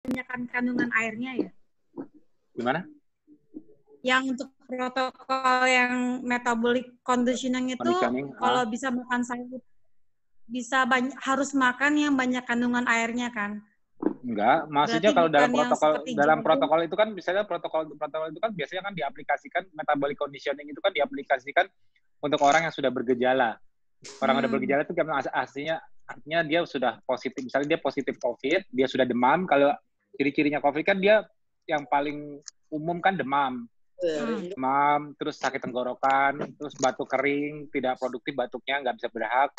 banyakkan kandungan airnya ya? Gimana? Yang untuk protokol yang metabolic conditioning itu kalau bisa makan sayur bisa harus makan yang banyak kandungan airnya kan? Enggak, maksudnya Berarti kalau dalam jagung. protokol itu kan misalnya protokol itu kan biasanya kan diaplikasikan metabolic conditioning itu kan diaplikasikan untuk orang yang sudah bergejala. Orang yang sudah bergejala itu kan artinya dia sudah positif, misalnya dia positif COVID, dia sudah demam. Kalau ciri-cirinya COVID kan dia yang paling umum kan demam. Demam, terus sakit tenggorokan, terus batuk kering, tidak produktif batuknya, nggak bisa berhak.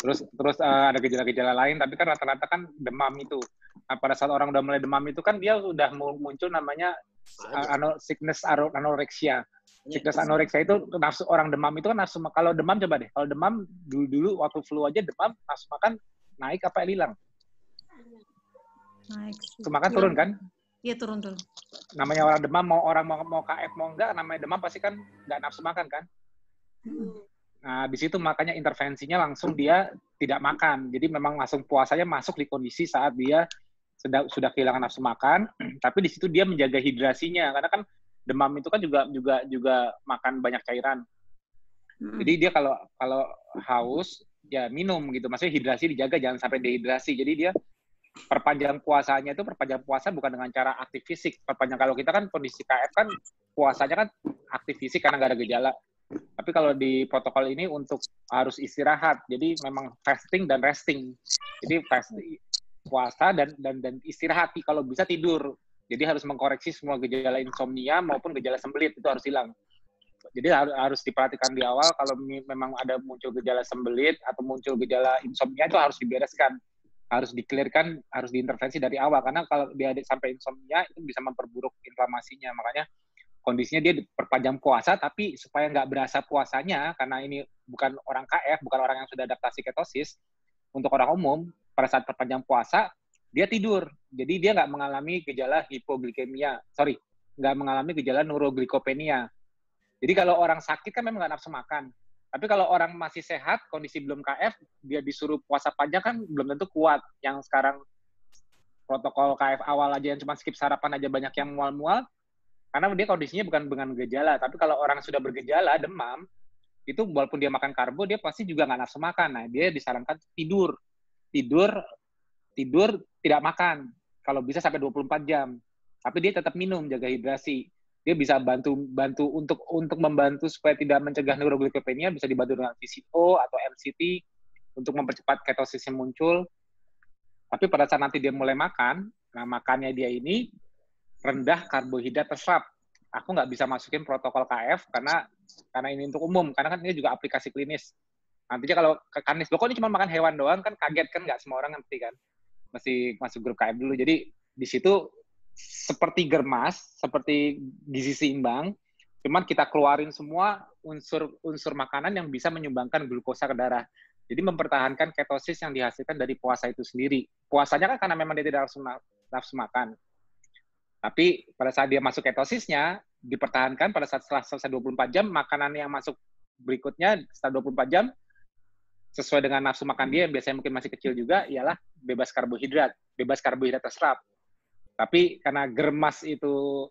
Terus ada gejala-gejala lain, tapi kan rata-rata kan demam itu. Nah, pada saat orang udah mulai demam itu kan dia udah muncul namanya sickness anoreksia. Sickness anoreksia itu nafsu orang demam itu kan nafsu. Kalau demam coba deh, kalau demam dulu waktu flu aja demam nafsu makan naik apa hilang? Naik. Nafsu makan turun kan? Iya turun. Namanya orang demam orang mau KF mau enggak, namanya demam pasti kan nggak nafsu makan kan? Nah, di situ makanya intervensinya langsung dia tidak makan. Jadi memang langsung puasanya masuk di kondisi saat dia sudah kehilangan nafsu makan, tapi di situ dia menjaga hidrasinya karena kan demam itu kan juga makan banyak cairan. Jadi dia kalau haus ya minum gitu. Maksudnya hidrasi dijaga, jangan sampai dehidrasi. Jadi dia perpanjang puasanya itu perpanjang puasa bukan dengan cara aktif fisik. Kalau kita kan kondisi KF kan puasanya kan aktif fisik karena nggak ada gejala. Tapi kalau di protokol ini untuk harus istirahat, jadi memang fasting dan resting. Jadi fasting, puasa dan istirahat. Kalau bisa tidur. Jadi harus mengkoreksi semua gejala insomnia maupun gejala sembelit itu harus hilang. Jadi harus diperhatikan di awal kalau memang ada muncul gejala sembelit atau muncul gejala insomnia itu harus dibereskan, harus di-clearkan, harus diintervensi dari awal karena kalau dia sampai insomnia itu bisa memperburuk inflamasinya. Makanya kondisinya dia perpanjang puasa, tapi supaya nggak berasa puasanya, karena ini bukan orang KF, bukan orang yang sudah adaptasi ketosis, untuk orang umum, pada saat perpanjang puasa, dia tidur. Jadi dia nggak mengalami gejala hipoglikemia, nggak mengalami gejala neuroglikopenia. Jadi kalau orang sakit kan memang nggak nafsu makan. Tapi kalau orang masih sehat, kondisi belum KF, dia disuruh puasa panjang kan belum tentu kuat. Yang sekarang protokol KF awal aja yang cuma skip sarapan aja banyak yang mual-mual, karena dia kondisinya bukan dengan gejala. Tapi kalau orang sudah bergejala, demam, itu walaupun dia makan karbo, dia pasti juga nggak nafsu makan. Nah, dia disarankan tidur, tidak makan. Kalau bisa sampai 24 jam. Tapi dia tetap minum, jaga hidrasi. Dia bisa bantu untuk membantu supaya tidak mencegah neuroglikopenia, bisa dibantu dengan VCO atau MCT untuk mempercepat ketosis yang muncul. Tapi pada saat nanti dia mulai makan, nah makannya dia ini rendah karbohidrat terserap. Aku nggak bisa masukin protokol KF karena ini untuk umum, karena kan ini juga aplikasi klinis. Nantinya kalau ke klinis, kok ini cuma makan hewan doang, kan kaget kan, nggak semua orang ngerti kan. Mesti masuk grup KF dulu. Jadi di situ seperti germas, seperti gizi seimbang, cuman kita keluarin semua unsur makanan yang bisa menyumbangkan glukosa ke darah. Jadi mempertahankan ketosis yang dihasilkan dari puasa itu sendiri. Puasanya kan karena memang dia tidak nafsu makan. Tapi pada saat dia masuk ketosisnya, dipertahankan pada saat setelah selesai 24 jam, makanan yang masuk berikutnya setelah 24 jam, sesuai dengan nafsu makan dia, yang biasanya mungkin masih kecil juga, ialah bebas karbohidrat terserap. Tapi karena germas itu,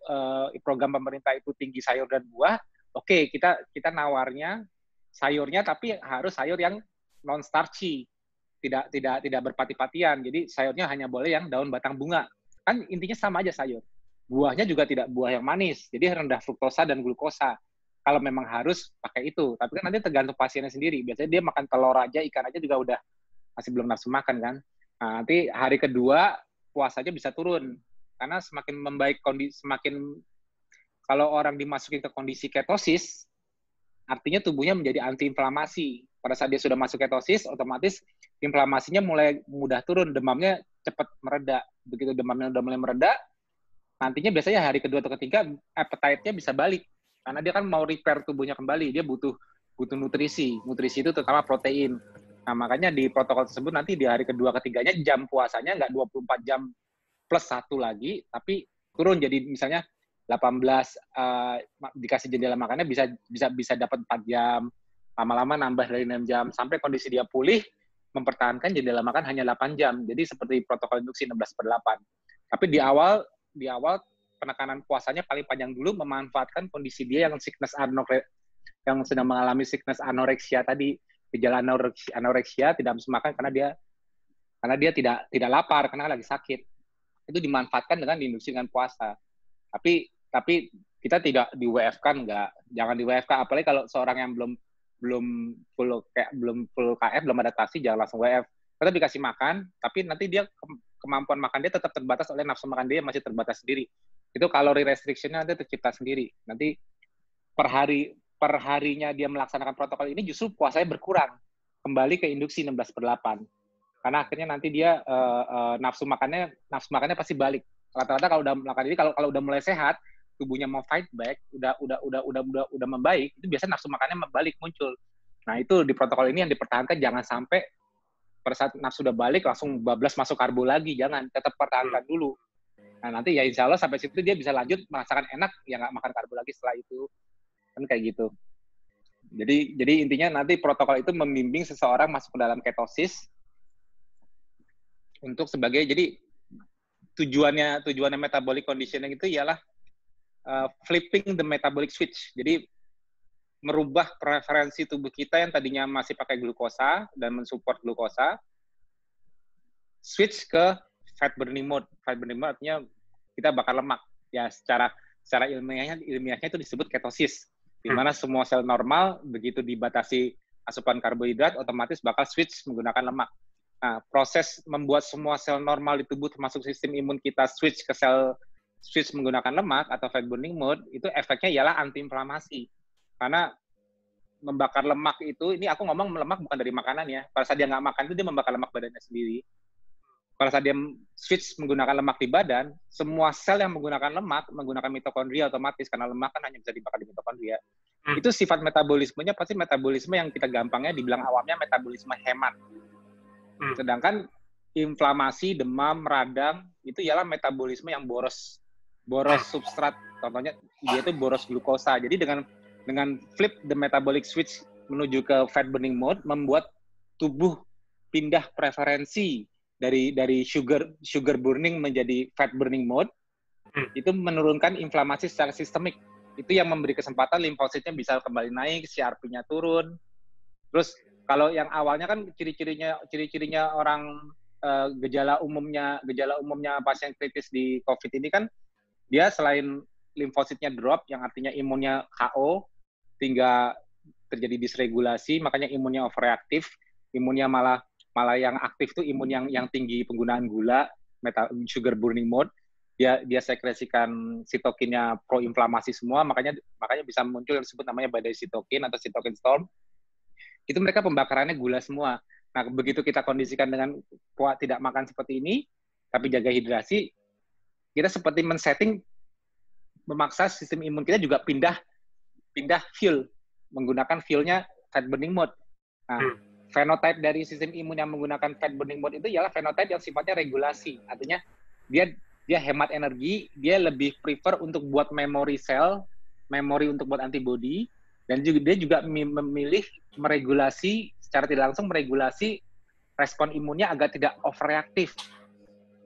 program pemerintah itu tinggi sayur dan buah, oke, kita nawarnya sayurnya, tapi harus sayur yang non-starchy, tidak berpati-patian. Jadi sayurnya hanya boleh yang daun batang bunga. Kan intinya sama aja sayur. Buahnya juga tidak buah yang manis, jadi rendah fruktosa dan glukosa. Kalau memang harus pakai itu, tapi kan nanti tergantung pasiennya sendiri. Biasanya dia makan telur aja, ikan aja juga udah masih belum nafsu makan kan. Nah, nanti hari kedua puasanya bisa turun karena semakin membaik kondisi, kalau orang dimasukin ke kondisi ketosis, artinya tubuhnya menjadi antiinflamasi. Pada saat dia sudah masuk ketosis, otomatis inflamasinya mulai mudah turun, demamnya cepat mereda. Begitu demamnya udah mulai mereda, nantinya biasanya hari kedua atau ketiga appetite-nya bisa balik karena dia kan mau repair tubuhnya kembali, dia butuh nutrisi itu terutama protein. Nah makanya di protokol tersebut nanti di hari kedua ketiganya jam puasanya nggak 24 jam plus 1 lagi, tapi turun jadi misalnya 18 dikasih jendela makannya bisa dapat 4 jam, lama-lama nambah dari 6 jam sampai kondisi dia pulih, mempertahankan jendela makan hanya 8 jam. Jadi seperti protokol induksi 16/8. Tapi di awal penekanan puasanya paling panjang dulu, memanfaatkan kondisi dia yang sedang mengalami sickness anoreksia tadi, gejala anoreksia tidak bisa makan karena dia tidak lapar karena lagi sakit. Itu dimanfaatkan dengan diinduksi dengan puasa. Tapi kita tidak di WF-kan, jangan di WF-kan, apalagi kalau seorang yang belum full KF, belum adaptasi, jangan langsung WF. Tetap dikasih makan, tapi nanti dia kemampuan makan dia tetap terbatas oleh nafsu makan dia masih terbatas sendiri. Itu kalori restriction-nya nanti tercipta sendiri. Nanti per harinya dia melaksanakan protokol ini justru puasanya berkurang, kembali ke induksi 16/8. Karena akhirnya nanti dia nafsu makannya pasti balik. Rata-rata kalau udah melakukan ini, kalau udah mulai sehat, tubuhnya mau fight back, udah membaik, itu biasanya nafsu makannya membalik, muncul. Nah, itu di protokol ini yang dipertahankan, jangan sampai pada saat nafsu udah balik langsung bablas masuk karbo lagi, jangan, tetap pertahankan dulu. Nah, nanti ya insya Allah sampai situ dia bisa lanjut merasakan enak, ya nggak makan karbo lagi setelah itu. Kan kayak gitu. Jadi intinya nanti protokol itu membimbing seseorang masuk ke dalam ketosis untuk jadi tujuannya metabolic conditioning itu ialah flipping the metabolic switch. Jadi merubah preferensi tubuh kita yang tadinya masih pakai glukosa dan mensupport glukosa, switch ke fat burning mode. Fat burning mode artinya kita bakar lemak. Ya secara ilmiahnya itu disebut ketosis. Di mana semua sel normal begitu dibatasi asupan karbohidrat otomatis bakal switch menggunakan lemak. Nah, proses membuat semua sel normal di tubuh termasuk sistem imun kita switch menggunakan lemak atau fat burning mode, itu efeknya ialah antiinflamasi. Karena membakar lemak itu, ini aku ngomong lemak bukan dari makanan ya. Pada saat dia nggak makan itu dia membakar lemak badannya sendiri. Pada saat dia switch menggunakan lemak di badan, semua sel yang menggunakan lemak menggunakan mitokondria otomatis, karena lemak kan hanya bisa dibakar di mitokondria. Itu sifat metabolismenya pasti metabolisme yang kita gampangnya dibilang awamnya metabolisme hemat. Sedangkan inflamasi, demam, radang itu ialah metabolisme yang boros substrat. Contohnya dia itu boros glukosa. Jadi dengan flip the metabolic switch menuju ke fat burning mode, membuat tubuh pindah preferensi dari sugar burning menjadi fat burning mode, itu menurunkan inflamasi secara sistemik. Itu yang memberi kesempatan limfositnya bisa kembali naik, CRP-nya turun. Terus kalau yang awalnya kan ciri-cirinya orang gejala umumnya pasien kritis di COVID ini kan dia selain limfositnya drop, yang artinya imunnya KO, sehingga terjadi disregulasi, makanya imunnya overreaktif, imunnya malah yang aktif tuh imun yang tinggi penggunaan gula, sugar burning mode, dia sekresikan sitokinnya proinflamasi semua, makanya bisa muncul yang disebut namanya badai sitokin atau sitokin storm. Itu mereka pembakarannya gula semua. Nah, begitu kita kondisikan dengan tidak makan seperti ini, tapi jaga hidrasi, kita seperti men-setting, memaksa sistem imun kita juga pindah fuel, menggunakan fuelnya fat burning mode. Nah, fenotype dari sistem imun yang menggunakan fat burning mode itu ialah fenotype yang sifatnya regulasi. Artinya dia hemat energi, dia lebih prefer untuk buat memory untuk buat antibody, dan dia juga memilih meregulasi, secara tidak langsung meregulasi respon imunnya agar tidak overreaktif.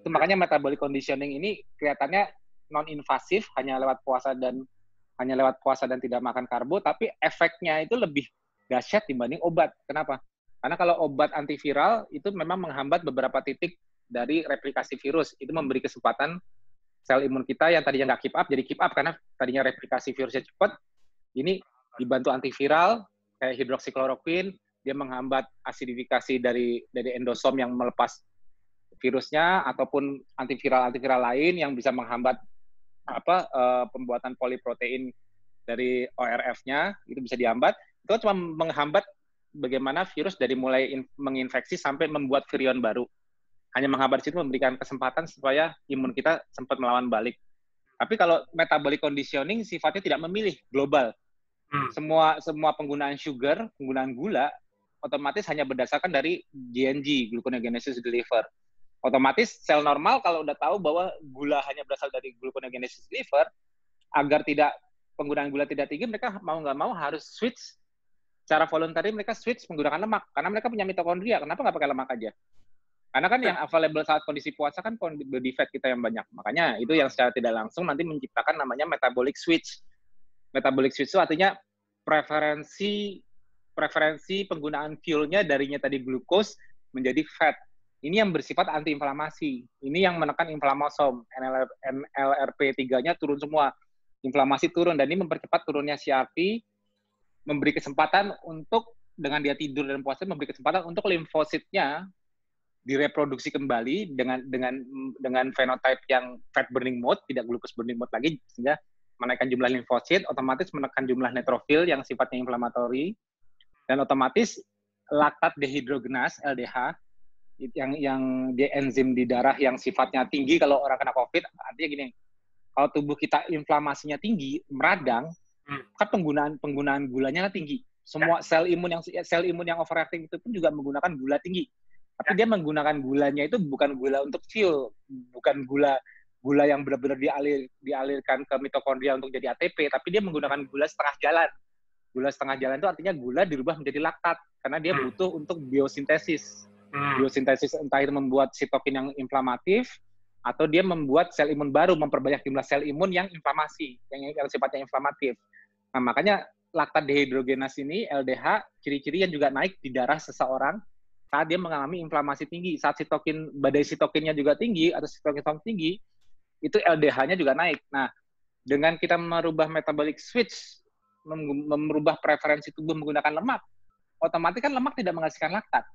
Itu makanya metabolic conditioning ini kelihatannya non-invasif, hanya lewat puasa dan tidak makan karbo, tapi efeknya itu lebih dahsyat dibanding obat. Kenapa? Karena kalau obat antiviral itu memang menghambat beberapa titik dari replikasi virus. Itu memberi kesempatan sel imun kita yang tadinya nggak keep up, jadi keep up karena tadinya replikasi virusnya cepat. Ini dibantu antiviral kayak hidroksikloroquine, dia menghambat asidifikasi dari endosom yang melepas virusnya, ataupun antiviral lain yang bisa menghambat pembuatan poliprotein dari ORF-nya, itu bisa dihambat. Itu cuma menghambat bagaimana virus dari mulai menginfeksi sampai membuat virion baru. Hanya menghambat situ, memberikan kesempatan supaya imun kita sempat melawan balik. Tapi kalau metabolic conditioning sifatnya tidak memilih, global. Semua penggunaan gula, otomatis hanya berdasarkan dari GNG, gluconeogenesis liver. Otomatis sel normal kalau udah tahu bahwa gula hanya berasal dari gluconeogenesis liver, agar penggunaan gula tidak tinggi, mereka mau nggak mau harus switch, secara voluntary mereka switch menggunakan lemak, karena mereka punya mitokondria. Kenapa nggak pakai lemak aja? Karena kan yang available saat kondisi puasa kan body fat kita yang banyak. Makanya itu yang secara tidak langsung nanti menciptakan namanya metabolic switch. Metabolic switch itu artinya preferensi penggunaan fuelnya darinya tadi glukos menjadi fat. Ini yang bersifat antiinflamasi. Ini yang menekan inflamasom. NLRP3-nya turun semua. Inflamasi turun, dan ini mempercepat turunnya CRP, memberi kesempatan untuk, dengan dia tidur dan puasa, memberi kesempatan untuk limfositnya direproduksi kembali dengan fenotype yang fat burning mode, tidak glucose burning mode lagi, sehingga menaikkan jumlah limfosit, otomatis menekan jumlah neutrofil yang sifatnya inflamatori, dan otomatis laktat dehidrogenase LDH yang dia enzim di darah yang sifatnya tinggi kalau orang kena COVID. Artinya gini, kalau tubuh kita inflamasinya tinggi, meradang, kan penggunaan gulanya tinggi. Semua sel imun yang overacting itu pun juga menggunakan gula tinggi. Tapi dia menggunakan gulanya itu bukan gula untuk fuel, bukan gula yang benar-benar dialirkan ke mitokondria untuk jadi ATP, tapi dia menggunakan gula setengah jalan. Gula setengah jalan itu artinya gula dirubah menjadi laktat, karena dia butuh untuk biosintesis. Biosintesis entah itu membuat sitokin yang inflamatif, atau dia membuat sel imun baru, memperbanyak jumlah sel imun yang inflamasi, yang sifatnya inflamatif. Nah, makanya laktat dehidrogenase ini, LDH, ciri-ciri yang juga naik di darah seseorang saat dia mengalami inflamasi tinggi. Saat badai sitokinnya juga tinggi, atau sitokin tinggi, itu LDH-nya juga naik. Nah, dengan kita merubah metabolic switch, merubah preferensi tubuh menggunakan lemak, otomatis kan lemak tidak menghasilkan laktat.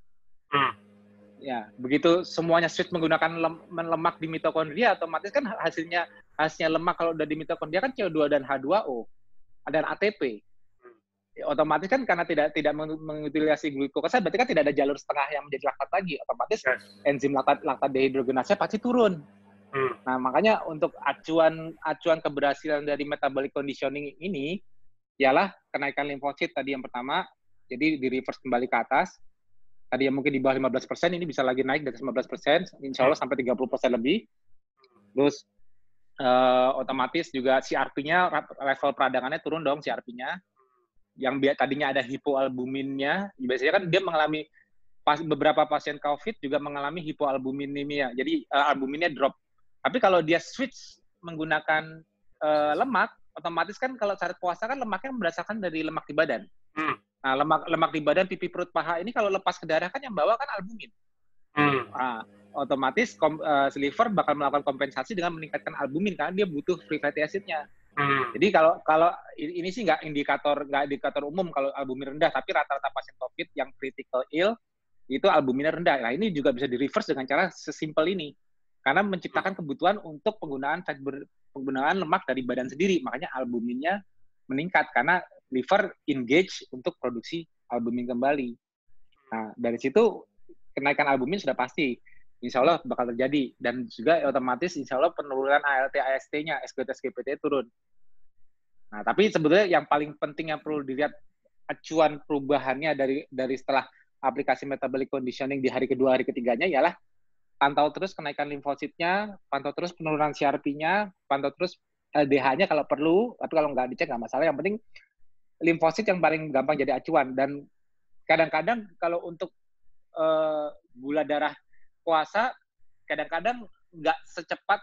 Ya, begitu semuanya switch menggunakan lemak di mitokondria, otomatis kan hasilnya lemak kalau udah di mitokondria kan CO2 dan H2O dan ATP. Ya, otomatis kan karena tidak mengutilisasi glukosa, berarti kan tidak ada jalur setengah yang menjadi laktat lagi. Otomatis enzim laktat dehidrogenase pasti turun. Nah, makanya untuk acuan keberhasilan dari metabolic conditioning ini ialah kenaikan limfosit tadi yang pertama, jadi di reverse kembali ke atas. Tadi yang mungkin di bawah 15%, ini bisa lagi naik dari 15%, insya Allah sampai 30% lebih. Terus otomatis juga CRP-nya, level peradangannya turun dong CRP-nya. Yang tadinya ada hipoalbuminnya, biasanya kan dia mengalami, beberapa pasien COVID juga mengalami hipoalbuminemia, jadi albuminnya drop. Tapi kalau dia switch menggunakan lemak, otomatis kan kalau saat puasa kan lemaknya berdasarkan dari lemak di badan. Nah, lemak di badan, pipi, perut, paha ini kalau lepas ke darah kan yang bawa kan albumin. Nah, otomatis liver bakal melakukan kompensasi dengan meningkatkan albumin karena dia butuh free fatty acid-nya. Jadi kalau ini sih nggak indikator umum kalau albumin rendah, tapi rata-rata pasien COVID yang critical ill itu albuminnya rendah. Nah, ini juga bisa di-reverse dengan cara sesimpel ini. Karena menciptakan kebutuhan untuk penggunaan lemak dari badan sendiri, makanya albuminnya meningkat karena liver engage untuk produksi albumin kembali. Nah, dari situ kenaikan albumin sudah pasti, insya Allah bakal terjadi. Dan juga otomatis insya Allah penurunan ALT, AST-nya, SGLT, SGPT turun. Nah, tapi sebetulnya yang paling penting yang perlu dilihat acuan perubahannya dari setelah aplikasi metabolic conditioning di hari kedua, hari ketiganya ialah pantau terus kenaikan limfositnya, pantau terus penurunan CRP-nya, pantau terus LDH-nya kalau perlu, tapi kalau nggak dicek nggak masalah. Yang penting limfosit yang paling gampang jadi acuan. Dan kadang-kadang kalau untuk gula darah puasa, kadang-kadang nggak secepat,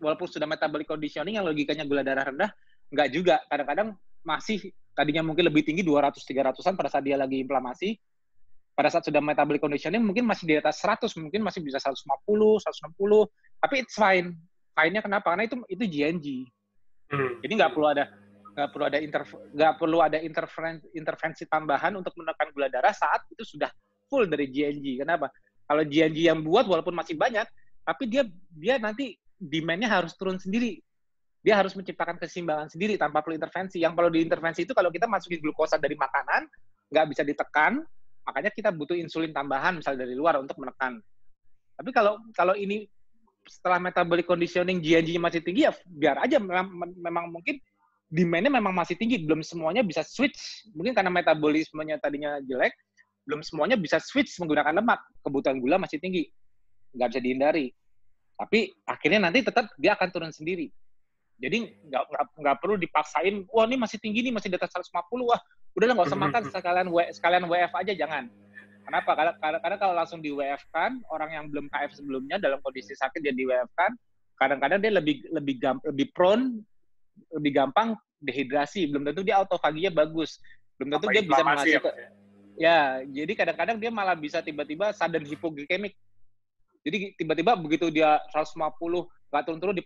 walaupun sudah metabolic conditioning yang logikanya gula darah rendah, nggak juga. Kadang-kadang masih tadinya mungkin lebih tinggi 200-300-an pada saat dia lagi inflamasi. Pada saat sudah metabolic conditioning mungkin masih di atas 100, mungkin masih bisa 150, 160, tapi it's fine. Fine-nya kenapa? Karena itu GNG. Jadi nggak perlu ada intervensi tambahan untuk menekan gula darah saat itu sudah full dari GNG. Kenapa? Kalau GNG yang buat walaupun masih banyak, tapi dia nanti demand-nya harus turun sendiri. Dia harus menciptakan keseimbangan sendiri tanpa perlu intervensi. Yang perlu diintervensi itu kalau kita masukin glukosa dari makanan, nggak bisa ditekan, makanya kita butuh insulin tambahan misalnya dari luar untuk menekan. Tapi kalau ini setelah metabolic conditioning GNG-nya masih tinggi, ya biar aja, memang mungkin demand-nya memang masih tinggi, belum semuanya bisa switch. Mungkin karena metabolismenya tadinya jelek, belum semuanya bisa switch menggunakan lemak. Kebutuhan gula masih tinggi. Nggak bisa dihindari. Tapi akhirnya nanti tetap dia akan turun sendiri. Jadi nggak perlu dipaksain, wah ini masih tinggi nih, masih di atas 150, wah udahlah nggak usah makan, sekalian WF aja, jangan. Kenapa? Karena kalau langsung di WF kan, orang yang belum KF sebelumnya dalam kondisi sakit dia di WF kan, kadang-kadang dia lebih prone, lebih gampang dehidrasi. Belum tentu dia autofaginya bagus. Belum tentu dia bisa menghasilkan. Ya, jadi kadang-kadang dia malah bisa tiba-tiba sudden hypoglycemic. Jadi tiba-tiba begitu dia 150 nggak turun-turun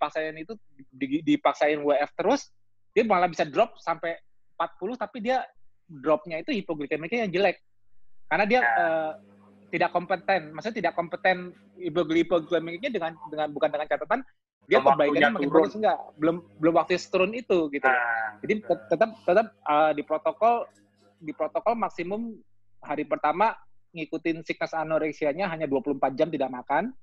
dipaksain WF terus, dia malah bisa drop sampai 40, tapi dia dropnya itu hipoglikemiknya yang jelek. Karena dia tidak kompeten, maksudnya tidak kompeten hipoglikemiknya dengan bukan dengan catatan dia perbaikannya makin bagus enggak, belum waktu turun itu gitu. Jadi tetap di protokol maksimum hari pertama ngikutin siklus anoreksianya hanya 24 jam tidak makan,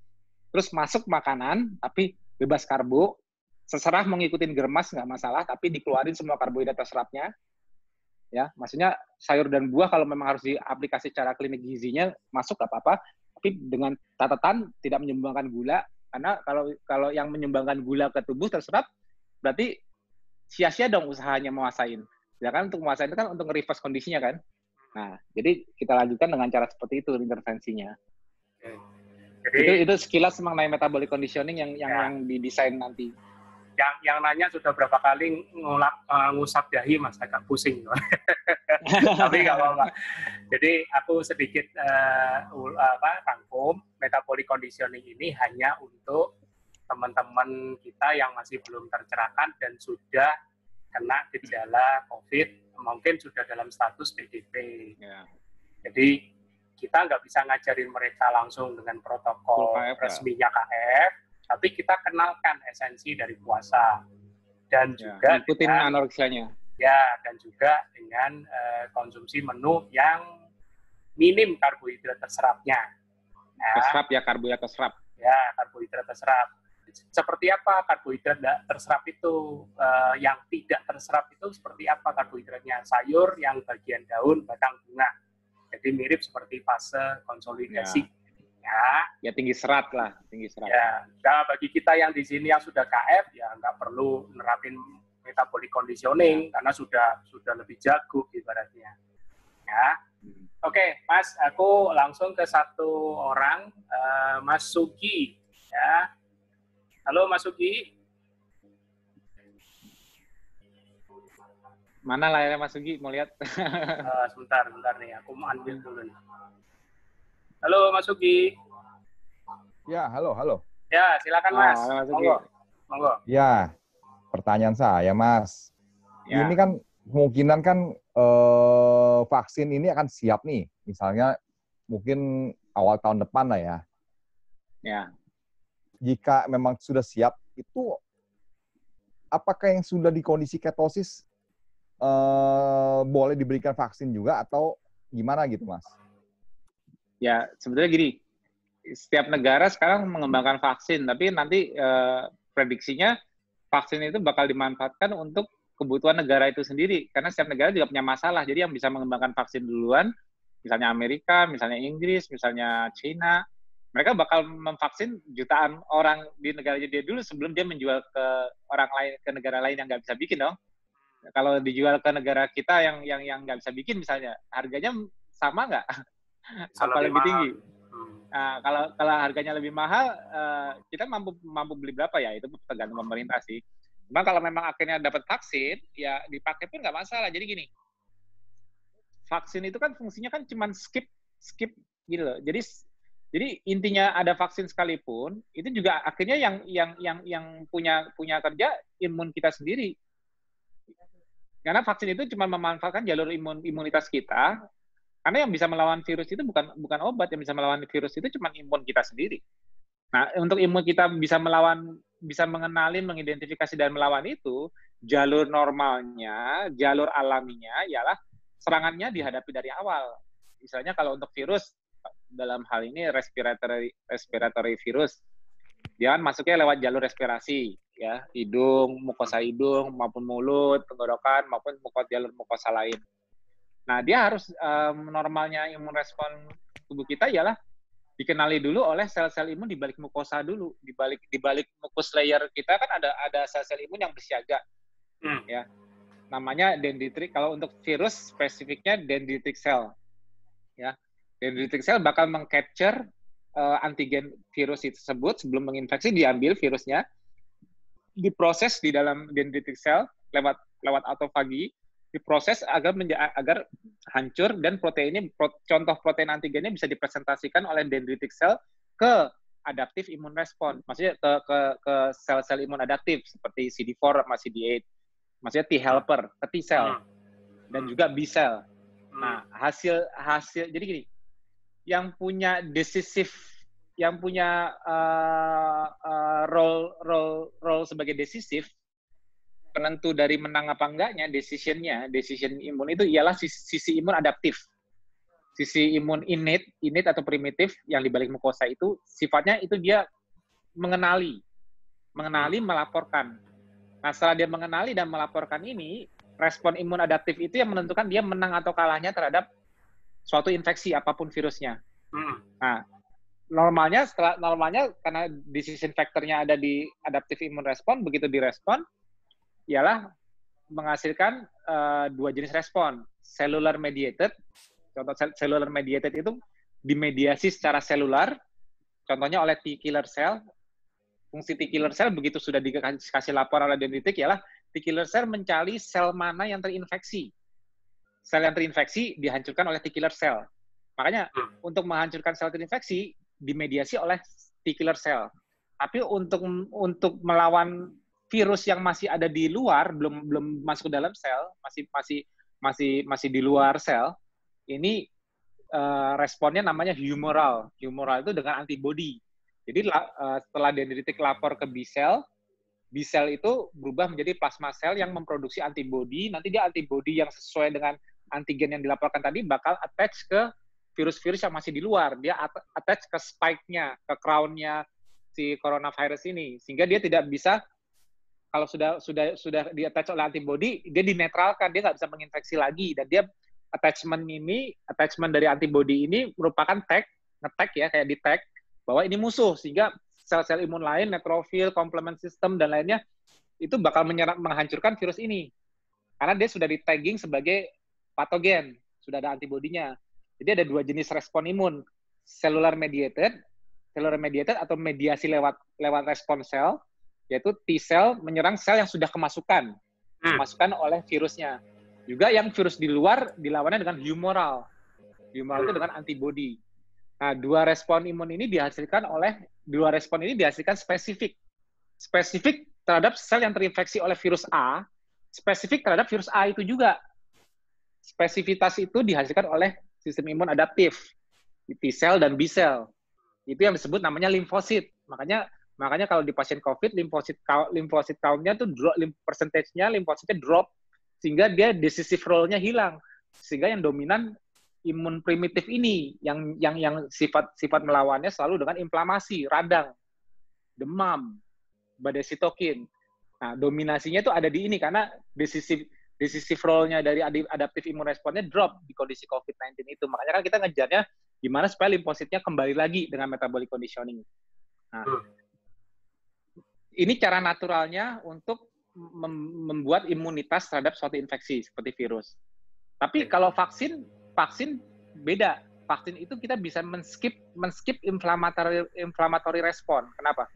terus masuk makanan tapi bebas karbo, seserah mau ngikutin germas nggak masalah, tapi dikeluarin semua karbohidrat terserapnya. Ya, maksudnya sayur dan buah kalau memang harus diaplikasi secara klinik gizinya masuk nggak apa-apa, tapi dengan catatan tidak menyumbangkan gula, karena kalau yang menyumbangkan gula ke tubuh terserap berarti sia-sia dong usahanya menguasain. Ya kan untuk menguasain itu kan untuk nge-reverse kondisinya kan. Nah, jadi kita lanjutkan dengan cara seperti itu intervensinya. Jadi itu sekilas mengenai metabolic conditioning yang didesain nanti. Yang nanya sudah berapa kali ngusap dahi, Mas, agak pusing. Tapi nggak apa-apa. Jadi aku sedikit rangkum, metabolic conditioning ini hanya untuk teman-teman kita yang masih belum tercerahkan dan sudah kena gejala COVID, mungkin sudah dalam status PDP. Yeah. Jadi kita nggak bisa ngajarin mereka langsung dengan protokol resminya KF, tapi kita kenalkan esensi dari puasa dan juga ikutin anoreksianya. Ya, dan juga dengan konsumsi menu yang minim karbohidrat terserapnya. Terserap ya, karbohidrat terserap. Ya, karbohidrat terserap. Seperti apa karbohidrat terserap itu? Yang tidak terserap itu seperti apa karbohidratnya? Sayur yang bagian daun, batang bunga. Jadi mirip seperti fase konsolidasi. Ya tinggi serat lah, tinggi serat. Ya, nah bagi kita yang di sini yang sudah KF ya nggak perlu nerapin metabolic conditioning karena sudah lebih jago ibaratnya. Ya, oke, Mas, aku langsung ke satu orang, Mas Sugi. Ya, halo Mas Sugi. Mana layarnya Mas Sugi? Mau lihat? Sebentar nih, aku mau ambil dulu nih. Halo Mas Sugi. Ya, halo. Ya, silakan Mas. Monggo. Ya, pertanyaan saya Mas. Ya. Ini kan kemungkinan kan vaksin ini akan siap nih. Misalnya mungkin awal tahun depan lah ya. Ya. Jika memang sudah siap, itu apakah yang sudah di kondisi ketosis boleh diberikan vaksin juga atau gimana gitu Mas? Ya, sebetulnya gini, setiap negara sekarang mengembangkan vaksin, tapi nanti prediksinya vaksin itu bakal dimanfaatkan untuk kebutuhan negara itu sendiri, karena setiap negara juga punya masalah. Jadi yang bisa mengembangkan vaksin duluan, misalnya Amerika, misalnya Inggris, misalnya China, mereka bakal memvaksin jutaan orang di negaranya dia dulu sebelum dia menjual ke orang lain, ke negara lain yang nggak bisa bikin dong. Kalau dijual ke negara kita yang nggak bisa bikin misalnya, harganya sama nggak? Apa lebih tinggi? Nah, kalau harganya lebih mahal, kita mampu beli berapa ya? Itu tergantung pemerintah sih. Cuma kalau memang akhirnya dapat vaksin, ya dipakai pun nggak masalah. Jadi gini, vaksin itu kan fungsinya kan cuma skip gitu loh. Jadi intinya ada vaksin sekalipun, itu juga akhirnya yang punya kerja imun kita sendiri. Karena vaksin itu cuma memanfaatkan jalur imunitas kita. Karena yang bisa melawan virus itu bukan obat, yang bisa melawan virus itu cuma imun kita sendiri. Nah, untuk imun kita bisa mengenali, mengidentifikasi dan melawan itu, jalur normalnya, jalur alaminya ialah serangannya dihadapi dari awal. Misalnya kalau untuk virus, dalam hal ini respiratory virus, dia kan masuknya lewat jalur respirasi, ya, hidung, mukosa hidung, maupun mulut, tenggorokan, maupun jalur mukosa lain. Nah, dia harus normalnya imun respon tubuh kita ialah dikenali dulu oleh sel-sel imun di balik mukosa dulu. Di balik mukus layer kita kan ada sel-sel imun yang bersiaga. Ya. Namanya dendritic, kalau untuk virus spesifiknya dendritic cell. Ya. Dendritic cell bakal mengcapture antigen virus tersebut sebelum menginfeksi, diambil virusnya, diproses di dalam dendritic cell lewat autofagi, diproses agar hancur dan contoh protein antigennya bisa dipresentasikan oleh dendritic cell ke adaptive immune response, maksudnya ke sel-sel imun adaptif seperti CD4 sama CD8, maksudnya T helper, ke T cell dan juga B cell. Nah, hasil jadi gini, yang punya role sebagai decisif, penentu dari menang apa enggaknya, decision imun itu ialah sisi imun adaptif. Sisi imun innate atau primitif yang di balik mukosa itu sifatnya itu dia mengenali, melaporkan. Nah, setelah dia mengenali dan melaporkan ini, respon imun adaptif itu yang menentukan dia menang atau kalahnya terhadap suatu infeksi apapun virusnya. Nah, normalnya karena decision factor-nya ada di adaptive immune response, begitu direspon ialah menghasilkan dua jenis respon, cellular mediated. Contoh cellular mediated itu dimediasi secara selular, contohnya oleh T killer cell. Fungsi T killer cell begitu sudah dikasih lapor oleh dendritik ialah T killer cell mencari sel mana yang terinfeksi. Sel yang terinfeksi dihancurkan oleh T killer cell. Makanya untuk menghancurkan sel terinfeksi dimediasi oleh T killer cell. Tapi untuk melawan virus yang masih ada di luar, belum masuk ke dalam sel, masih di luar sel, ini responnya namanya humoral. Humoral itu dengan antibody. Jadi setelah dendritik lapor ke B cell itu berubah menjadi plasma cell yang memproduksi antibody. Nanti dia antibody yang sesuai dengan antigen yang dilaporkan tadi bakal attach ke virus-virus yang masih di luar. Dia attach ke spike-nya, ke crown-nya si coronavirus ini, sehingga dia tidak bisa, kalau sudah di-attach oleh antibody, dia dinetralkan, dia nggak bisa menginfeksi lagi. Dan dia attachment dari antibody ini merupakan nge-tag ya, kayak di-tag bahwa ini musuh, sehingga sel-sel imun lain, neutrofil, complement system, dan lainnya, itu bakal menghancurkan virus ini. Karena dia sudah di-tagging sebagai patogen, sudah ada antibodinya. Jadi ada dua jenis respon imun, cellular mediated atau mediasi lewat respon sel, yaitu T cell menyerang sel yang sudah kemasukan oleh virusnya. Juga yang virus di luar dilawannya dengan humoral. Humoral itu dengan antibody. Nah, dua respon ini dihasilkan spesifik. Spesifik terhadap sel yang terinfeksi oleh virus A, spesifik terhadap virus A itu juga. Spesifitas itu dihasilkan oleh sistem imun adaptif, T cell dan B cell. Itu yang disebut namanya limfosit. Makanya kalau di pasien COVID, limfosit count-nya tuh percentage-nya limfositnya drop, sehingga dia decisive role-nya hilang. Sehingga yang dominan imun primitif ini, yang sifat melawannya selalu dengan inflamasi, radang, demam, badai sitokin. Nah, dominasinya itu ada di ini, karena decisive role-nya dari adaptive immune response-nya drop di kondisi COVID-19 itu. Makanya kan kita ngejarnya gimana supaya limfositnya kembali lagi dengan metabolic conditioning. Nah, ini cara naturalnya untuk membuat imunitas terhadap suatu infeksi seperti virus. Tapi kalau vaksin beda. Vaksin itu kita bisa men-skip inflammatory respon. Kenapa?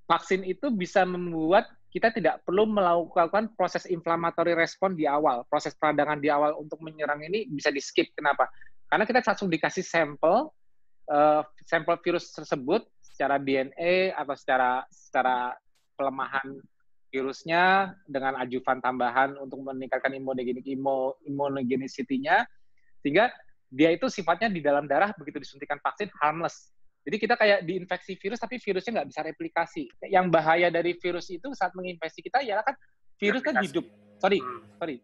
Vaksin itu bisa membuat kita tidak perlu melakukan proses inflammatory respon di awal. Proses peradangan di awal untuk menyerang ini bisa di-skip. Kenapa? Karena kita langsung dikasih sampel virus tersebut secara DNA atau secara pelemahan virusnya dengan adjuvan tambahan untuk meningkatkan immunogenicity-nya, sehingga dia itu sifatnya di dalam darah begitu disuntikan vaksin harmless. Jadi kita kayak diinfeksi virus tapi virusnya nggak bisa replikasi. Yang bahaya dari virus itu saat menginfeksi kita ya kan virus kan hidup.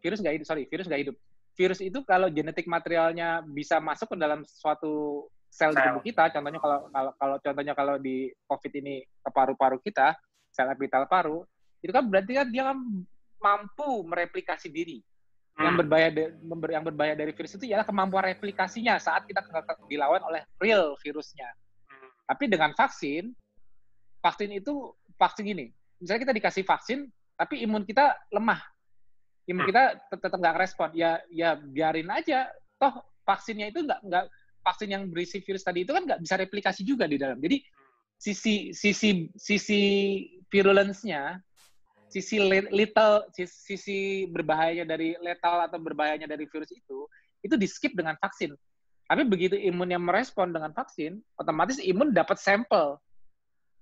Virus nggak hidup. Virus itu kalau genetik materialnya bisa masuk ke dalam suatu sel di tubuh kita, contohnya kalau di COVID ini ke paru-paru kita, sel epitel paru, itu kan berarti kan dia mampu mereplikasi diri. Yang berbahaya dari virus itu ialah kemampuan replikasinya saat kita dilawan oleh real virusnya. Tapi dengan vaksin gini, misalnya kita dikasih vaksin, tapi imun kita lemah, imun kita tetap nggak respon, ya biarin aja, toh vaksinnya itu nggak vaksin yang berisi virus tadi itu kan nggak bisa replikasi juga di dalam. Jadi sisi virulence-nya, sisi berbahayanya dari letal atau berbahayanya dari virus itu di skip dengan vaksin. Tapi begitu imunnya merespon dengan vaksin, otomatis imun dapat sampel.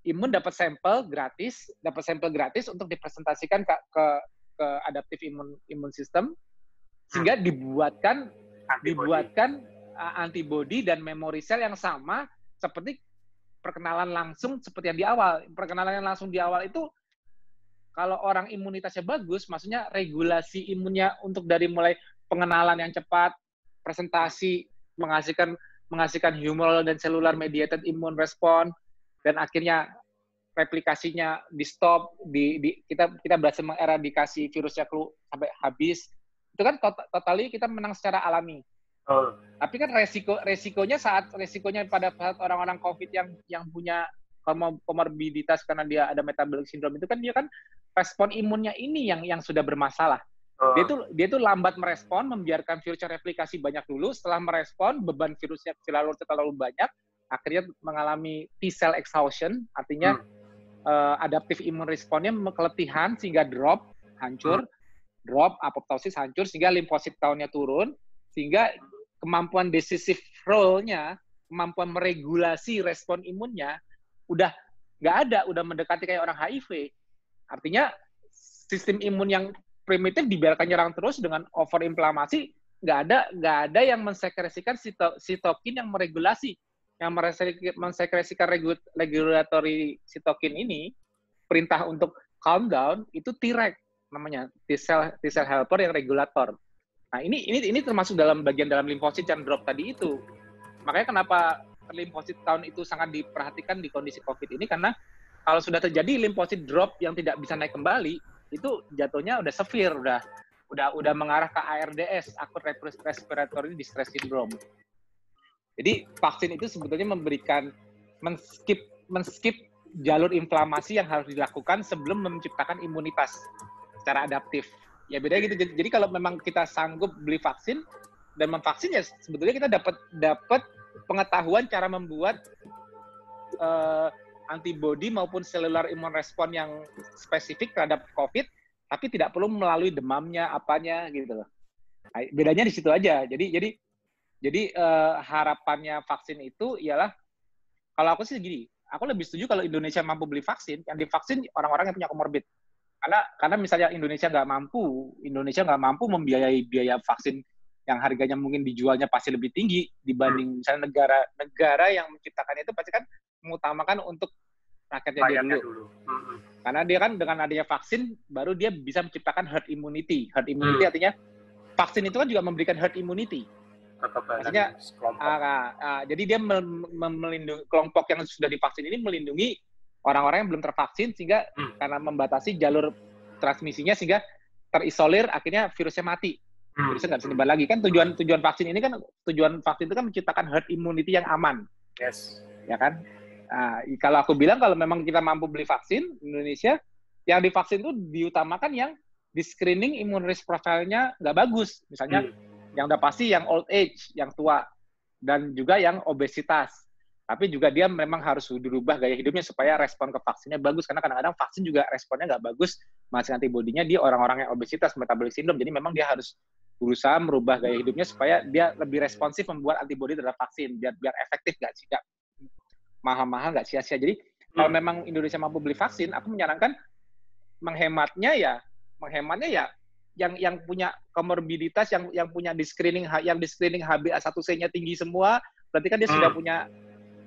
Imun dapat sampel gratis untuk dipresentasikan ke adaptive imun system, sehingga dibuatkan antibody dan memory cell yang sama seperti perkenalan langsung seperti yang di awal. Perkenalan yang langsung di awal itu kalau orang imunitasnya bagus, maksudnya regulasi imunnya untuk dari mulai pengenalan yang cepat, presentasi, menghasilkan humoral dan cellular mediated immune response, dan akhirnya replikasinya di stop, kita berhasil mengeradikasi virusnya sampai habis. Itu kan totally kita menang secara alami. Tapi kan resikonya pada saat orang-orang COVID yang punya komorbiditas karena dia ada metabolic syndrome itu kan dia kan respon imunnya ini yang sudah bermasalah. Dia tuh lambat merespon, membiarkan virusnya replikasi banyak dulu. Setelah merespon, beban virusnya terlalu banyak, akhirnya mengalami T-cell exhaustion, artinya adaptive immune response-nya keletihan sehingga hancur, apoptosis hancur, sehingga limfosit count-nya turun, sehingga kemampuan decisive role-nya, kemampuan meregulasi respon imunnya udah nggak ada, udah mendekati kayak orang HIV. Artinya sistem imun yang primitif dibiarkan nyerang terus dengan overinflamasi, nggak ada yang mensekresikan sitokin yang meregulasi, yang mensekresikan regulatory sitokin ini, perintah untuk calm down itu Treg namanya, T-cell helper yang regulator. Nah ini termasuk bagian dalam limfosit yang drop tadi itu. Makanya kenapa limfosit count itu sangat diperhatikan di kondisi COVID ini, karena kalau sudah terjadi limfosit drop yang tidak bisa naik kembali, itu jatuhnya udah severe, udah mengarah ke ARDS, acute respiratory distress syndrome. Jadi vaksin itu sebetulnya men-skip jalur inflamasi yang harus dilakukan sebelum menciptakan imunitas secara adaptif. Ya beda gitu. Jadi kalau memang kita sanggup beli vaksin dan memvaksin, ya sebetulnya kita dapat pengetahuan cara membuat antibody maupun cellular immune response yang spesifik terhadap COVID, tapi tidak perlu melalui demamnya, apanya gitu loh. Nah, bedanya di situ aja. Jadi harapannya vaksin itu ialah, kalau aku sih gini, aku lebih setuju kalau Indonesia mampu beli vaksin, yang divaksin orang-orang yang punya komorbid. Karena misalnya Indonesia nggak mampu membiayai biaya vaksin yang harganya mungkin dijualnya pasti lebih tinggi dibanding misalnya negara yang menciptakan itu pasti kan mengutamakan untuk rakyatnya dulu. Karena dia kan dengan adanya vaksin baru dia bisa menciptakan herd immunity. Herd immunity artinya vaksin itu kan juga memberikan herd immunity. Maksudnya jadi dia melindungi kelompok yang sudah divaksin ini, melindungi orang-orang yang belum tervaksin, sehingga karena membatasi jalur transmisinya sehingga terisolir, akhirnya virusnya mati. Virusnya nggak bisa nyebar lagi. Kan tujuan vaksin ini kan, tujuan vaksin itu kan menciptakan herd immunity yang aman. Yes. Ya kan? Nah, kalau aku bilang kalau memang kita mampu beli vaksin Indonesia, yang divaksin itu diutamakan yang di screening immune risk profile-nya nggak bagus. Misalnya yang udah pasti yang old age, yang tua, dan juga yang obesitas. Tapi juga dia memang harus dirubah gaya hidupnya supaya respon ke vaksinnya bagus. Karena kadang-kadang vaksin juga responnya nggak bagus, menghasilkan antibodinya di orang-orang yang obesitas, metabolic syndrome. Jadi memang dia harus berusaha merubah gaya hidupnya supaya dia lebih responsif membuat antibodi terhadap vaksin, biar efektif, nggak mahal-mahal, nggak sia-sia. Jadi kalau memang Indonesia mampu beli vaksin, aku menyarankan menghematnya ya yang punya komorbiditas, yang punya di screening HbA1c-nya tinggi semua, berarti kan dia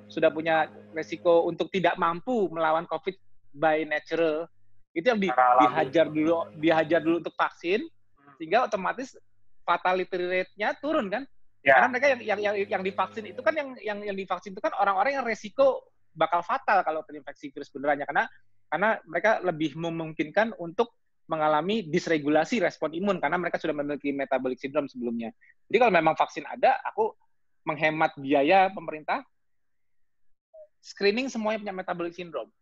sudah punya resiko untuk tidak mampu melawan COVID by natural. Itu yang dihajar dulu untuk vaksin, sehingga otomatis fatality rate-nya turun kan. Ya. Karena mereka yang divaksin itu kan yang divaksin itu kan orang-orang yang resiko bakal fatal kalau terinfeksi virus benerannya, karena mereka lebih memungkinkan untuk mengalami disregulasi respon imun karena mereka sudah memiliki metabolic syndrome sebelumnya. Jadi kalau memang vaksin ada, aku menghemat biaya pemerintah, screening semuanya punya metabolic syndrome.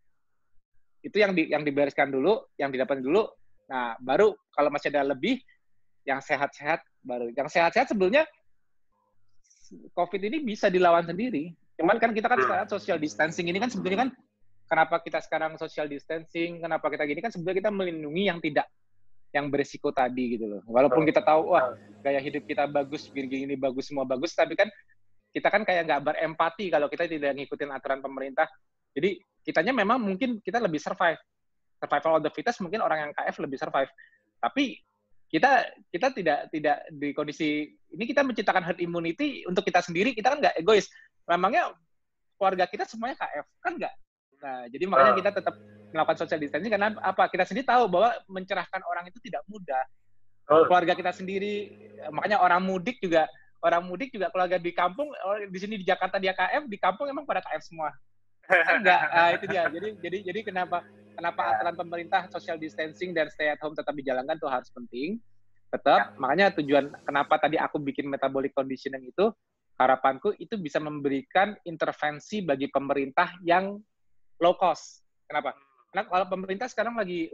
Itu yang dibereskan dulu, yang didapat dulu. Nah, baru kalau masih ada lebih, yang sehat-sehat baru. Yang sehat-sehat sebetulnya COVID ini bisa dilawan sendiri. Cuman kan kita kan sekarang social distancing ini kan sebetulnya kan kenapa kita sekarang social distancing, kenapa kita gini kan sebenarnya kita melindungi yang berisiko tadi gitu loh. Walaupun kita tahu wah gaya hidup kita bagus, gini bagus, semua bagus, tapi kan kita kan kayak nggak berempati kalau kita tidak ngikutin aturan pemerintah. Jadi kitanya memang mungkin kita lebih survive. Survival of the fittest, mungkin orang yang KF lebih survive. Tapi kita tidak di kondisi ini, kita menciptakan herd immunity untuk kita sendiri, kita kan nggak egois. Memangnya keluarga kita semuanya KF, kan nggak? Nah, jadi makanya kita tetap melakukan social distancing karena apa? Kita sendiri tahu bahwa mencerahkan orang itu tidak mudah. Keluarga kita sendiri, makanya orang mudik juga keluarga di kampung, di sini di Jakarta dia KF, di kampung emang pada KF semua. Enggak, itu dia. Jadi kenapa aturan pemerintah social distancing dan stay at home tetap dijalankan itu harus penting. Tetap, makanya tujuan kenapa tadi aku bikin metabolic conditioning itu, harapanku itu bisa memberikan intervensi bagi pemerintah yang low cost. Kenapa? Karena kalau pemerintah sekarang lagi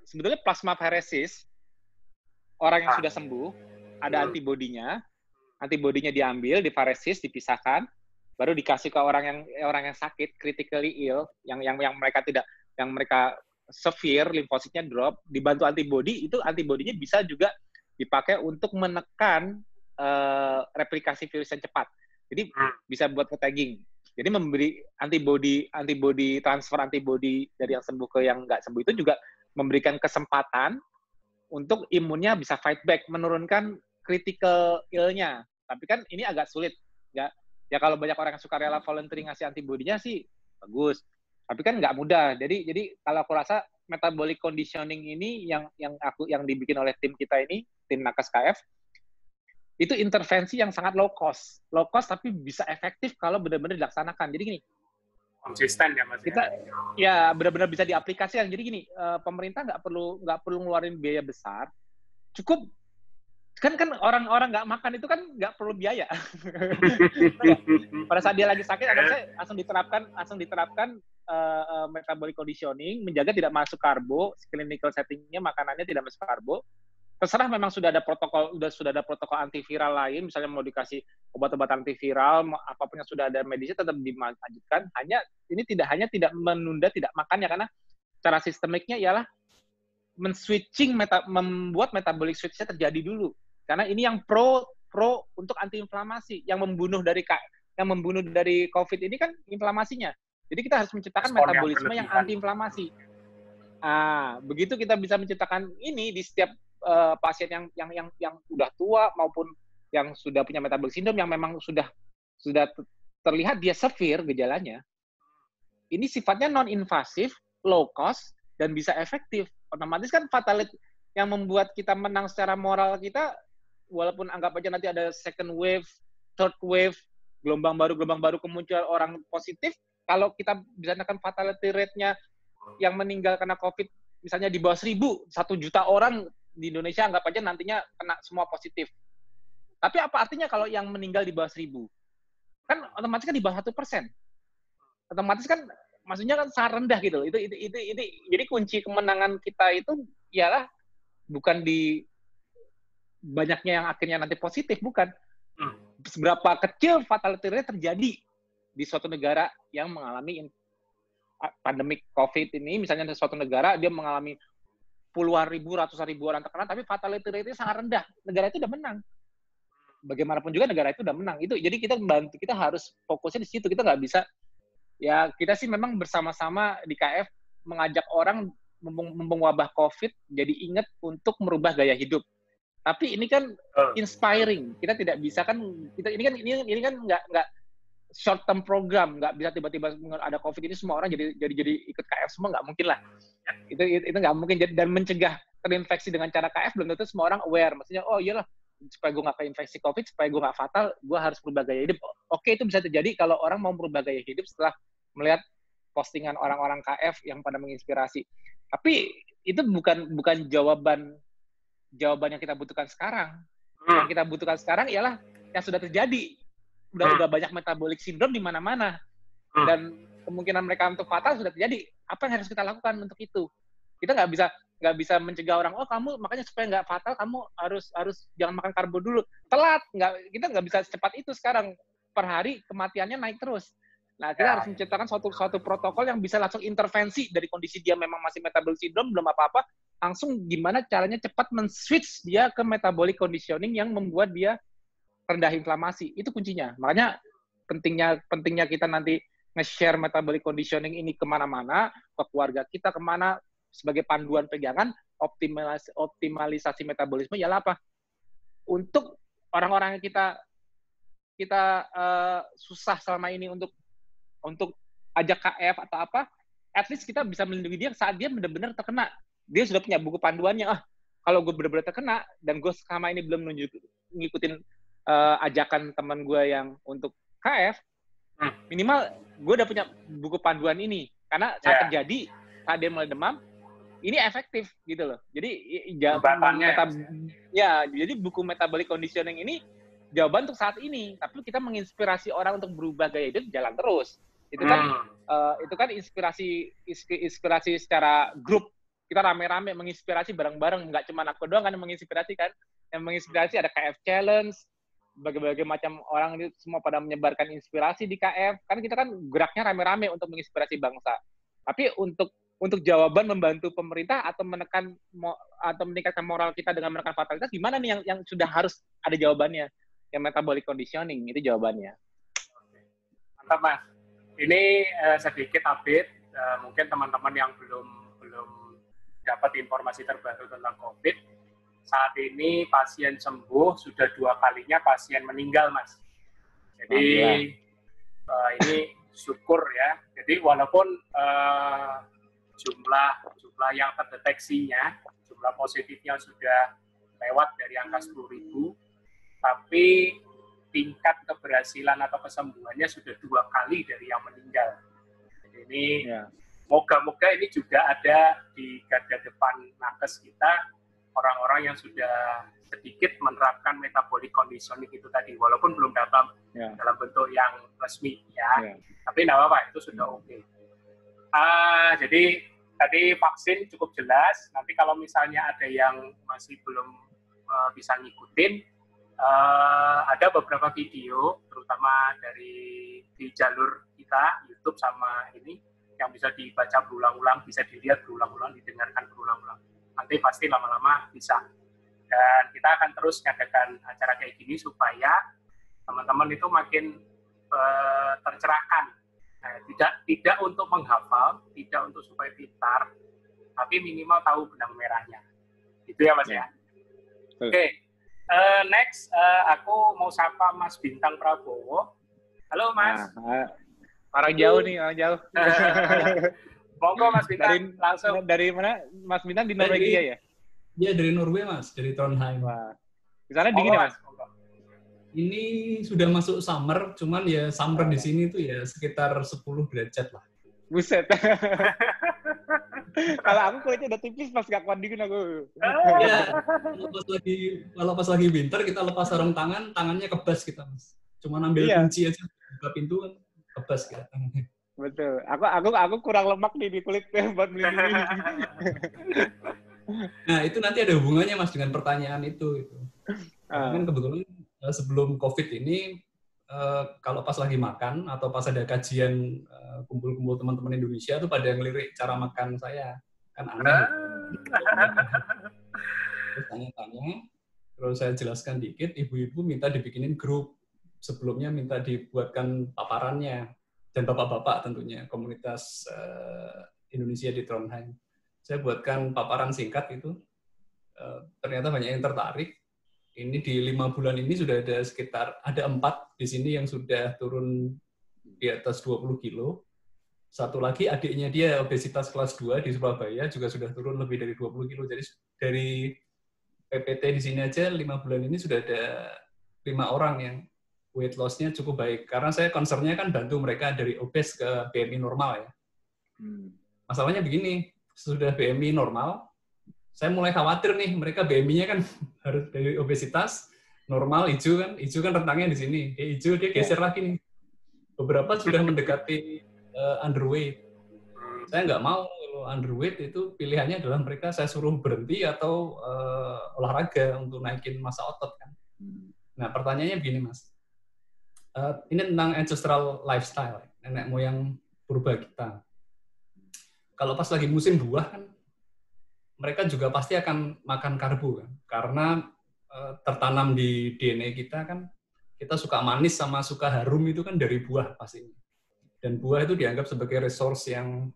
sebetulnya plasmapheresis, orang yang sudah sembuh, ada antibodinya diambil, difaresis, dipisahkan, baru dikasih ke orang yang sakit, critically ill, yang mereka severe, limfositnya drop, dibantu antibodi, itu antibodinya bisa juga dipakai untuk menekan replikasi virus yang cepat. Jadi bisa buat tagging. Jadi memberi antibodi transfer antibodi dari yang sembuh ke yang nggak sembuh itu juga memberikan kesempatan untuk imunnya bisa fight back, menurunkan critical ill-nya. Tapi kan ini agak sulit, ya kalau banyak orang yang suka rela voluntary ngasih antibodinya sih bagus. Tapi kan nggak mudah. Jadi kalau aku rasa metabolic conditioning ini yang dibikin oleh tim kita ini, tim Nakes KF, itu intervensi yang sangat low cost tapi bisa efektif kalau benar-benar dilaksanakan. Jadi gini, konsisten ya Mas. Kita ya benar-benar bisa diaplikasikan. Jadi gini, pemerintah nggak perlu ngeluarin biaya besar, cukup kan orang-orang nggak makan itu kan nggak perlu biaya. Pada saat dia lagi sakit, langsung diterapkan metabolic conditioning, menjaga tidak masuk karbo, clinical settingnya makanannya tidak masuk karbo. Terserah memang sudah ada protokol antiviral lain, misalnya mau dikasih obat-obat antiviral, apapun yang sudah ada medisnya tetap dilanjutkan. Hanya ini tidak menunda tidak makannya, karena cara sistemiknya ialah membuat metabolic switch-nya terjadi dulu. Karena ini yang pro untuk antiinflamasi, yang membunuh dari COVID ini kan inflamasinya. Jadi kita harus menciptakan metabolisme yang antiinflamasi. Begitu kita bisa menciptakan ini di setiap pasien yang udah tua maupun yang sudah punya metabolic syndrome yang memang sudah terlihat dia severe gejalanya. Ini sifatnya non-invasif, low cost, dan bisa efektif. Otomatis kan fatality yang membuat kita menang secara moral kita, walaupun anggap aja nanti ada second wave, third wave, gelombang baru kemunculan orang positif, kalau kita bisa menekan fatality rate-nya yang meninggal karena COVID misalnya di bawah 1.000, 1 juta orang di Indonesia anggap aja nantinya kena semua positif. Tapi apa artinya kalau yang meninggal di bawah 1.000? Kan otomatis kan di bawah 1%. Otomatis kan maksudnya kan sangat rendah gitu. Itu jadi kunci kemenangan kita itu ialah bukan di banyaknya yang akhirnya nanti positif, bukan. Seberapa kecil fatality rate terjadi di suatu negara yang mengalami pandemik COVID ini, misalnya di suatu negara dia mengalami puluhan ribu, ratusan ribu orang terkena, tapi fatality rate-nya sangat rendah. Negara itu udah menang. Bagaimanapun juga negara itu udah menang. Itu jadi kita harus fokusnya di situ. Kita nggak bisa, ya kita sih memang bersama-sama di KF mengajak orang mumpung wabah COVID jadi ingat untuk merubah gaya hidup. Tapi ini kan inspiring. Kita tidak bisa kan, ini kan nggak short term program, nggak bisa tiba-tiba ada COVID ini semua orang jadi ikut KF semua, nggak mungkin lah. Itu nggak mungkin. Dan mencegah terinfeksi dengan cara KF belum tentu semua orang aware. Maksudnya, oh iyalah, supaya gue nggak keinfeksi COVID, supaya gue nggak fatal, gue harus berubah gaya hidup. Oke, itu bisa terjadi kalau orang mau berubah gaya hidup setelah melihat postingan orang-orang KF yang pada menginspirasi. Tapi itu bukan jawaban yang kita butuhkan sekarang. Yang kita butuhkan sekarang ialah yang sudah terjadi. Udah banyak metabolic syndrome di mana-mana. Dan kemungkinan mereka untuk fatal sudah terjadi. Apa yang harus kita lakukan untuk itu? Kita nggak bisa, nggak bisa mencegah orang, oh kamu makanya supaya nggak fatal kamu harus jangan makan karbo dulu. Telat, kita nggak bisa secepat itu sekarang. Per hari kematiannya naik terus. Nah, kita harus menciptakan suatu protokol yang bisa langsung intervensi dari kondisi dia memang masih metabolic syndrome, belum apa-apa, langsung gimana caranya cepat men-switch dia ke metabolic conditioning yang membuat dia rendah inflamasi. Itu kuncinya. Makanya pentingnya kita nanti nge-share metabolic conditioning ini kemana-mana, ke keluarga kita kemana, sebagai panduan pegangan, optimalisasi metabolisme ialah apa? Untuk orang-orang yang kita susah selama ini untuk ajak KF atau apa, at least kita bisa melindungi dia saat dia benar-benar terkena. Dia sudah punya buku panduannya, kalau gue benar-benar terkena, dan gue selama ini belum ngikutin ajakan teman gue yang untuk KF, minimal gue udah punya buku panduan ini. Karena saat terjadi, saat dia mulai demam, ini efektif gitu loh. Jadi jadi buku metabolic conditioning ini jawaban untuk saat ini, tapi kita menginspirasi orang untuk berubah gaya hidup jalan terus. Itu kan inspirasi secara grup. Kita rame-rame menginspirasi bareng-bareng, nggak cuma aku doang kan yang menginspirasi kan. Yang menginspirasi ada KF Challenge, berbagai macam orang itu semua pada menyebarkan inspirasi di KF. Kan kita kan geraknya rame-rame untuk menginspirasi bangsa. Tapi untuk jawaban membantu pemerintah atau meningkatkan moral kita dengan menekan fatalitas, gimana nih yang sudah harus ada jawabannya? Yang metabolic conditioning itu jawabannya. Mantap Mas. Ini sedikit update, mungkin teman-teman yang belum dapat informasi terbaru tentang COVID. Saat ini pasien sembuh sudah 2 kalinya pasien meninggal Mas. Jadi ini syukur ya. Jadi walaupun jumlah yang terdeteksinya, jumlah positifnya sudah lewat dari angka 10.000, tapi tingkat keberhasilan atau kesembuhannya sudah 2 kali dari yang meninggal. Jadi ini moga-moga ini juga ada di garda depan nakes kita, orang-orang yang sudah sedikit menerapkan metabolic conditioning itu tadi, walaupun belum dalam bentuk yang resmi ya. Tapi nggak apa-apa, itu sudah oke. Jadi tadi vaksin cukup jelas. Nanti kalau misalnya ada yang masih belum bisa ngikutin, ada beberapa video, terutama di jalur kita, YouTube sama ini, yang bisa dibaca berulang-ulang, bisa dilihat berulang-ulang, didengarkan berulang-ulang. Nanti pasti lama-lama bisa. Dan kita akan terus ngadakan acara kayak gini supaya teman-teman itu makin tercerahkan. Tidak untuk menghafal, tidak untuk supaya pintar, tapi minimal tahu benang merahnya. Itu ya Mas ya. Oke. Next, aku mau sapa Mas Bintang Prabowo. Halo Mas. Orang jauh nih, orang jauh. Monggo Mas Bintang, langsung. Dari mana? Mas Bintang di Norwegia ya? Iya, dari Norwegia Mas, dari Trondheim. Wah. Di sana dingin ya Mas? Ini sudah masuk summer, cuman ya summer di sini tuh ya sekitar 10 derajat lah. Buset. Kalau aku kulitnya udah tipis pas gak kuat dingin aku. Ya, kalau pas lagi winter kita lepas sarung tangan, tangannya kebas kita Mas. Cuma ambil kunci aja, buka pintu kan kebas kita tangannya. Betul. Aku kurang lemak nih di kulit buat melindungi. Nah, itu nanti ada hubungannya Mas dengan pertanyaan itu. Kan kebetulan sebelum COVID ini, kalau pas lagi makan atau pas ada kajian kumpul-kumpul teman-teman Indonesia tuh pada ngelirik cara makan saya. Kan aneh. Terus tanya-tanya, terus saya jelaskan dikit, ibu-ibu minta dibikinin grup. Sebelumnya minta dibuatkan paparannya. Dan bapak-bapak tentunya, komunitas Indonesia di Trondheim. Saya buatkan paparan singkat itu, ternyata banyak yang tertarik. Ini di 5 bulan ini sudah ada 4 di sini yang sudah turun di atas 20 kilo. Satu lagi adiknya dia obesitas kelas 2 di Surabaya juga sudah turun lebih dari 20 kilo. Jadi dari PPT di sini aja 5 bulan ini sudah ada 5 orang yang weight loss-nya cukup baik. Karena saya concern-nya kan bantu mereka dari obes ke BMI normal ya. Masalahnya begini, sudah BMI normal, saya mulai khawatir nih, mereka BMI-nya kan harus dari obesitas, normal, hijau kan rentangnya di sini. Hijau dia geser lagi nih. Beberapa sudah mendekati underweight. Saya nggak mau kalau Kalau underweight itu pilihannya adalah mereka saya suruh berhenti atau olahraga untuk naikin massa otot kan. Nah pertanyaannya begini Mas, ini tentang ancestral lifestyle, nenek moyang purba kita. Kalau pas lagi musim buah kan, mereka juga pasti akan makan karbo kan, karena tertanam di DNA kita kan, kita suka manis sama suka harum itu kan dari buah pastinya. Dan buah itu dianggap sebagai resource yang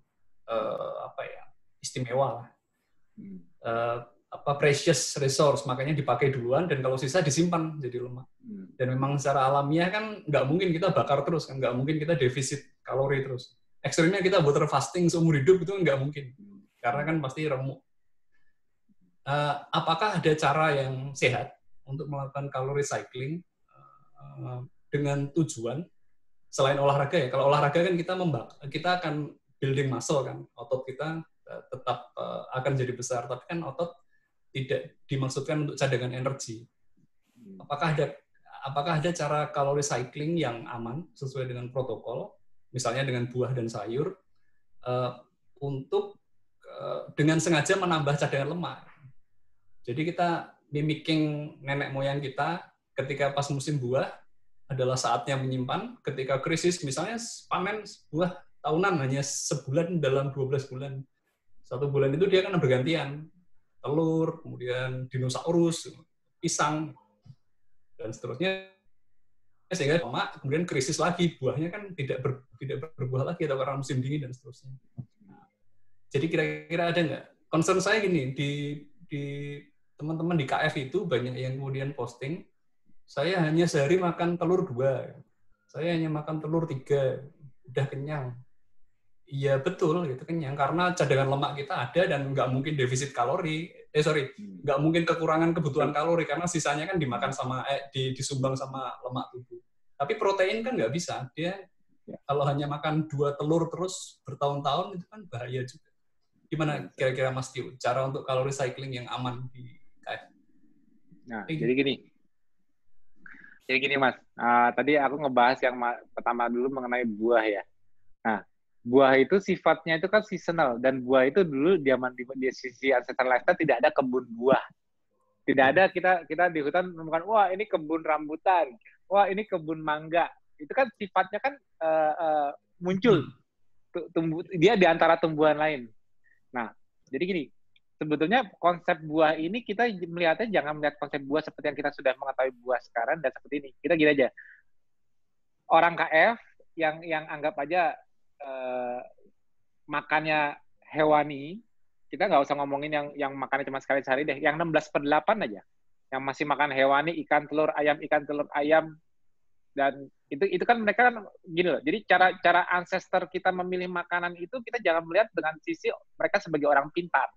istimewa lah. Precious resource, makanya dipakai duluan dan kalau sisa disimpan jadi lemak. Dan memang secara alamiah kan nggak mungkin kita bakar terus kan, nggak mungkin kita defisit kalori terus. Ekstrimnya kita water fasting seumur hidup itu nggak mungkin, karena kan pasti remuk. Apakah ada cara yang sehat untuk melakukan kalori cycling dengan tujuan selain olahraga ya? Kalau olahraga kan kita akan building muscle kan, otot kita tetap akan jadi besar, tapi kan otot tidak dimaksudkan untuk cadangan energi. Apakah ada cara kalori cycling yang aman sesuai dengan protokol, misalnya dengan buah dan sayur, untuk dengan sengaja menambah cadangan lemak? Jadi kita mimicking nenek moyang kita ketika pas musim buah adalah saatnya menyimpan, ketika krisis misalnya panen buah tahunan hanya sebulan dalam 12 bulan. 1 bulan itu dia kan bergantian. Telur, kemudian dinosaurus, pisang, dan seterusnya. Sehingga lemak, kemudian krisis lagi. Buahnya kan tidak berbuah lagi atau karena musim dingin dan seterusnya. Jadi kira-kira ada nggak? Concern saya gini, di teman-teman di KF itu banyak yang kemudian posting, saya hanya sehari makan telur 2. Saya hanya makan telur 3. Udah kenyang. Iya betul, gitu kenyang karena cadangan lemak kita ada dan nggak mungkin defisit kalori. Nggak mungkin kekurangan kebutuhan kalori karena sisanya kan dimakan sama disumbang sama lemak tubuh. Tapi protein kan nggak bisa. Dia kalau hanya makan 2 telur terus bertahun-tahun itu kan bahaya juga. Gimana kira-kira Mas Tio cara untuk kalori cycling yang aman di KF? Nah, jadi gini Mas. Tadi aku ngebahas yang pertama dulu mengenai buah ya. Nah, buah itu sifatnya itu kan seasonal, dan buah itu dulu di sisi ancestral lifestyle tidak ada kebun buah. Tidak ada kita di hutan menemukan, wah ini kebun rambutan, wah ini kebun mangga. Itu kan sifatnya kan muncul, dia di antara tumbuhan lain. Nah, jadi gini, sebetulnya konsep buah ini kita melihatnya jangan melihat konsep buah seperti yang kita sudah mengetahui buah sekarang dan seperti ini. Kita gini aja, orang KF yang anggap aja makannya hewani, kita nggak usah ngomongin yang makannya cuma sekali sehari deh, yang 16/8 aja, yang masih makan hewani, ikan telur ayam, dan itu kan mereka kan gini loh. Jadi cara ancestor kita memilih makanan itu kita jangan melihat dengan sisi mereka sebagai orang pintar,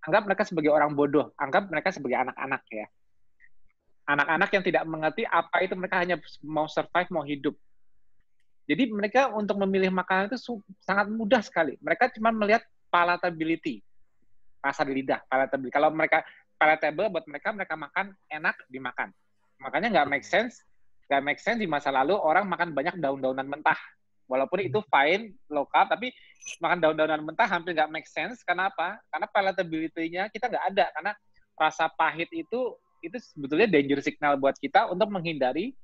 anggap mereka sebagai orang bodoh, anggap mereka sebagai anak-anak ya, anak-anak yang tidak mengerti apa itu, mereka hanya mau survive, mau hidup. Jadi mereka untuk memilih makanan itu sangat mudah sekali. Mereka cuma melihat palatability, rasa di lidah, palatability. Kalau mereka palatable buat mereka makan enak dimakan. Makanya nggak make sense di masa lalu orang makan banyak daun-daunan mentah. Walaupun itu fine, low carb, tapi makan daun-daunan mentah hampir nggak make sense. Karena apa? Karena palatability-nya kita nggak ada. Karena rasa pahit itu sebetulnya danger signal buat kita untuk menghindari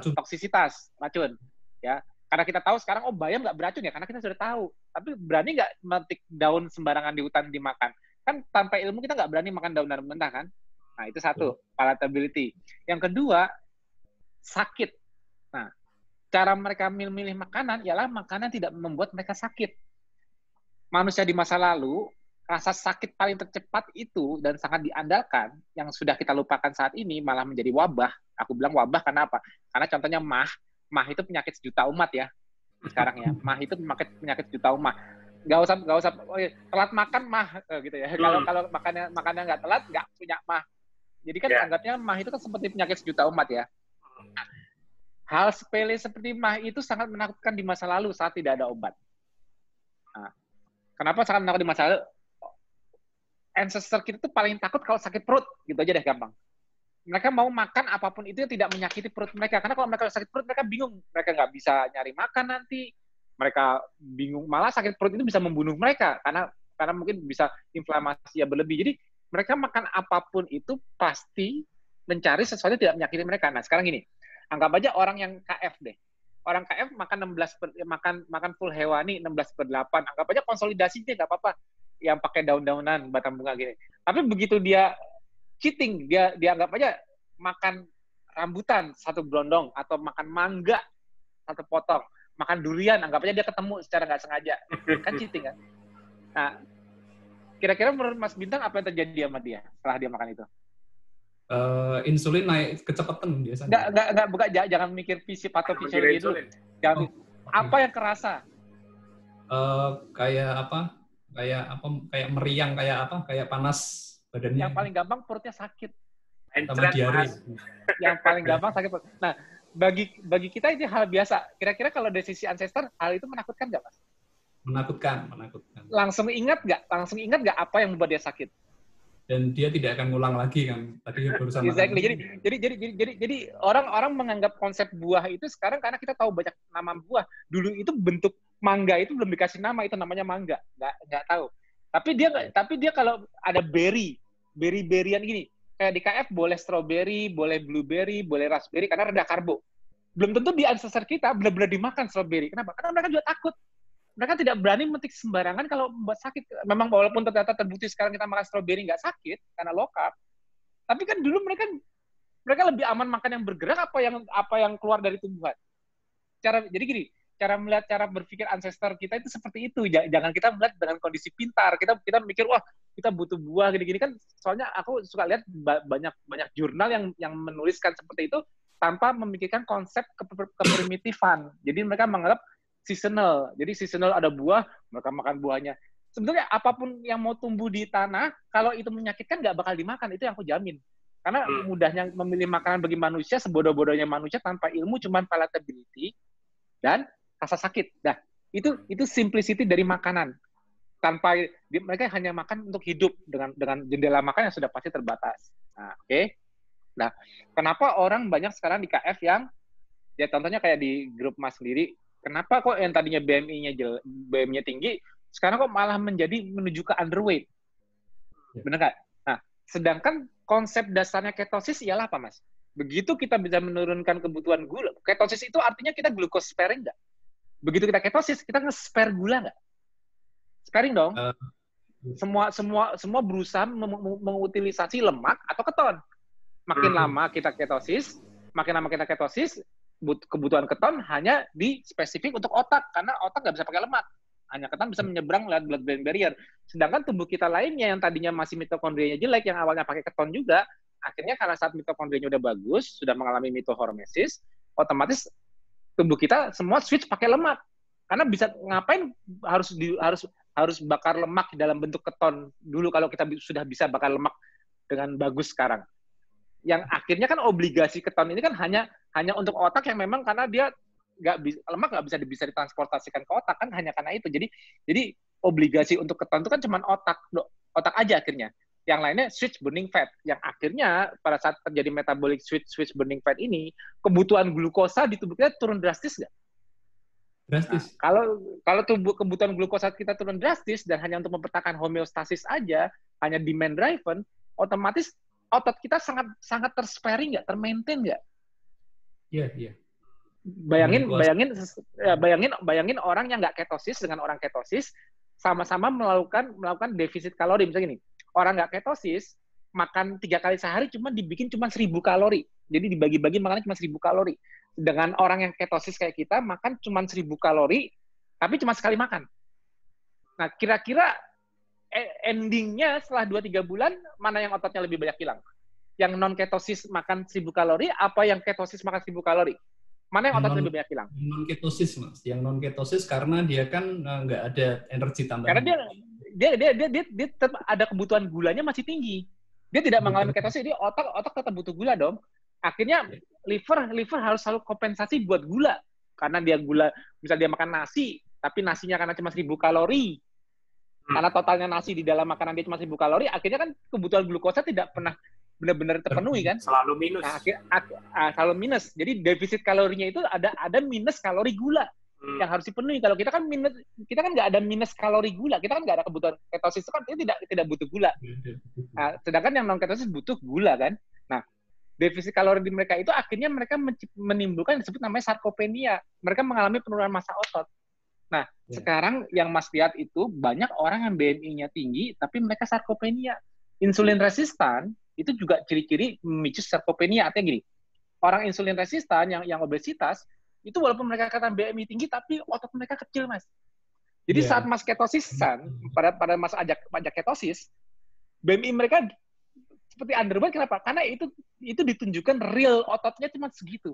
toksisitas racun. Ya, karena kita tahu sekarang bayam nggak beracun ya, karena kita sudah tahu. Tapi berani nggak metik daun sembarangan di hutan dimakan? Kan tanpa ilmu kita nggak berani makan daun mentah kan? Nah itu satu, palatability. Yang kedua, sakit. Nah, cara mereka milih makanan ialah makanan tidak membuat mereka sakit. Manusia di masa lalu, rasa sakit paling tercepat itu dan sangat diandalkan, yang sudah kita lupakan saat ini malah menjadi wabah. Aku bilang wabah karena apa? Karena contohnya mah itu penyakit sejuta umat ya sekarang ya. Mah itu penyakit sejuta umat. Gak usah telat makan mah gitu ya. Kalau makannya nggak telat nggak punya mah. Jadi kan anggapnya mah itu kan seperti penyakit sejuta umat ya. Hal sepele seperti mah itu sangat menakutkan di masa lalu saat tidak ada obat. Nah, kenapa sangat menakutkan di masa lalu? Ancestor kita tuh paling takut kalau sakit perut, gitu aja deh gampang. Mereka mau makan apapun itu yang tidak menyakiti perut mereka. Karena kalau mereka sakit perut, mereka bingung. Mereka nggak bisa nyari makan nanti. mereka bingung, malah sakit perut itu bisa membunuh mereka karena mungkin bisa inflamasi yang berlebih. Jadi mereka makan apapun itu pasti mencari sesuatu yang tidak menyakiti mereka. Nah sekarang gini, anggap aja orang yang KF deh. Orang KF makan full hewani 16/8. Anggap aja konsolidasi deh, nggak apa-apa. Yang pakai daun-daunan, batang bunga gini. Tapi begitu dia cheating, dia anggap aja makan rambutan 1 brondong, atau makan mangga 1 potong, makan durian, anggap aja dia ketemu secara nggak sengaja. Kan cheating kan? Nah, kira-kira menurut Mas Bintang apa yang terjadi sama dia setelah dia makan itu? Insulin naik kecepatan biasanya. Jangan mikir fisik atau fisiologi dulu. Apa yang kerasa? Kayak meriang, kayak panas badannya. Yang paling gampang perutnya sakit. Sama diare. Yang paling gampang sakit perut. Nah, bagi kita ini hal biasa. Kira-kira kalau dari sisi ancestor, hal itu menakutkan nggak, Mas? Menakutkan. Langsung ingat nggak apa yang membuat dia sakit? Dan dia tidak akan ngulang lagi kan. Tadi barusan. Exactly. Jadi orang menganggap konsep buah itu sekarang karena kita tahu banyak nama buah. Dulu itu bentuk mangga itu belum dikasih nama, itu namanya mangga. Nggak tahu. Tapi dia kalau ada berry-berryan gini, kayak di KF boleh strawberry, boleh blueberry, boleh raspberry karena rendah karbo. Belum tentu di ancestor kita benar-benar dimakan strawberry. Kenapa? Karena mereka juga takut. Mereka tidak berani memetik sembarangan kalau membuat sakit. Memang walaupun ternyata terbukti sekarang kita makan stroberi nggak sakit karena low carb, tapi kan dulu mereka lebih aman makan yang bergerak apa yang keluar dari tumbuhan. Jadi gini, cara berpikir ancestor kita itu seperti itu. Jangan kita melihat dengan kondisi pintar. Kita mikir wah kita butuh buah gini-gini kan. Soalnya aku suka lihat banyak jurnal yang menuliskan seperti itu tanpa memikirkan konsep keprimitifan. Jadi mereka menganggap seasonal. Jadi seasonal ada buah, mereka makan buahnya. Sebenarnya apapun yang mau tumbuh di tanah, kalau itu menyakitkan nggak bakal dimakan. Itu yang aku jamin. Karena mudahnya memilih makanan bagi manusia, sebodoh-bodohnya manusia tanpa ilmu cuma palatability dan rasa sakit. Nah, itu simplicity dari makanan. Tanpa mereka hanya makan untuk hidup dengan jendela makan yang sudah pasti terbatas. Nah, oke. Nah, kenapa orang banyak sekarang di KF yang ya contohnya kayak di grup Mas sendiri, kenapa kok yang tadinya BMI-nya tinggi, sekarang kok malah menuju ke underweight? Benar nggak? Nah, sedangkan konsep dasarnya ketosis ialah apa, Mas? Begitu kita bisa menurunkan kebutuhan gula. Ketosis itu artinya kita glucose sparing nggak? Begitu kita ketosis, kita nge-spare gula nggak? Sparing dong. Semua berusaha mengutilisasi lemak atau keton. Makin lama kita ketosis, kebutuhan keton hanya di spesifik untuk otak, karena otak nggak bisa pakai lemak. Hanya keton bisa menyeberang lewat blood-brain barrier. Sedangkan tubuh kita lainnya yang tadinya masih mitokondrianya jelek, yang awalnya pakai keton juga, akhirnya karena saat mitokondrianya udah bagus, sudah mengalami mitohormesis, otomatis tubuh kita semua switch pakai lemak. Karena bisa ngapain harus bakar lemak dalam bentuk keton dulu kalau kita sudah bisa bakar lemak dengan bagus sekarang. Yang akhirnya kan obligasi keton ini kan hanya untuk otak yang memang karena dia lemak nggak bisa ditransportasikan ke otak kan hanya karena itu. Jadi obligasi untuk keton itu kan cuma otak aja akhirnya. Yang lainnya switch burning fat. Yang akhirnya pada saat terjadi metabolic switch burning fat ini, kebutuhan glukosa di tubuh kita turun drastis nggak? Drastis. Nah, kalau kebutuhan glukosa kita turun drastis dan hanya untuk mempertahankan homeostasis aja, hanya demand driven, otomatis otot kita sangat tersparing nggak, termaintain nggak? Iya. Bayangin orang yang nggak ketosis dengan orang ketosis sama-sama melakukan defisit kalori. Misalnya gini, orang nggak ketosis makan 3 kali sehari cuma 1.000 kalori. Jadi dibagi-bagi makannya cuma 1.000 kalori. Dengan orang yang ketosis kayak kita makan cuma 1.000 kalori, tapi cuma sekali makan. Nah, kira-kira endingnya setelah 2-3 bulan, mana yang ototnya lebih banyak hilang? Yang non-ketosis makan 1.000 kalori, apa yang ketosis makan 1.000 kalori? Mana yang ototnya lebih banyak hilang? Non-ketosis, Mas. Yang non-ketosis karena dia kan nggak ada energi tambahan. Karena dia tetap ada kebutuhan gulanya masih tinggi. Dia tidak mengalami ketosis, jadi otak tetap butuh gula dong. Akhirnya liver harus selalu kompensasi buat gula. Karena dia gula, misalnya dia makan nasi, tapi nasinya karena cuma 1.000 kalori. Karena totalnya nasi di dalam makanan dia cuma 1.000 kalori, akhirnya kan kebutuhan glukosa tidak pernah benar-benar terpenuhi kan? Selalu minus. Nah, selalu minus. Jadi defisit kalorinya itu ada minus kalori gula. yang harus dipenuhi. Kalau kita kan nggak ada minus kalori gula, kita kan nggak ada kebutuhan ketosis, itu kan tidak butuh gula. Nah, sedangkan yang non ketosis butuh gula kan. Nah, defisit kalori di mereka itu akhirnya mereka menimbulkan yang disebut namanya sarkopenia. Mereka mengalami penurunan massa otot. Nah, sekarang yang Mas lihat itu banyak orang yang BMI-nya tinggi tapi mereka sarkopenia. Insulin resistan itu juga ciri-ciri memicu sarkopenia. Artinya gini, orang insulin resistan yang obesitas itu walaupun mereka kata BMI tinggi tapi otot mereka kecil, Mas. Jadi saat Mas ketosisan pada masa ajak ketosis, BMI mereka seperti underweight. Kenapa? Karena itu ditunjukkan real ototnya cuma segitu.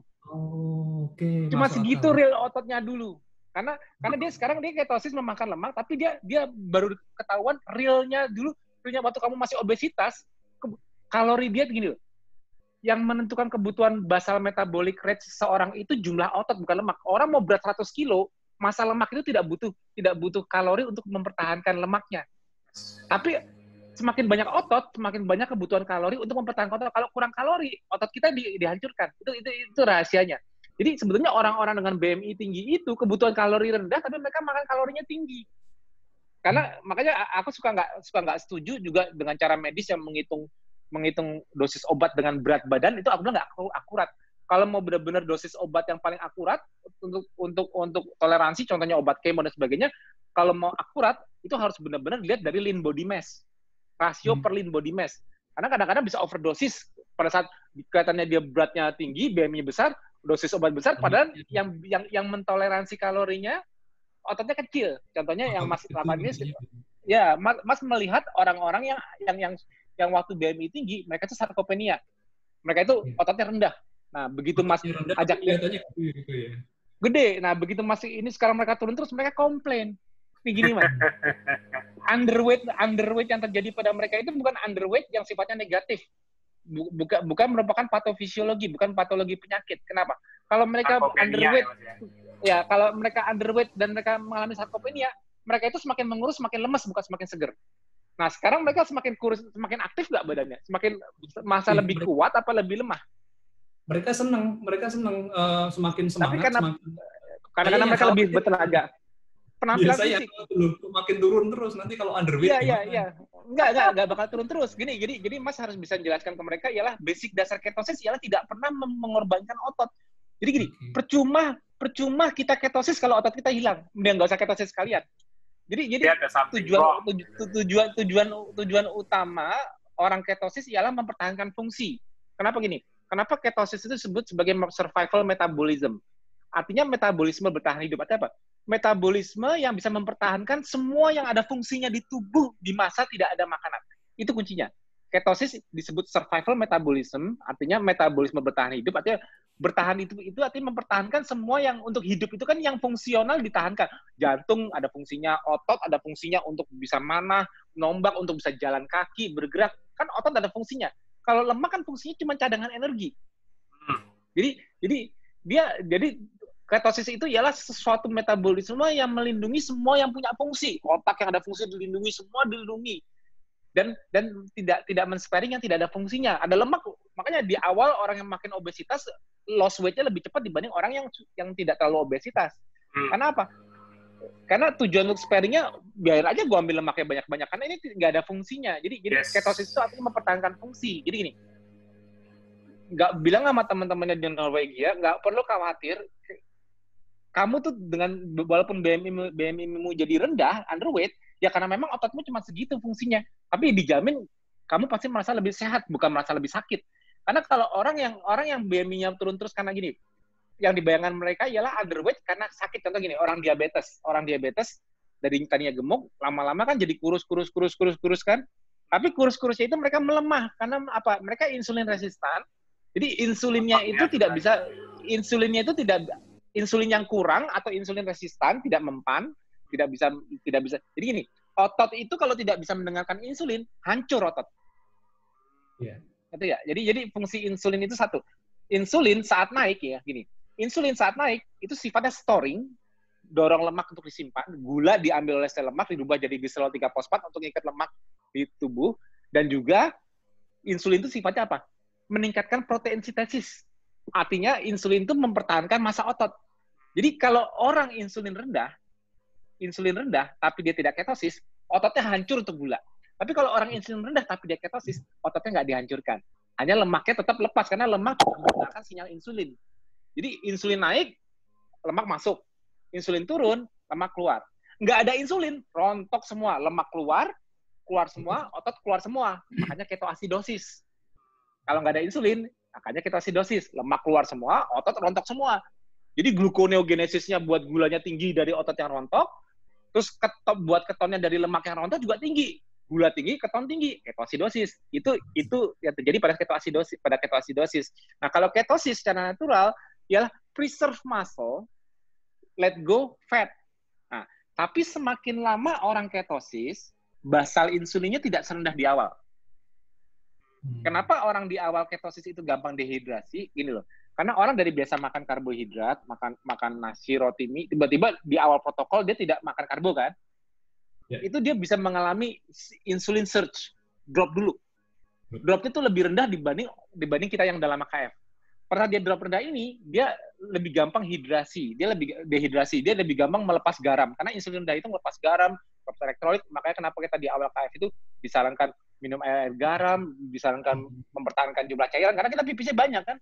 Cuma segitu real ototnya dulu. Karena dia sekarang ketosis memakan lemak, tapi dia baru ketahuan realnya dulu. Realnya waktu kamu masih obesitas, kalori dia gini loh. Yang menentukan kebutuhan basal metabolic rate seseorang itu jumlah otot, bukan lemak. Orang mau berat 100 kilo, massa lemak itu tidak butuh kalori untuk mempertahankan lemaknya. Tapi semakin banyak otot, semakin banyak kebutuhan kalori untuk mempertahankan otot. Kalau kurang kalori, otot kita dihancurkan. Itu rahasianya. Jadi sebetulnya orang-orang dengan BMI tinggi itu kebutuhan kalori rendah, tapi mereka makan kalorinya tinggi. Karena makanya aku suka nggak setuju juga dengan cara medis yang menghitung dosis obat dengan berat badan. Itu aku bilang nggak akurat. Kalau mau benar-benar dosis obat yang paling akurat untuk toleransi, contohnya obat kemo dan sebagainya, kalau mau akurat itu harus benar-benar dilihat dari lean body mass, rasio per lean body mass. Karena kadang-kadang bisa overdosis pada saat kelihatannya dia beratnya tinggi, BMI besar, dosis obat besar, padahal yang mentoleransi kalorinya ototnya kecil. Contohnya yang Mas lakukan ini, ya Mas melihat orang-orang yang waktu BMI tinggi, mereka itu sarkopenia, mereka itu ototnya rendah. Nah, begitu Mas ajak gede, nah begitu Mas ini sekarang mereka turun terus, mereka komplain. Ini gini Mas, underweight yang terjadi pada mereka itu bukan underweight yang sifatnya negatif. Bukan merupakan patofisiologi, bukan patologi penyakit. Kenapa? Kalau mereka underweight, kalau mereka underweight dan mereka mengalami sarkopenia, mereka itu semakin mengurus, semakin lemes, bukan semakin seger. Nah, sekarang mereka semakin kurus, semakin aktif nggak badannya? Semakin masa lebih kuat apa lebih lemah? Mereka senang semakin semangat. Tapi karena mereka lebih bertenaga. Penampilan fisik makin turun terus nanti kalau underweight. Iya. Enggak bakal turun terus. Jadi Mas harus bisa menjelaskan ke mereka ialah basic dasar ketosis ialah tidak pernah mengorbankan otot. Jadi gini, percuma kita ketosis kalau otot kita hilang. Mending nggak usah ketosis sekalian. Jadi tujuan utama orang ketosis ialah mempertahankan fungsi. Kenapa gini? Kenapa ketosis itu disebut sebagai survival metabolism? Artinya metabolisme bertahan hidup. Artinya apa? Metabolisme yang bisa mempertahankan semua yang ada fungsinya di tubuh di masa tidak ada makanan. Itu kuncinya. Ketosis disebut survival metabolism, artinya metabolisme bertahan hidup, artinya bertahan itu artinya mempertahankan semua yang untuk hidup itu kan yang fungsional ditahankan. Jantung ada fungsinya, otot ada fungsinya untuk bisa manah, nombak, untuk bisa jalan kaki, bergerak. Kan otot ada fungsinya. Kalau lemak kan fungsinya cuma cadangan energi. Jadi ketosis itu ialah sesuatu metabolisme yang melindungi semua yang punya fungsi. Otak yang ada fungsi dilindungi, semua dilindungi. Dan tidak men-sparing yang tidak ada fungsinya. Ada lemak, makanya di awal orang yang makin obesitas, loss weight-nya lebih cepat dibanding orang yang tidak terlalu obesitas. Karena apa? Karena tujuan untuk sparingnya, biar aja gue ambil lemaknya banyak-banyak, karena ini nggak ada fungsinya. Jadi ketosis itu artinya mempertahankan fungsi. Jadi gini, nggak bilang sama teman-temannya di Norwegia, nggak perlu khawatir, kamu tuh dengan walaupun BMI-mu jadi rendah, underweight, ya karena memang ototmu cuma segitu fungsinya. Tapi dijamin kamu pasti merasa lebih sehat, bukan merasa lebih sakit. Karena kalau orang yang BMI-nya turun terus karena gini, yang dibayangkan mereka ialah underweight karena sakit. Contoh gini, orang diabetes dari tadinya gemuk, lama-lama kan jadi kurus kan. Tapi kurus-kurusnya itu mereka melemah karena apa? Mereka insulin resistan. Jadi insulinnya itu tidak bisa, insulin yang kurang atau insulin resistan, tidak mempan, tidak bisa. Jadi gini, otot itu kalau tidak bisa mendengarkan insulin, hancur otot. Iya. Gitu ya. Jadi fungsi insulin itu satu. Insulin saat naik ya, gini. Insulin saat naik itu sifatnya storing, dorong lemak untuk disimpan, gula diambil oleh sel lemak dirubah jadi glycerol 3 fosfat untuk mengikat lemak di tubuh, dan juga insulin itu sifatnya apa? Meningkatkan protein sintesis. Artinya insulin itu mempertahankan massa otot. Jadi kalau orang insulin rendah, tapi dia tidak ketosis, ototnya hancur untuk gula. Tapi kalau orang insulin rendah tapi dia ketosis, ototnya nggak dihancurkan. Hanya lemaknya tetap lepas, karena lemak menggunakan sinyal insulin. Jadi insulin naik, lemak masuk. Insulin turun, lemak keluar. Nggak ada insulin, rontok semua. Lemak keluar semua, otot keluar semua. Makanya ketoasidosis. Kalau nggak ada insulin, makanya ketoasidosis. Lemak keluar semua, otot rontok semua. Jadi gluconeogenesisnya buat gulanya tinggi dari otot yang rontok, terus buat ketonnya dari lemak yang rontok juga tinggi. Gula tinggi, keton tinggi, ketoasidosis. Itu yang terjadi pada ketoasidosis. Nah, kalau ketosis secara natural ialah preserve muscle, let go fat. Nah, tapi semakin lama orang ketosis, basal insulinnya tidak serendah di awal. Kenapa orang di awal ketosis itu gampang dehidrasi? Gini loh. Karena orang dari biasa makan karbohidrat, makan nasi, roti, mie, tiba-tiba di awal protokol dia tidak makan karbo kan? Yeah. Itu dia bisa mengalami insulin surge, drop dulu. Dropnya itu lebih rendah dibanding kita yang dalam AKF. Karena dia drop rendah ini, dia lebih gampang hidrasi, dia lebih dehidrasi, dia lebih gampang melepas garam. Karena insulin rendah itu melepas garam, melepas elektrolit, makanya kenapa kita di awal AKF itu disarankan minum air garam, disarankan mempertahankan jumlah cairan, karena kita pipisnya banyak kan.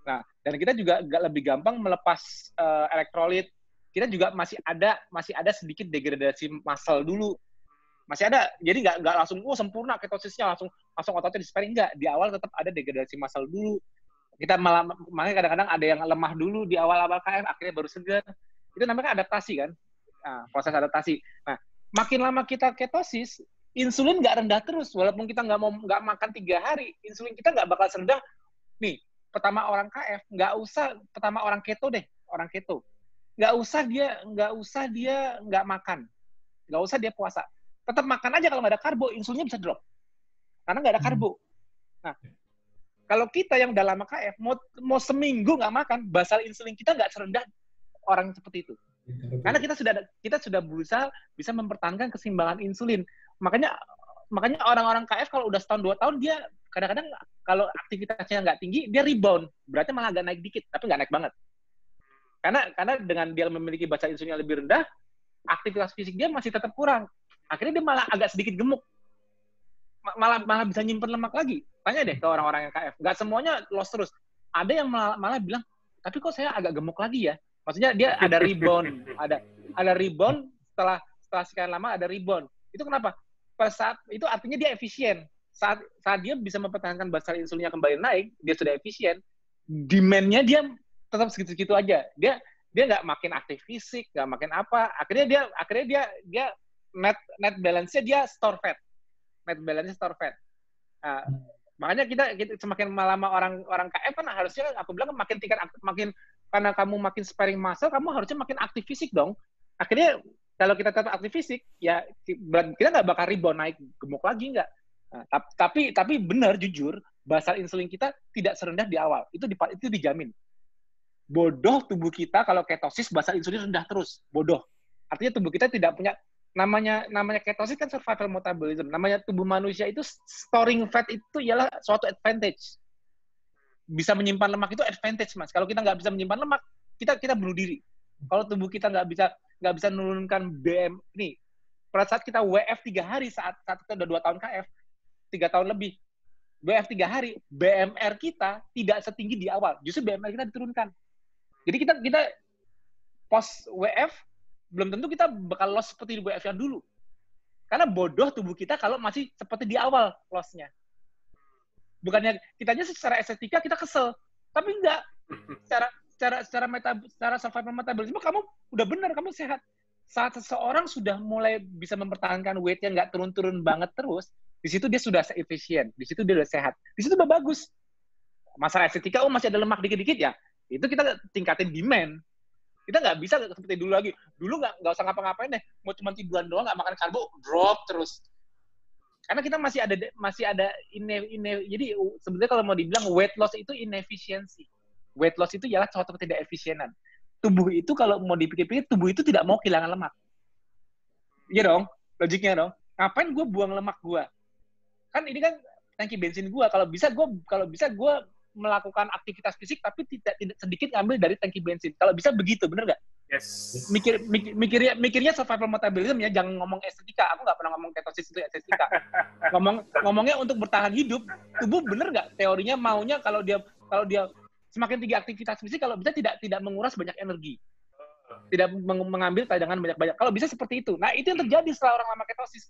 Nah, dan kita juga lebih gampang melepas elektrolit. Kita juga masih ada sedikit degradasi muscle dulu. Masih ada. Jadi nggak langsung sempurna ketosisnya langsung ototnya di-sparing, enggak. Di awal tetap ada degradasi muscle dulu. Kita makanya kadang-kadang ada yang lemah dulu di awal-awal KF, akhirnya baru segar. Itu namanya adaptasi kan. Nah, proses adaptasi. Nah, makin lama kita ketosis, insulin nggak rendah terus. Walaupun kita nggak makan 3 hari, insulin kita nggak bakal rendah. Nih, pertama orang KF, pertama orang keto deh, orang keto. Nggak usah dia nggak makan. Nggak usah dia puasa. Tetap makan aja, kalau nggak ada karbo, insulinnya bisa drop. Karena nggak ada karbo. Nah, kalau kita yang dalam KF, mau seminggu nggak makan, basal insulin kita nggak serendah orang seperti itu. Karena kita sudah berusaha bisa mempertahankan keseimbangan insulin. Makanya orang-orang KF kalau udah setahun 2 tahun, dia kadang-kadang kalau aktivitasnya nggak tinggi, dia rebound. Berarti malah agak naik dikit, tapi nggak naik banget. Karena dengan dia memiliki basal insulin yang lebih rendah, aktivitas fisik dia masih tetap kurang. Akhirnya dia malah agak sedikit gemuk. Malah bisa nyimpen lemak lagi. Tanya deh ke orang-orang yang KF. Nggak semuanya loss terus. Ada yang malah bilang, tapi kok saya agak gemuk lagi ya? Maksudnya dia ada rebound. Ada rebound setelah sekian lama ada rebound. Itu kenapa? Pada saat itu artinya dia efisien. Saat dia bisa mempertahankan basal insulinnya kembali naik, dia sudah efisien. Demand-nya dia tetap segitu-segitu aja. Dia nggak makin aktif fisik, nggak makin apa. Akhirnya dia net balance-nya dia store fat. Net balance-nya store fat. Nah, makanya kita semakin lama orang KF kan harusnya aku bilang makin karena kamu makin sparing muscle, kamu harusnya makin aktif fisik dong. Akhirnya kalau kita tetap aktif fisik, ya kita nggak bakal rebound naik gemuk lagi, nggak. Nah, tapi benar, jujur, basal insulin kita tidak serendah di awal. Itu dijamin. Bodoh tubuh kita kalau ketosis basal insulin rendah terus. Bodoh. Artinya tubuh kita tidak punya namanya ketosis kan survival metabolism. Namanya tubuh manusia itu storing fat itu ialah suatu advantage. Bisa menyimpan lemak itu advantage, Mas. Kalau kita nggak bisa menyimpan lemak, kita bunuh diri. Kalau tubuh kita nggak bisa menurunkan BM nih. Pada saat kita WF 3 hari saat kita udah 2 tahun KF, 3 tahun lebih. WF 3 hari, BMR kita tidak setinggi di awal. Justru BMR kita diturunkan. Jadi kita post WF belum tentu kita bakal loss seperti di WF yang dulu. Karena bodoh tubuh kita kalau masih seperti di awal loss-nya. Bukannya kitanya secara estetika kita kesel, tapi enggak. Secara survival metabolisme kamu udah benar, kamu sehat. Saat seseorang sudah mulai bisa mempertahankan weight-nya nggak turun-turun banget terus, di situ dia sudah efisien, di situ dia udah sehat, di situ udah bagus. Masalah estetika, masih ada lemak dikit-dikit ya, itu kita tingkatin demand. Kita nggak bisa seperti dulu lagi. Dulu nggak usah ngapa-ngapain deh, mau cuma tiduran doang, nggak makan karbo, drop terus. Karena kita masih ada jadi sebenarnya kalau mau dibilang weight loss itu inefisiensi. Weight loss itu ialah suatu ketidakefisienan. Tubuh itu kalau mau dipikir-pikir, tubuh itu tidak mau kehilangan lemak. Iya dong, logiknya dong. Ngapain gue buang lemak gue? Kan ini kan tangki bensin gue. Kalau bisa gue melakukan aktivitas fisik tapi tidak sedikit ngambil dari tangki bensin. Kalau bisa begitu, bener nggak? Yes. Mikirnya survival metabolism ya, jangan ngomong estetika. Aku nggak pernah ngomong ketosis itu estetika. Ngomongnya untuk bertahan hidup. Tubuh bener nggak? Teorinya maunya kalau dia semakin tinggi aktivitas fisik, kalau bisa tidak menguras banyak energi. Tidak mengambil cadangan banyak-banyak. Kalau bisa seperti itu. Nah, itu yang terjadi setelah orang lama ketosis.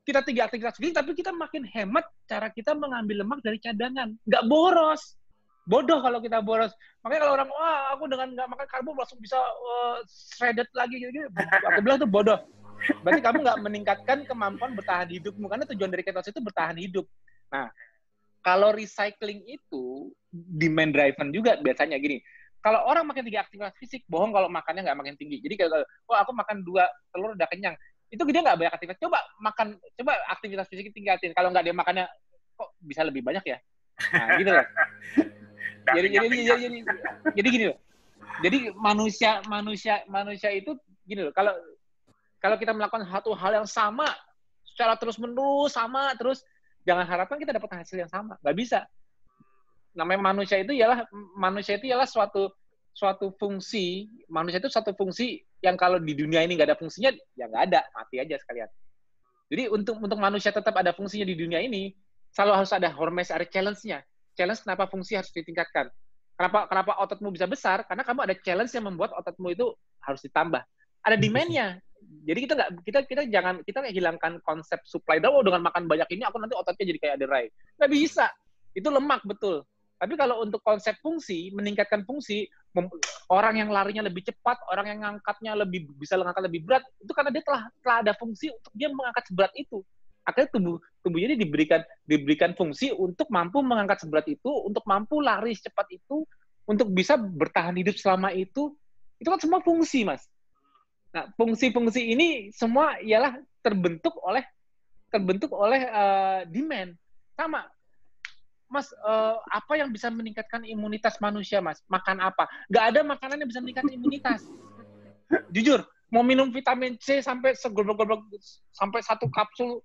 Kita tinggi aktivitas fisik, tapi kita makin hemat cara kita mengambil lemak dari cadangan. Nggak boros. Bodoh kalau kita boros. Makanya kalau orang, wah aku dengan nggak makan karbo langsung bisa shredded lagi. Gitu. Aku bilang itu bodoh. Berarti kamu nggak meningkatkan kemampuan bertahan hidupmu. Karena tujuan dari ketosis itu bertahan hidup. Nah, kalau recycling itu demand driven juga biasanya gini. Kalau orang makin tinggi aktivitas fisik, bohong kalau makannya nggak makin tinggi. Jadi kalau, aku makan 2 telur udah kenyang. Itu dia nggak banyak aktivitas. Coba aktivitas fisik tingkatin. Kalau nggak dia makannya, kok bisa lebih banyak ya? Nah, gitu loh. Jadi gini loh. Jadi manusia itu gini loh. Kalau kita melakukan satu hal yang sama secara terus-menerus sama terus, jangan harapkan kita dapat hasil yang sama. Nggak bisa. Namanya manusia itu ialah suatu fungsi. Manusia itu suatu fungsi yang kalau di dunia ini nggak ada fungsinya, ya nggak ada, mati aja sekalian. Jadi untuk manusia tetap ada fungsinya di dunia ini, selalu harus ada hormes, ada challenge-nya. Challenge kenapa fungsi harus ditingkatkan. Kenapa ototmu bisa besar? Karena kamu ada challenge yang membuat ototmu itu harus ditambah. Ada demand-nya. Jadi kita hilangkan konsep supply. Dengan makan banyak ini aku nanti ototnya jadi kayak Aderai. Nggak bisa. Itu lemak betul. Tapi kalau untuk konsep fungsi, meningkatkan fungsi, orang yang larinya lebih cepat, orang yang ngangkatnya bisa mengangkat lebih berat, itu karena dia telah ada fungsi untuk dia mengangkat seberat itu. Akhirnya tubuh jadi diberikan fungsi untuk mampu mengangkat seberat itu, untuk mampu lari secepat itu, untuk bisa bertahan hidup selama itu kan semua fungsi, Mas. Nah, fungsi-fungsi ini semua ialah terbentuk oleh demand. Sama. Mas, apa yang bisa meningkatkan imunitas manusia, Mas? Makan apa? Nggak ada makanan yang bisa meningkatkan imunitas. Jujur, mau minum vitamin C sampai segolok-golok, sampai 100 kapsul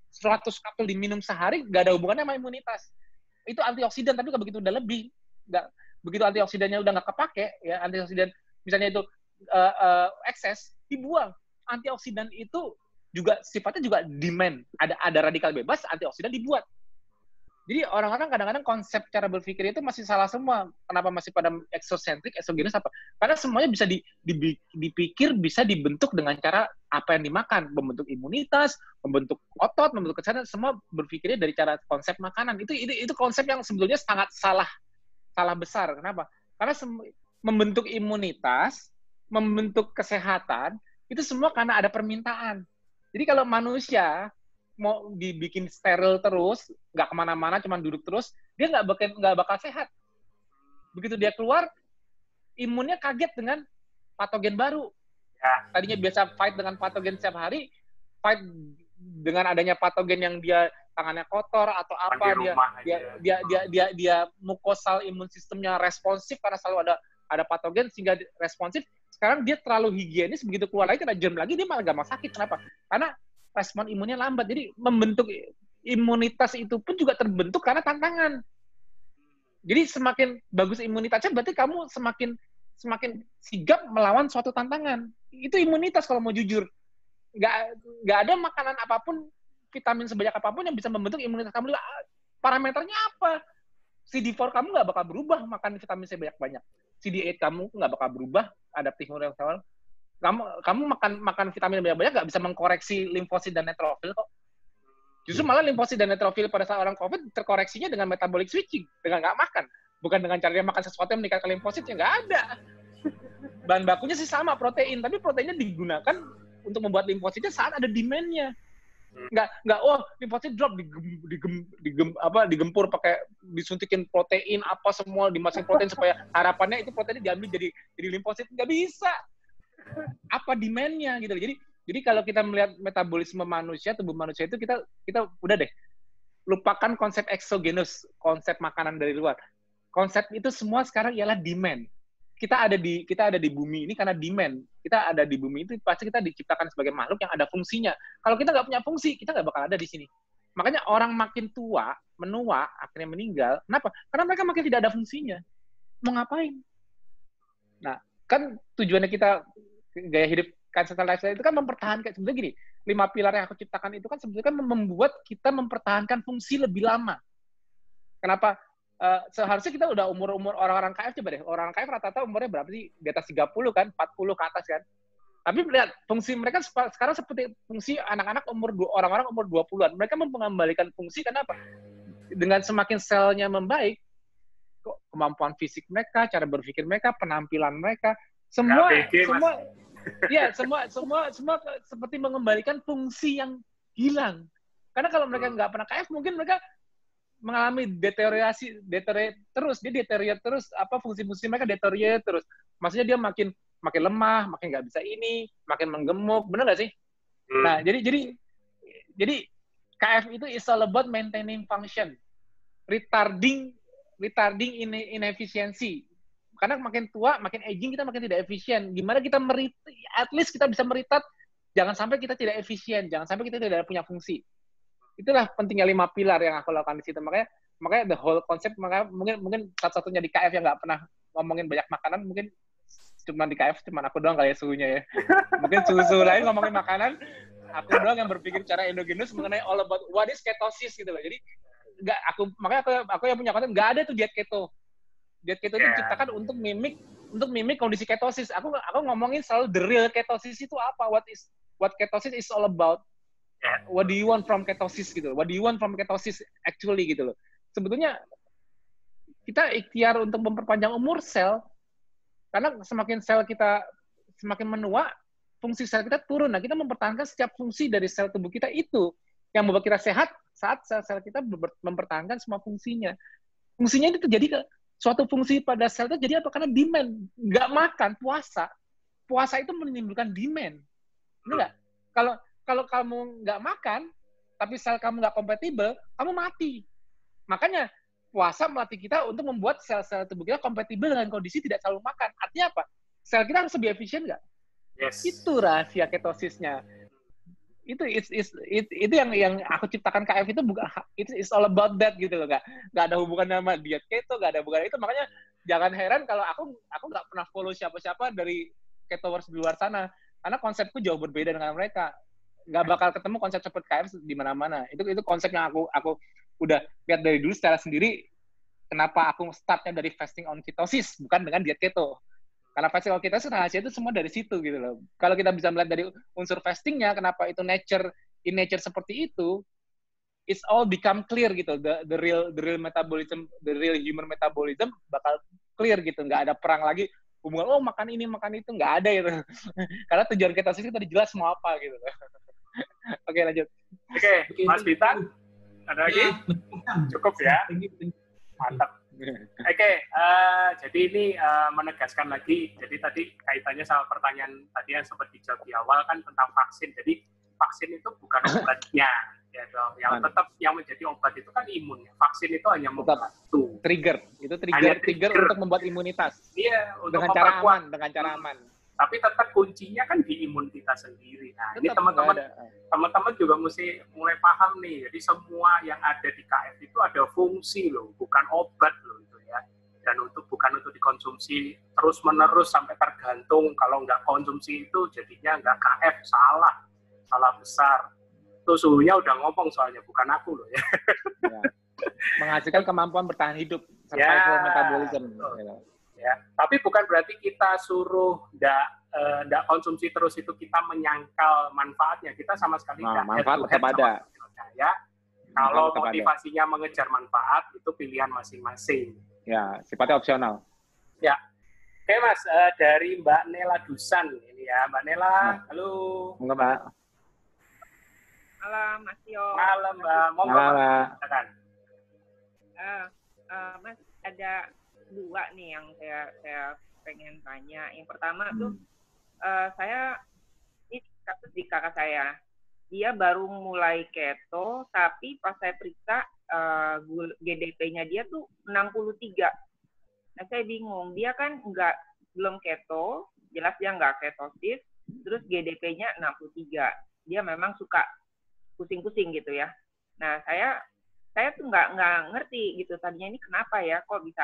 diminum sehari, nggak ada hubungannya sama imunitas. Itu antioksidan, tapi nggak begitu udah lebih. Nggak, begitu antioksidannya udah nggak kepake, ya antioksidan, misalnya itu ekses, dibuang. Antioksidan itu juga sifatnya juga demand. Ada radikal bebas, antioksidan dibuat. Jadi orang-orang kadang-kadang konsep cara berpikir itu masih salah semua. Kenapa masih pada exocentric, exogenous apa? Karena semuanya bisa dipikir, bisa dibentuk dengan cara apa yang dimakan. Membentuk imunitas, membentuk otot, membentuk kesehatan, semua berpikirnya dari cara konsep makanan. Itu konsep yang sebetulnya sangat salah besar. Kenapa? Karena membentuk imunitas, membentuk kesehatan, itu semua karena ada permintaan. Jadi kalau manusia mau dibikin steril terus, nggak kemana-mana, cuma duduk terus, dia nggak bakal sehat. Begitu dia keluar, imunnya kaget dengan patogen baru. Tadinya biasa fight dengan patogen setiap hari, fight dengan adanya patogen yang dia tangannya kotor atau apa, dia mukosal imun sistemnya responsif karena selalu ada patogen sehingga responsif. Sekarang dia terlalu higienis, begitu keluar lagi kena germ lagi, dia malah gampang sakit. Kenapa? Karena respon imunnya lambat. Jadi membentuk imunitas itu pun juga terbentuk karena tantangan. Jadi semakin bagus imunitasnya, berarti kamu semakin sigap melawan suatu tantangan. Itu imunitas kalau mau jujur. Nggak ada makanan apapun, vitamin sebanyak apapun yang bisa membentuk imunitas kamu. Parameternya apa? CD4 kamu nggak bakal berubah makan vitamin sebanyak-banyak. CD8 kamu nggak bakal berubah, adaptif imun sel. Kamu makan vitamin banyak-banyak nggak bisa mengkoreksi limfosit dan neutrofil kok. Justru malah limfosit dan neutrofil pada saat orang COVID terkoreksinya dengan metabolic switching, dengan nggak makan. Bukan dengan cara dia makan sesuatu yang meningkatkan limfosit, ya nggak ada. Bahan bakunya sih sama, protein, tapi proteinnya digunakan untuk membuat limfositnya saat ada demand-nya. Nggak, limfosit drop, digempur pakai, disuntikin protein, apa semua, dimasukin protein supaya harapannya itu proteinnya diambil jadi limfosit. Nggak bisa. Apa demand-nya gitu. Jadi kalau kita melihat metabolisme manusia, tubuh manusia itu kita udah deh lupakan konsep exogenous, konsep makanan dari luar. Konsep itu semua sekarang ialah demand. Kita ada di bumi ini karena demand. Kita ada di bumi itu pasti kita diciptakan sebagai makhluk yang ada fungsinya. Kalau kita nggak punya fungsi, kita nggak bakal ada di sini. Makanya orang makin tua, menua, akhirnya meninggal. Kenapa? Karena mereka makin tidak ada fungsinya. Mau ngapain? Nah, kan tujuannya kita gaya hidup consistent lifestyle itu kan mempertahankan. Sebenarnya gini, 5 pilar yang aku ciptakan itu kan sebetulnya kan membuat kita mempertahankan fungsi lebih lama. Kenapa? Seharusnya kita udah umur orang-orang KF, coba deh. Orang KF rata-rata umurnya berapa sih? Di atas 30 kan? 40 ke atas kan? Tapi lihat, fungsi mereka sekarang seperti fungsi anak-anak orang-orang umur 20-an. Mereka mengembalikan fungsi, kenapa? Dengan semakin selnya membaik, kemampuan fisik mereka, cara berpikir mereka, penampilan mereka, semua seperti mengembalikan fungsi yang hilang. Karena kalau mereka nggak pernah KF, mungkin mereka mengalami deteriorasi terus, dia deteriorate terus, fungsi-fungsi mereka deteriorate terus. Maksudnya dia makin lemah, makin nggak bisa ini, makin menggemuk, benar nggak sih? Nah, jadi KF itu is all about maintaining function, retarding inefisiensi. Karena makin tua, makin aging, kita makin tidak efisien. Gimana kita at least kita bisa meritat, jangan sampai kita tidak efisien, jangan sampai kita tidak punya fungsi. Itulah pentingnya 5 pilar yang aku lakukan di situ. Makanya the whole concept, makanya mungkin satu-satunya di KF yang nggak pernah ngomongin banyak makanan, mungkin cuma di KF cuma aku doang kali ya suhunya ya. Mungkin suhu lain ngomongin makanan, aku doang yang berpikir secara endogenous mengenai all about what is ketosis gitu loh. Jadi makanya aku yang punya konten nggak ada tuh diet keto. Diet keto itu diciptakan untuk mimik kondisi ketosis. Aku ngomongin selalu the real ketosis itu apa, what ketosis is all about. What do you want from ketosis gitu? What do you want from ketosis actually gitu loh. Sebetulnya kita ikhtiar untuk memperpanjang umur sel, karena semakin sel kita semakin menua, fungsi sel kita turun. Nah, kita mempertahankan setiap fungsi dari sel tubuh kita itu yang membuat kita sehat saat sel-sel kita mempertahankan semua fungsinya. Fungsinya itu terjadi suatu fungsi pada sel itu jadi apa? Karena demand. Nggak makan, puasa. Puasa itu menimbulkan demand. Ini nggak? Kalau kamu nggak makan, tapi sel kamu nggak kompatibel, kamu mati. Makanya puasa melatih kita untuk membuat sel-sel tubuh kita kompatibel dengan kondisi tidak selalu makan. Artinya apa? Sel kita harus lebih efisien nggak? Yes. Itu rahasia ketosisnya. Itu yang aku ciptakan KF itu bukan, it's all about that gitu loh, nggak ada hubungan sama diet keto, nggak ada hubungan itu. Makanya jangan heran kalau aku nggak pernah follow siapa-siapa dari ketoers di luar sana, karena konsepku jauh berbeda dengan mereka. Nggak bakal ketemu konsep seperti KF di mana-mana. Itu konsep yang aku udah lihat dari dulu secara sendiri. Kenapa aku startnya dari fasting on ketosis, bukan dengan diet keto. Karena fasting on ketosis rahasia itu semua dari situ gitu loh. Kalau kita bisa melihat dari unsur fastingnya, kenapa itu in nature seperti itu, it's all become clear gitu. The real metabolism, the real human metabolism bakal clear gitu. Nggak ada perang lagi. Hubungan makan ini makan itu nggak ada gitu. Karena tujuan ketosis itu tadi jelas mau apa gitu. Oke, lanjut. Oke, Mas Bintang, ada lagi? Cukup ya? Mantap. Oke, jadi ini menegaskan lagi, jadi tadi kaitannya sama pertanyaan tadi yang sempat dijawab di awal kan tentang vaksin. Jadi vaksin itu bukan obatnya, ya dong. Yang tetap yang menjadi obat itu kan imunnya. Vaksin itu hanya membantu. Trigger untuk membuat imunitas. Iya, untuk dengan cara aman. Tapi tetap kuncinya kan di imun kita sendiri. Nah, ini teman-teman juga mesti mulai paham nih. Jadi semua yang ada di KF itu ada fungsi loh, bukan obat loh itu ya. Dan bukan untuk dikonsumsi terus-menerus sampai tergantung. Kalau nggak konsumsi itu jadinya nggak KF, salah besar. Itu suhunya udah ngomong soalnya, bukan aku loh ya. Menghasilkan kemampuan bertahan hidup, survival metabolism. Ya, tapi bukan berarti kita suruh nggak konsumsi terus itu kita menyangkal manfaatnya. Kita sama sekali nggak manfaat tetap ada. Ya, kalau motivasinya mengejar manfaat itu pilihan masing-masing. Ya, sifatnya opsional. Ya, oke Mas, dari Mbak Nela Dusan ini ya, Mbak Nela, halo. Enggak Mbak. Malam Mas Yo. Malam Mbak. Malam. Mas, ada 2 nih yang saya pengen tanya. Yang pertama tuh ini kasus di kakak saya. Dia baru mulai keto, tapi pas saya periksa GDP-nya dia tuh 63. Nah, saya bingung. Dia kan belum keto, jelas dia nggak ketosis, terus GDP-nya 63. Dia memang suka pusing-pusing gitu ya. Nah, saya tuh nggak ngerti gitu tadinya ini kenapa ya kok bisa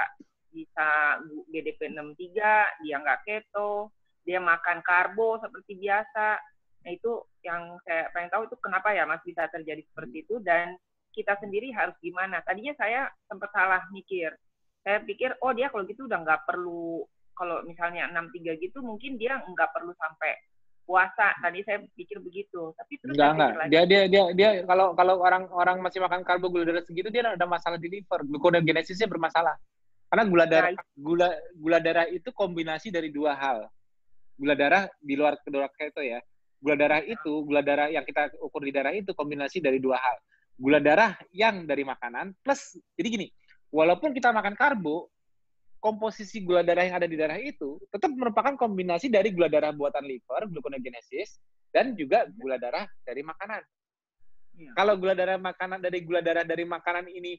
GDP 63, dia nggak keto, dia makan karbo seperti biasa. Nah, itu yang saya pengen tahu itu kenapa ya Mas bisa terjadi seperti itu, dan kita sendiri harus gimana. Tadinya saya sempat salah mikir. Saya pikir, oh dia kalau gitu udah nggak perlu, kalau misalnya 63 gitu mungkin dia nggak perlu sampai puasa. Tadi saya pikir begitu. Tapi terus enggak. Dia kalau orang masih makan karbo gula darah segitu, dia ada masalah di liver. Gluconeogenesisnya bermasalah. Karena gula darah itu kombinasi dari dua hal. Gula darah di luar kedua keto ya. Gula darah yang kita ukur di darah itu kombinasi dari dua hal. Gula darah yang dari makanan plus, jadi gini, walaupun kita makan karbo, komposisi gula darah yang ada di darah itu tetap merupakan kombinasi dari gula darah buatan liver, gluconeogenesis, dan juga gula darah dari makanan. Ya. Kalau gula darah dari makanan ini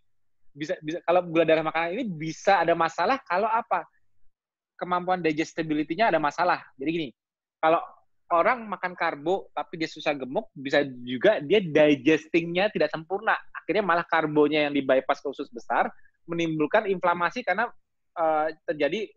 kalau gula darah makanan ini bisa ada masalah kalau apa? Kemampuan digestibility-nya ada masalah. Jadi gini, kalau orang makan karbo tapi dia susah gemuk, bisa juga dia digestingnya tidak sempurna. Akhirnya malah karbonya yang di bypass ke usus besar, menimbulkan inflamasi karena terjadi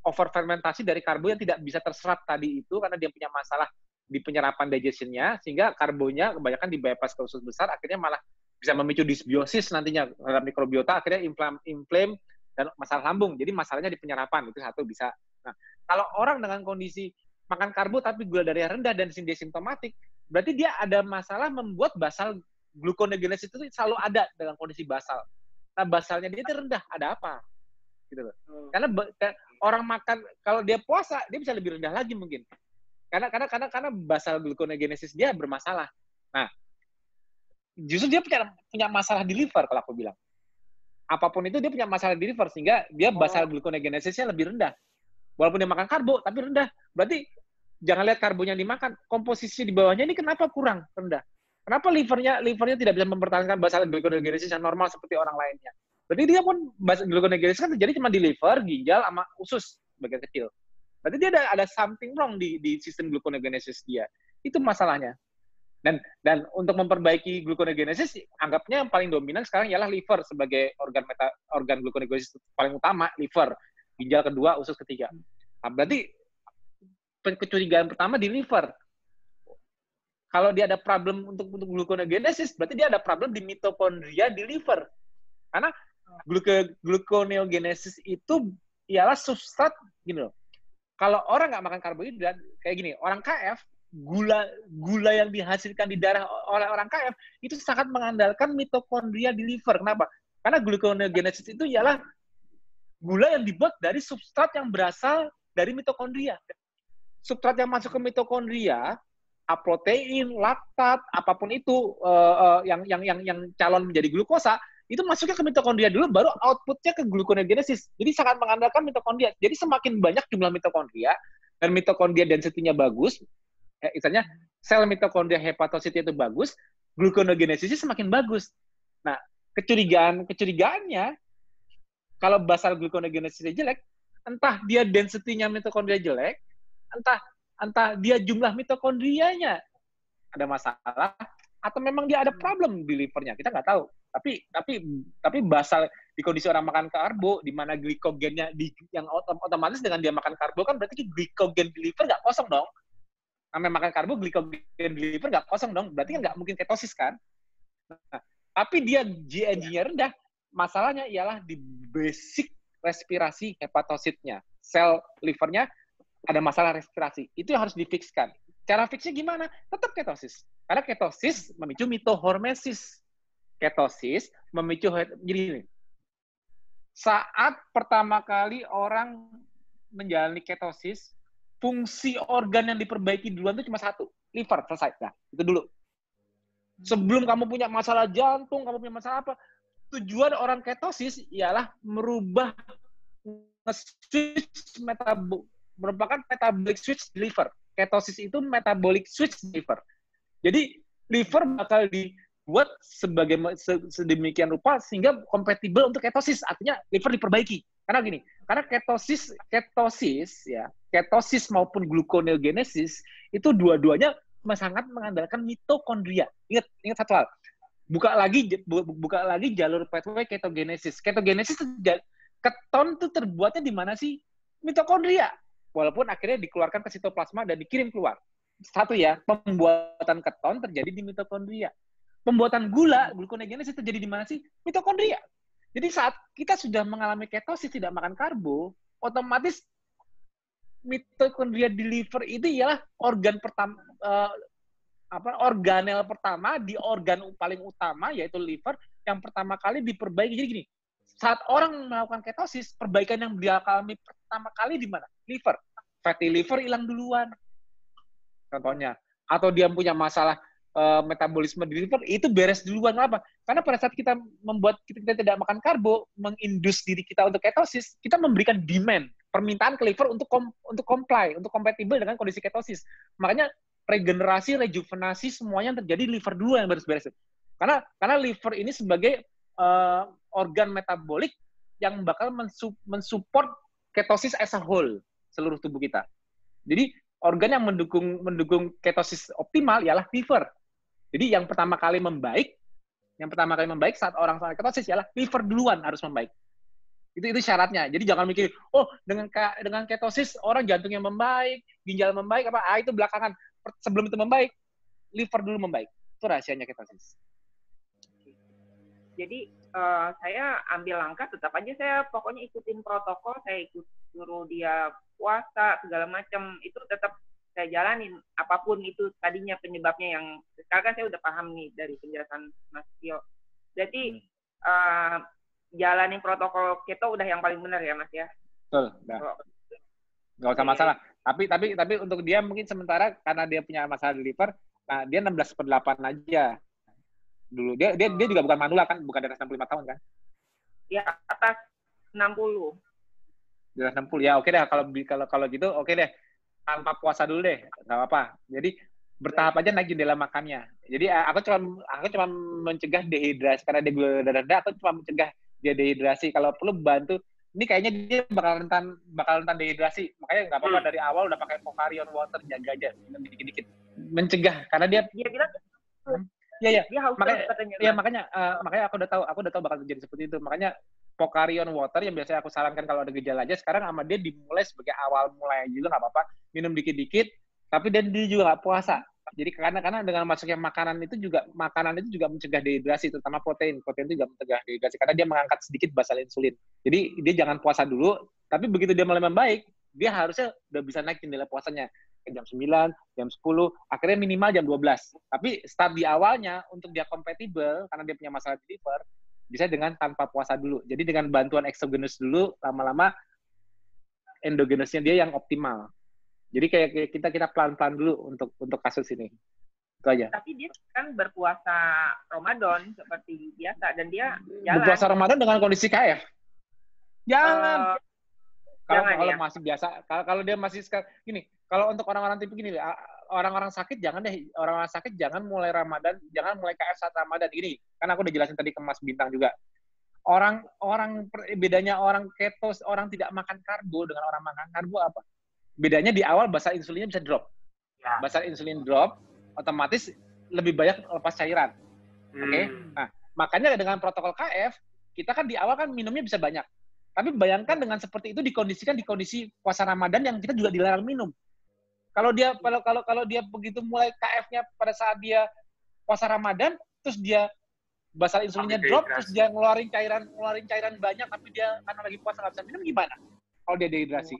overfermentasi dari karbo yang tidak bisa terserap tadi itu karena dia punya masalah di penyerapan digestionnya, sehingga karbonya kebanyakan di bypass ke usus besar, akhirnya malah bisa memicu disbiosis nantinya terhadap mikrobiota, akhirnya inflame dan masalah lambung. Jadi masalahnya di penyerapan, itu satu bisa. Nah, kalau orang dengan kondisi makan karbo tapi gula darahnya rendah dan dia simptomatik, berarti dia ada masalah membuat basal gluconeogenesis itu selalu ada dengan kondisi basal. Nah, basalnya dia itu rendah, ada apa? Gitu loh. Karena orang makan, kalau dia puasa, dia bisa lebih rendah lagi mungkin. Karena basal gluconeogenesis dia bermasalah. Nah, justru dia punya masalah di liver kalau aku bilang. Apapun itu dia punya masalah di liver sehingga dia basal gluconeogenesisnya lebih rendah. Walaupun dia makan karbo tapi rendah. Berarti jangan lihat karbonya yang dimakan, komposisi di bawahnya ini kenapa kurang rendah? Kenapa livernya tidak bisa mempertahankan basal gluconeogenesis yang normal seperti orang lainnya? Berarti dia pun basal gluconeogenesis kan terjadi cuma di liver, ginjal sama usus bagian kecil. Berarti dia ada something wrong di sistem gluconeogenesis dia. Itu masalahnya. Dan untuk memperbaiki gluconeogenesis, anggapnya yang paling dominan sekarang ialah liver sebagai organ gluconeogenesis paling utama, liver. Ginjal kedua, usus ketiga. Nah, berarti kecurigaan pertama di liver. Kalau dia ada problem untuk gluconeogenesis, berarti dia ada problem di mitokondria di liver. Karena gluconeogenesis itu ialah substrat, gini loh. Kalau orang nggak makan karbohidrat, kayak gini, orang KF, gula yang dihasilkan di darah oleh orang KF itu sangat mengandalkan mitokondria di liver. Kenapa? Karena gluconeogenesis itu ialah gula yang dibuat dari substrat yang berasal dari mitokondria. Substrat yang masuk ke mitokondria, protein, laktat, apapun itu yang calon menjadi glukosa, itu masuknya ke mitokondria dulu, baru outputnya ke gluconeogenesis. Jadi sangat mengandalkan mitokondria. Jadi semakin banyak jumlah mitokondria dan mitokondria density-nya bagus, misalnya sel mitokondria hepatositnya itu bagus, gluconeogenesisnya semakin bagus. Nah, kecurigaannya, kalau basal gluconeogenesisnya jelek, entah dia density-nya mitokondria jelek, entah dia jumlah mitokondrianya ada masalah, atau memang dia ada problem di livernya, kita nggak tahu. Tapi basal di kondisi orang makan karbo, di mana glikogennya yang otomatis dengan dia makan karbo kan berarti glikogen di liver nggak kosong dong. Namanya makan karbo, glikogen di liver nggak kosong dong, berarti kan nggak mungkin ketosis kan. Nah, tapi dia GNG-nya rendah, masalahnya ialah di basic respirasi hepatositnya. Sel livernya ada masalah respirasi. Itu yang harus difikskan. Cara fixnya gimana? Tetap ketosis. Karena ketosis memicu mitohormesis. Ketosis memicu, jadi ini. Saat pertama kali orang menjalani ketosis, fungsi organ yang diperbaiki duluan itu cuma satu, liver, selesai. Nah, itu dulu. Sebelum kamu punya masalah jantung, kamu punya masalah apa, tujuan orang ketosis ialah merubah switch merupakan metabolic switch di liver. Ketosis itu metabolic switch di liver. Jadi, liver bakal dibuat sedemikian rupa sehingga kompatibel untuk ketosis. Artinya, liver diperbaiki. Karena gini, karena ketosis maupun gluconeogenesis itu dua-duanya sangat mengandalkan mitokondria. Ingat satu hal. buka lagi jalur pathway ketogenesis. Ketogenesis keton tuh terbuatnya di mana sih? Mitokondria. Walaupun akhirnya dikeluarkan ke sitoplasma dan dikirim keluar. Satu ya, pembuatan keton terjadi di mitokondria. Pembuatan gula, gluconeogenesis terjadi di mana sih? Mitokondria. Jadi saat kita sudah mengalami ketosis, tidak makan karbo, otomatis mitokondria di liver itu ialah organ pertama, organel pertama di organ paling utama, yaitu liver, yang pertama kali diperbaiki. Jadi gini, saat orang melakukan ketosis, perbaikan yang dia alami pertama kali di mana? Liver. Fatty liver hilang duluan. Contohnya. Atau dia punya masalah metabolisme di liver, itu beres duluan. Kenapa? Karena pada saat kita membuat kita tidak makan karbo, mengindus diri kita untuk ketosis, kita memberikan demand, permintaan ke liver untuk comply, untuk kompatibel dengan kondisi ketosis. Makanya regenerasi, rejuvenasi, semuanya yang terjadi liver dulu yang beres-beres. Karena liver ini sebagai organ metabolik yang bakal mensupport ketosis as a whole, seluruh tubuh kita. Jadi organ yang mendukung ketosis optimal ialah liver. Jadi yang pertama kali membaik saat orang saat ketosis ialah liver duluan harus membaik. Itu syaratnya. Jadi jangan mikir, oh dengan ketosis orang jantungnya membaik, ginjal membaik itu belakangan. Sebelum itu membaik, liver dulu membaik. Itu rahasianya ketosis. Jadi saya ambil langkah, tetap aja saya pokoknya ikutin protokol, saya suruh dia puasa segala macam, itu tetap saya jalanin, apapun itu tadinya penyebabnya. Yang sekarang kan saya udah paham nih dari penjelasan Mas Tio. Jadi jalanin protokol keto udah yang paling benar ya Mas ya. Betul. Nggak usah masalah. Tapi untuk dia mungkin sementara karena dia punya masalah di liver, nah dia 16/8 aja dulu. Dia juga bukan manula kan, bukan di atas 65 tahun kan? Ya atas 60. Di atas 60 ya, oke deh kalau gitu oke deh. Tanpa puasa dulu deh, nggak apa-apa. Jadi bertahap aja naik jendela makannya. Jadi aku cuma mencegah dehidrasi karena dia gula darah rendah. Aku cuma mencegah dia dehidrasi. Kalau perlu bantu, ini kayaknya dia bakal rentan dehidrasi. Makanya nggak apa-apa dari awal udah pakai Pocarion water, jaga aja minum dikit-dikit. Mencegah karena dia bilang Iya. Makanya aku udah tahu bakal terjadi seperti itu. Makanya Pocarion water yang biasanya aku sarankan kalau ada gejala aja, sekarang sama dia dimulai sebagai awal mulai juga nggak apa-apa, minum dikit-dikit, tapi dia juga nggak puasa. Jadi karena dengan masuknya makanan itu juga mencegah dehidrasi, terutama protein itu juga mencegah dehidrasi karena dia mengangkat sedikit basal insulin. Jadi dia jangan puasa dulu, tapi begitu dia mulai membaik, dia harusnya udah bisa naik jendela puasanya ke jam 9, jam 10, akhirnya minimal jam 12. Tapi start di awalnya untuk dia kompatibel karena dia punya masalah di liver, bisa dengan tanpa puasa dulu. Jadi dengan bantuan eksogenus dulu, lama-lama endogenusnya dia yang optimal. Jadi kayak kita pelan-pelan dulu untuk kasus ini. Itu aja. Tapi dia kan berpuasa Ramadan seperti biasa dan dia jalan. Berpuasa Ramadan dengan kondisi KF. Jangan. Kalau ya? masih biasa, kalau dia masih gini, kalau untuk orang-orang tipe gini, orang-orang sakit jangan deh, orang-orang sakit jangan mulai Ramadan, jangan mulai KF saat Ramadan ini. Kan aku udah jelasin tadi ke Mas Bintang juga. Bedanya orang ketos, orang tidak makan karbo dengan orang makan karbo apa? Bedanya di awal basal insulinnya bisa drop. Ya. Basal insulin drop, otomatis lebih banyak lepas cairan. Oke? Nah, makanya dengan protokol KF, kita kan di awal kan minumnya bisa banyak. Tapi bayangkan dengan seperti itu dikondisikan di kondisi puasa Ramadan yang kita juga dilarang minum. Kalau dia begitu mulai KF-nya pada saat dia puasa Ramadan, terus dia basal insulinnya drop, terus dia ngeluarin cairan banyak, tapi dia karena lagi puasa nggak bisa minum, gimana? Kalau dia dehidrasi,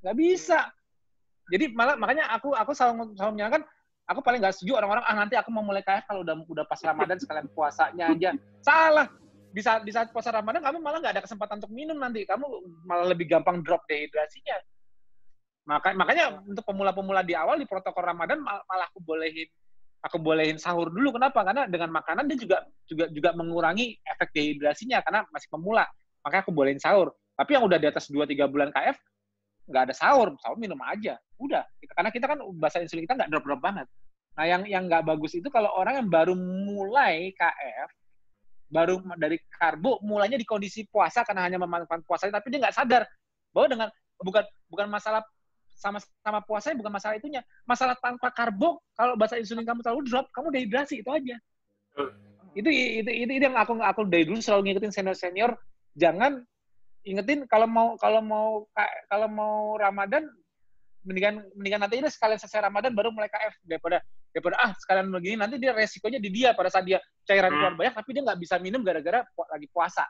nggak bisa. Jadi makanya aku selalu menyarankan, aku paling nggak setuju orang-orang nanti aku mau mulai KF kalau udah pas Ramadan sekalian puasanya aja. Salah. Di saat puasa Ramadan kamu malah nggak ada kesempatan untuk minum nanti, kamu malah lebih gampang drop dehidrasinya. Makanya untuk pemula-pemula di awal di protokol Ramadan malah aku bolehin sahur dulu. Kenapa? Karena dengan makanan dia juga mengurangi efek dehidrasinya karena masih pemula. Makanya aku bolehin sahur. Tapi yang udah di atas 2-3 bulan KF nggak ada sahur minum aja. Udah. Karena kita kan basal insulin kita nggak drop-drop banget. Nah yang nggak bagus itu kalau orang yang baru mulai KF, baru dari karbo, mulainya di kondisi puasa karena hanya memanfaatkan puasa, tapi dia nggak sadar bahwa dengan bukan masalah sama puasanya, bukan masalah itunya, masalah tanpa karbo, kalau basal insulin kamu terlalu drop, kamu dehidrasi, itu aja. Itu yang aku dari dulu selalu ngikutin senior, jangan ingetin kalau mau Ramadan mendingan nanti ini sekalian selesai Ramadan baru mulai KF daripada sekalian begini nanti dia resikonya di dia pada saat dia cairan keluar banyak tapi dia nggak bisa minum gara-gara lagi puasa.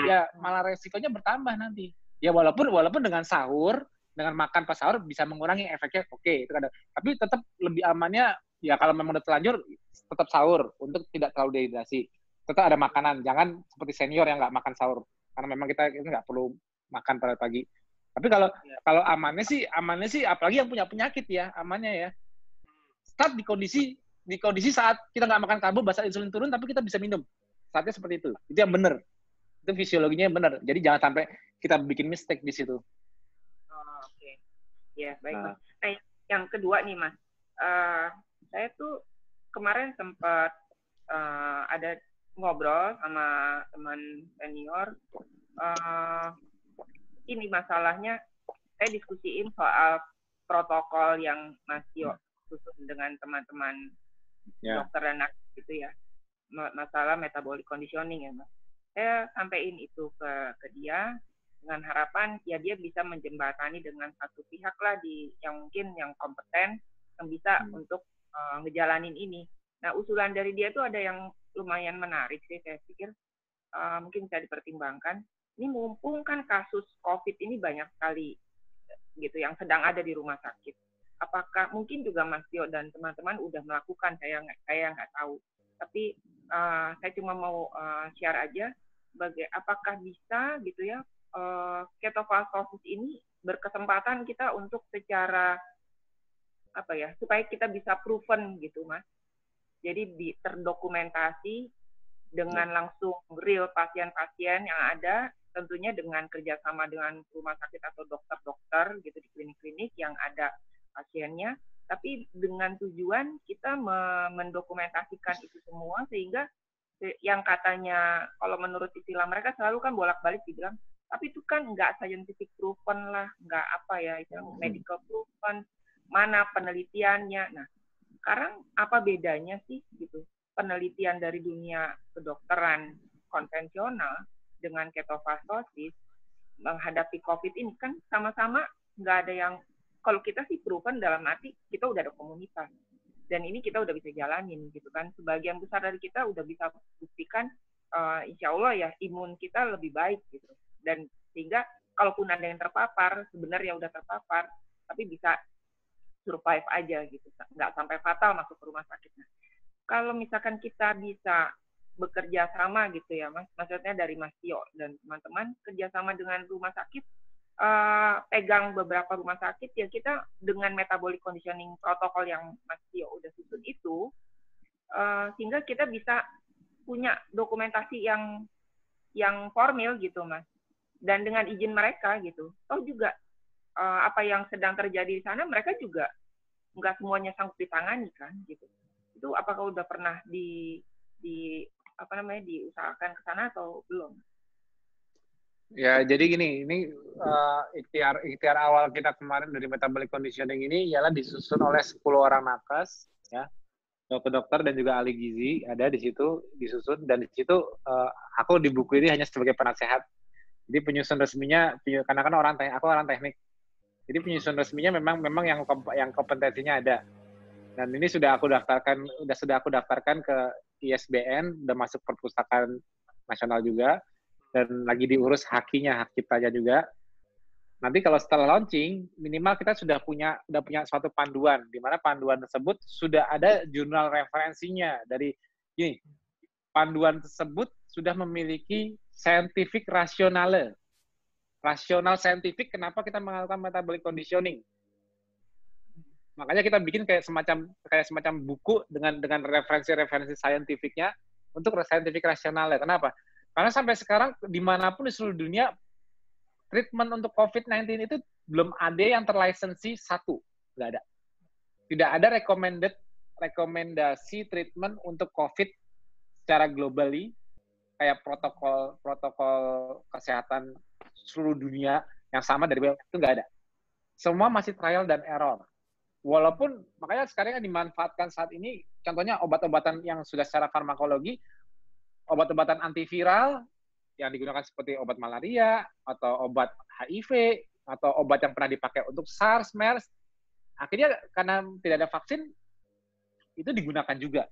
Ya malah resikonya bertambah nanti. Ya walaupun dengan sahur, dengan makan pas sahur bisa mengurangi efeknya, oke, itu kadang. Tapi tetap lebih amannya ya kalau memang udah terlanjur tetap sahur untuk tidak terlalu dehidrasi. Tetap ada makanan, jangan seperti senior yang nggak makan sahur karena memang kita nggak perlu makan pada pagi. Tapi kalau amannya sih apalagi yang punya penyakit ya, amannya ya. Start di kondisi saat kita nggak makan karbo, basal insulin turun, tapi kita bisa minum. Saatnya seperti itu. Itu yang benar. Itu fisiologinya yang benar. Jadi jangan sampai kita bikin mistake di situ. Oh, oke. Ya, baik, Mas. Nah, yang kedua nih, Mas. Saya tuh kemarin sempat ada ngobrol sama teman senior. Ini masalahnya, saya diskusiin soal protokol yang Mas Tio susun dengan teman-teman dokter dan gitu ya, masalah metabolic conditioning ya Mas. Saya sampaikan itu ke dia dengan harapan ya dia bisa menjembatani dengan satu pihak lah yang mungkin yang kompeten yang bisa untuk ngejalanin ini. Nah usulan dari dia itu ada yang lumayan menarik sih, saya pikir mungkin bisa dipertimbangkan. Ini mumpung kan kasus COVID ini banyak sekali gitu yang sedang ada di rumah sakit. Apakah mungkin juga Mas Tio dan teman-teman udah melakukan, saya nggak tahu. Tapi saya cuma mau share aja apakah bisa gitu ya ketofastosis ini berkesempatan kita untuk secara supaya kita bisa proven gitu Mas. Jadi terdokumentasi dengan langsung real pasien-pasien yang ada, tentunya dengan kerjasama dengan rumah sakit atau dokter-dokter gitu di klinik-klinik yang ada pasiennya, tapi dengan tujuan kita mendokumentasikan itu semua sehingga yang katanya kalau menurut istilah mereka selalu kan bolak-balik dibilang, tapi itu kan nggak scientific proven lah, nggak medical proven, mana penelitiannya. Nah, sekarang apa bedanya sih gitu penelitian dari dunia kedokteran konvensional dengan ketofastosis menghadapi COVID ini kan sama-sama nggak ada yang, kalau kita sih proven dalam arti kita udah ada komunitas dan ini kita udah bisa jalanin gitu kan, sebagian besar dari kita udah bisa buktikan insya Allah ya imun kita lebih baik gitu, dan sehingga kalaupun ada yang terpapar sebenarnya udah terpapar tapi bisa survive aja gitu, nggak sampai fatal masuk ke rumah sakit. Nah, kalau misalkan kita bisa bekerja sama gitu ya Mas, maksudnya dari Mas Tio dan teman-teman kerjasama dengan rumah sakit, pegang beberapa rumah sakit ya kita dengan metabolic conditioning protokol yang Mas Tio udah susun itu, sehingga kita bisa punya dokumentasi yang formil gitu Mas, dan dengan izin mereka gitu. Toh juga apa yang sedang terjadi di sana mereka juga nggak semuanya sanggup ditangani kan gitu. Itu apakah udah pernah diusahakan ke sana atau belum? Ya, jadi gini, ini ikhtiar awal kita kemarin dari metabolic conditioning ini ialah disusun oleh 10 orang nakes, ya, dokter-dokter dan juga ahli gizi ada di situ disusun, dan di situ aku di buku ini hanya sebagai penasehat. Jadi penyusun resminya, karena kan aku orang teknik, jadi penyusun resminya memang yang kompetensinya ada. Dan ini sudah aku daftarkan ke ISBN, udah masuk perpustakaan nasional juga, dan lagi diurus hak ciptanya juga. Nanti kalau setelah launching, minimal kita sudah punya suatu panduan, di mana panduan tersebut sudah ada jurnal referensinya dari ini. Panduan tersebut sudah memiliki scientific rasional scientific kenapa kita melakukan metabolic conditioning. Makanya kita bikin kayak semacam buku dengan referensi saintifiknya untuk scientific rasionalnya. Kenapa? Karena sampai sekarang dimanapun di seluruh dunia treatment untuk COVID-19 itu belum ada yang terlisensi satu, nggak ada. Tidak ada rekomendasi treatment untuk COVID secara globally kayak protokol kesehatan seluruh dunia yang sama dari itu nggak ada. Semua masih trial dan error. Walaupun makanya sekarang yang dimanfaatkan saat ini, contohnya obat-obatan yang sudah secara farmakologi obat-obatan antiviral yang digunakan seperti obat malaria atau obat HIV atau obat yang pernah dipakai untuk SARS, MERS, akhirnya karena tidak ada vaksin itu digunakan juga.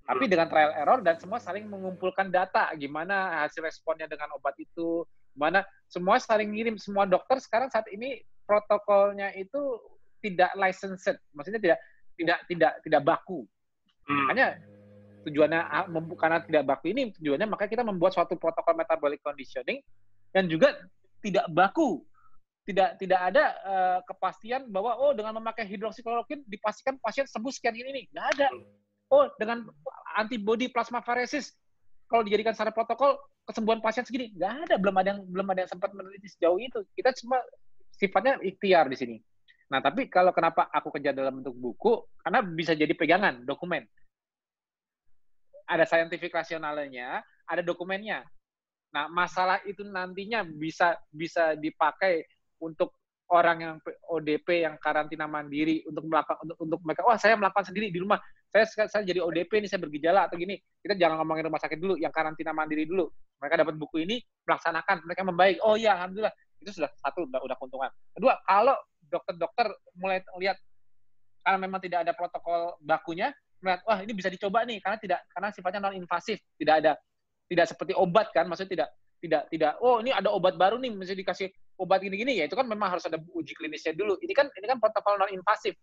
Tapi dengan trial error dan semua saling mengumpulkan data gimana hasil responnya dengan obat itu, gimana semua saling ngirim, semua dokter sekarang saat ini protokolnya itu tidak licensed, maksudnya tidak baku. Makanya tujuannya karena tidak baku ini tujuannya makanya kita membuat suatu protokol metabolic conditioning dan juga tidak baku. Tidak ada kepastian bahwa dengan memakai hidroksikloroquine dipastikan pasien sembuh sekian ini. Nggak ada. Dengan antibody plasmaferesis kalau dijadikan secara protokol kesembuhan pasien segini, nggak ada, belum ada yang sempat meneliti sejauh itu. Kita cuma sifatnya ikhtiar di sini. Nah, tapi kalau kenapa aku kerja dalam bentuk buku, karena bisa jadi pegangan, dokumen. Ada scientific rasionalnya, ada dokumennya. Nah, masalah itu nantinya bisa dipakai untuk orang yang ODP yang karantina mandiri untuk mereka, saya melakukan sendiri di rumah. Saya jadi ODP ini, saya bergejala atau gini. Kita jangan ngomongin rumah sakit dulu, yang karantina mandiri dulu. Mereka dapat buku ini, melaksanakan, mereka membaik. Oh iya, alhamdulillah. Itu sudah satu, udah keuntungan. Kedua, kalau dokter-dokter mulai lihat karena memang tidak ada protokol bakunya, melihat ini bisa dicoba nih karena sifatnya non invasif, tidak seperti obat kan, maksudnya tidak ini ada obat baru nih mesti dikasih obat gini-gini, ya itu kan memang harus ada uji klinisnya dulu. Ini kan protokol non invasif,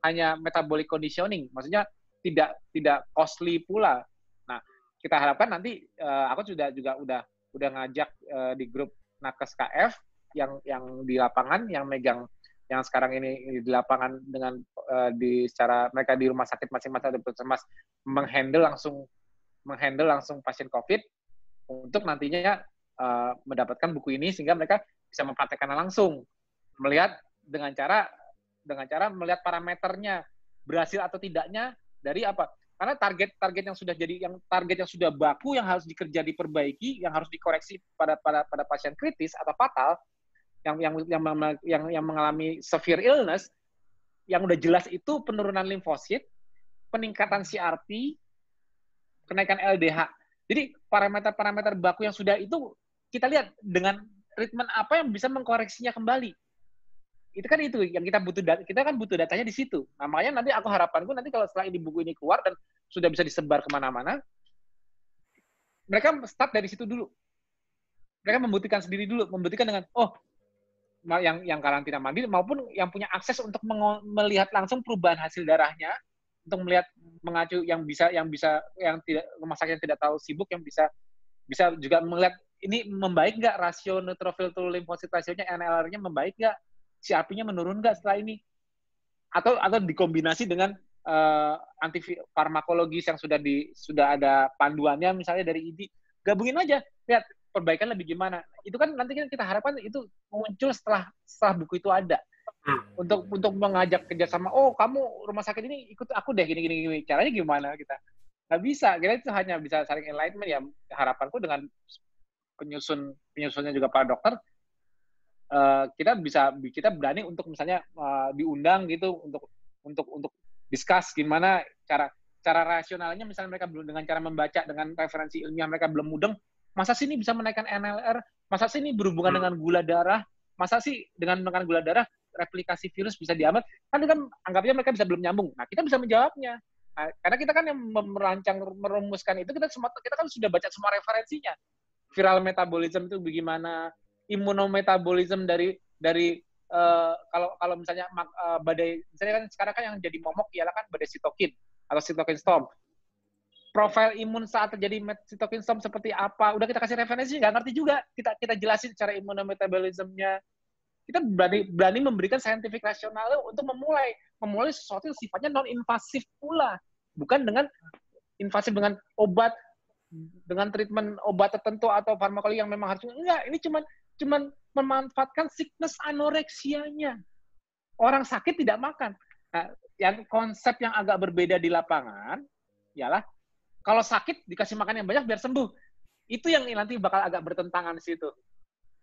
hanya metabolic conditioning, maksudnya tidak costly pula. Nah, kita harapkan nanti aku udah ngajak di grup Nakes KF yang di lapangan, yang megang yang sekarang ini di lapangan dengan secara mereka di rumah sakit masing-masing atau puskesmas menghandle langsung pasien COVID untuk nantinya mendapatkan buku ini sehingga mereka bisa mempraktekkannya langsung, melihat dengan cara melihat parameternya berhasil atau tidaknya dari apa? Karena target yang sudah baku yang harus diperbaiki, yang harus dikoreksi pada pasien kritis atau fatal yang mengalami severe illness, yang udah jelas itu penurunan limfosit, peningkatan CRP, kenaikan LDH. Jadi parameter-parameter baku yang sudah itu kita lihat dengan treatment apa yang bisa mengkoreksinya kembali. Itu kan itu yang kita butuh datanya di situ. Nah, makanya nanti harapanku nanti kalau setelah ini buku ini keluar dan sudah bisa disebar kemana-mana, mereka start dari situ dulu. Mereka membuktikan sendiri dulu, membuktikan dengan yang karantina mandiri maupun yang punya akses untuk melihat langsung perubahan hasil darahnya, untuk melihat mengacu yang tidak rumah sakit yang tidak tahu sibuk, yang bisa juga melihat ini membaik nggak rasio neutrophil to limfosit rasionya, NLR-nya membaik nggak, CRP-nya menurun nggak setelah ini, atau dikombinasi dengan antifarmakologis yang sudah ada panduannya misalnya dari IDI, gabungin aja, lihat perbaikan lebih gimana. Itu kan nanti kita harapkan itu muncul setelah buku itu ada. Untuk mengajak kerjasama, kamu rumah sakit ini ikut aku deh gini. Caranya gimana kita? Nggak bisa. Kita itu hanya bisa saling enlightenment ya. Harapanku dengan penyusunnya juga para dokter, kita berani untuk misalnya diundang gitu untuk discuss gimana cara rasionalnya, misalnya mereka belum dengan cara membaca dengan referensi ilmiah mereka belum mudeng. Masa sih ini bisa menaikkan NLR? Masa sih ini berhubungan dengan gula darah? Masa sih dengan menekan gula darah replikasi virus bisa diamat? Kan anggapnya mereka bisa belum nyambung. Nah, kita bisa menjawabnya. Nah, karena kita kan yang merumuskan itu, kita kan sudah baca semua referensinya. Viral metabolism itu bagaimana? Immunometabolism dari kalau misalnya badai, misalnya kan sekarang kan yang jadi momok ialah kan badai sitokin atau sitokin storm. Profil imun saat terjadi cytokine storm seperti apa? Udah kita kasih referensi, nggak ngerti juga. Kita jelasin cara immunometabolismnya. Kita berani memberikan scientific rasional untuk memulai sesuatu yang sifatnya non-invasif pula. Bukan dengan invasif dengan obat, dengan treatment obat tertentu atau farmakologi yang memang harus. Enggak, ini cuman memanfaatkan sickness anoreksianya. Orang sakit tidak makan. Nah, yang konsep yang agak berbeda di lapangan ialah kalau sakit dikasih makan yang banyak biar sembuh. Itu yang nanti bakal agak bertentangan di situ.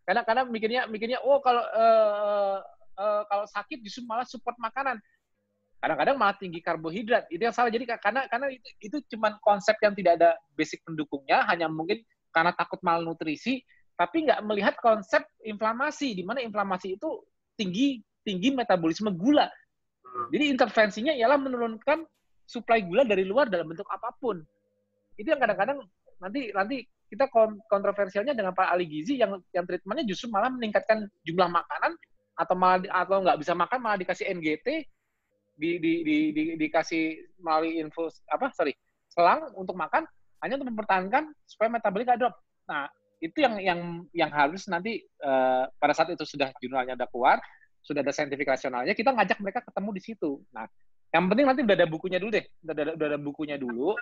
Karena mikirnya kalau sakit justru malah support makanan. Kadang-kadang malah tinggi karbohidrat. Itu yang salah. Jadi karena itu cuma konsep yang tidak ada basic pendukungnya, hanya mungkin karena takut malnutrisi, tapi nggak melihat konsep inflamasi, di mana inflamasi itu tinggi metabolisme gula. Jadi intervensinya ialah menurunkan suplai gula dari luar dalam bentuk apapun. Itu yang kadang-kadang nanti kita kontroversialnya dengan Pak ahli gizi yang treatmentnya justru malah meningkatkan jumlah makanan atau nggak bisa makan malah dikasih NGT, dikasih melalui selang untuk makan hanya untuk mempertahankan supaya metabolik nggak drop. Nah, itu yang harus nanti pada saat itu sudah jurnalnya udah keluar, sudah ada scientific rasionalnya, kita ngajak mereka ketemu di situ. Nah, yang penting nanti udah ada bukunya dulu deh, udah ada bukunya dulu.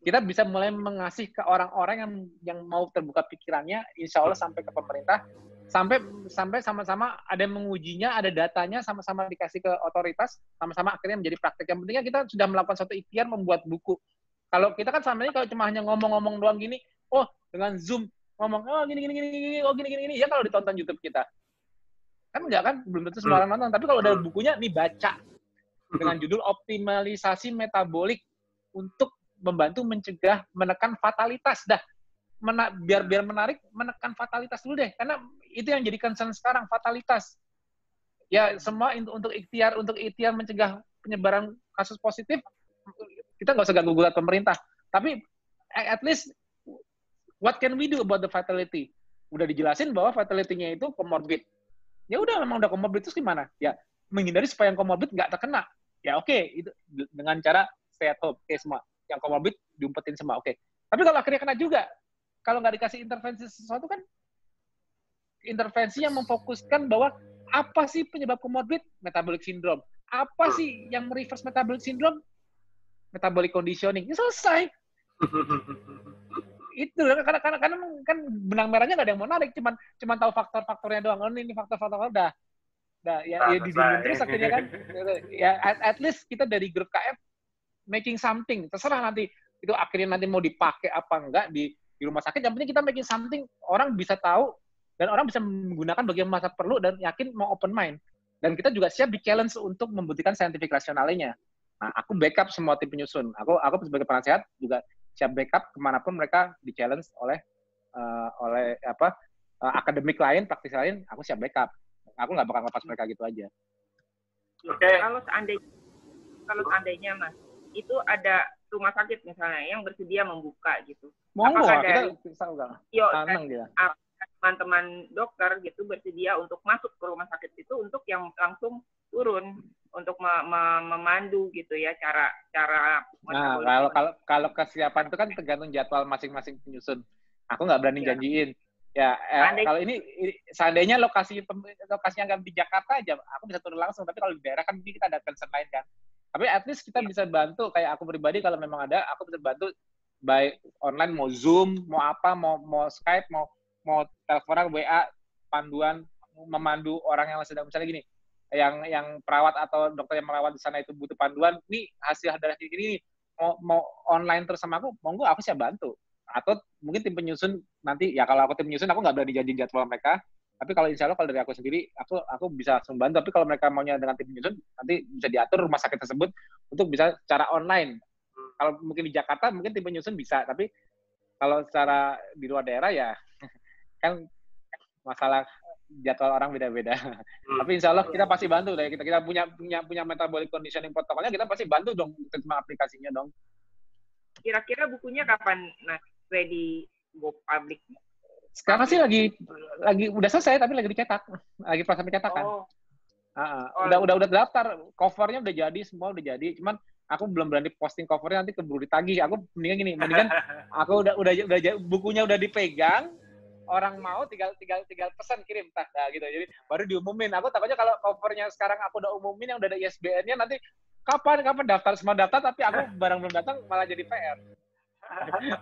Kita bisa mulai mengasih ke orang-orang yang mau terbuka pikirannya, insya Allah sampai ke pemerintah, sampai sama-sama ada yang mengujinya, ada datanya, sama-sama dikasih ke otoritas, sama-sama akhirnya menjadi praktek. Yang pentingnya kita sudah melakukan suatu ikhtiar membuat buku. Kalau kita kan selama ini kalau cuma hanya ngomong-ngomong doang gini, oh dengan Zoom ngomong, oh gini, ya kalau ditonton YouTube kita. Kan enggak kan, belum tentu sembarang nonton. Tapi kalau ada bukunya, nih baca. Dengan judul Optimalisasi Metabolik untuk membantu mencegah, menekan fatalitas. Dah, biar menarik, menekan fatalitas dulu deh. Karena itu yang jadi concern sekarang, fatalitas. Ya, semua untuk ikhtiar mencegah penyebaran kasus positif, kita nggak usah ganggu gugat pemerintah. Tapi, at least, what can we do about the fatality? Udah dijelasin bahwa fatality-nya itu comorbid. Ya udah, memang udah comorbid, terus gimana? Ya, menghindari supaya yang comorbid nggak terkena. Ya oke, itu dengan cara stay at home. Oke, semua. Yang comorbid diumpetin semua, oke. Tapi kalau akhirnya kena juga, kalau nggak dikasih intervensi sesuatu kan, intervensi yang memfokuskan bahwa apa sih penyebab comorbid? Metabolic syndrome. Apa sih yang reverse metabolic syndrome? Metabolic conditioning. Ya selesai. Itu karena kan benang merahnya nggak ada yang mau narik, cuman tahu faktor-faktornya doang. Oh, ini faktor-faktor udah ya didiemin terus akhirnya kan. Ya at least kita dari grup KF making something. Terserah nanti itu akhirnya nanti mau dipakai apa enggak di rumah sakit. Yang penting kita making something, orang bisa tahu dan orang bisa menggunakan bagi masa perlu dan yakin mau open mind. Dan kita juga siap di challenge untuk membuktikan scientific rationalnya. Nah, aku backup semua tim penyusun. Aku sebagai penasehat juga siap backup kemanapun mereka di challenge oleh akademik lain, praktisi lain, aku siap backup. Aku nggak bakal lepas mereka gitu aja. Oke. Kalau seandainya Mas, itu ada rumah sakit misalnya yang bersedia membuka gitu. Monggo, kita senang dia. Teman-teman dokter gitu bersedia untuk masuk ke rumah sakit itu untuk yang langsung turun untuk memandu gitu ya cara. Nah, kalau kesiapan itu kan tergantung jadwal masing-masing penyusun. Aku nggak berani janjiin. Ya, kalau ini seandainya lokasinya nggak di Jakarta aja, aku bisa turun langsung. Tapi kalau di daerah kan mungkin kita ada concern lain kan. Tapi at least kita bisa bantu. Kayak aku pribadi kalau memang ada, aku bisa bantu baik online, mau Zoom, mau apa, mau Skype, mau teleponan, WA, panduan, memandu orang yang sedang misalnya gini, yang perawat atau dokter yang merawat di sana itu butuh panduan. Nih hasil darah ini mau online terus sama aku, monggo aku siap bantu. Atau mungkin tim penyusun nanti, ya kalau aku tim penyusun aku nggak berani janji jadwal mereka, tapi kalau insya Allah kalau dari aku sendiri aku bisa langsung bantu. Tapi kalau mereka maunya dengan tim penyusun, nanti bisa diatur rumah sakit tersebut untuk bisa secara online. Kalau mungkin di Jakarta mungkin tim penyusun bisa, tapi kalau secara di luar daerah ya kan masalah jadwal orang beda-beda. Tapi insya Allah kita pasti bantu deh. Kita punya metabolic conditioning protokolnya, kita pasti bantu dong terima aplikasinya dong. Kira-kira bukunya kapan ready go public? Sekarang sih lagi udah selesai tapi lagi dicetak, lagi proses pencetakan. Udah daftar, covernya udah jadi, semua udah jadi. Cuman aku belum berani posting covernya, nanti keburu ditagih. Aku mendingan aku udah bukunya udah dipegang, orang mau tinggal pesan kirim gitu. Jadi baru diumumin. Aku takutnya kalau covernya sekarang aku udah umumin yang udah ada ISBN-nya, nanti kapan daftar, semua daftar tapi aku barang belum datang malah jadi PR.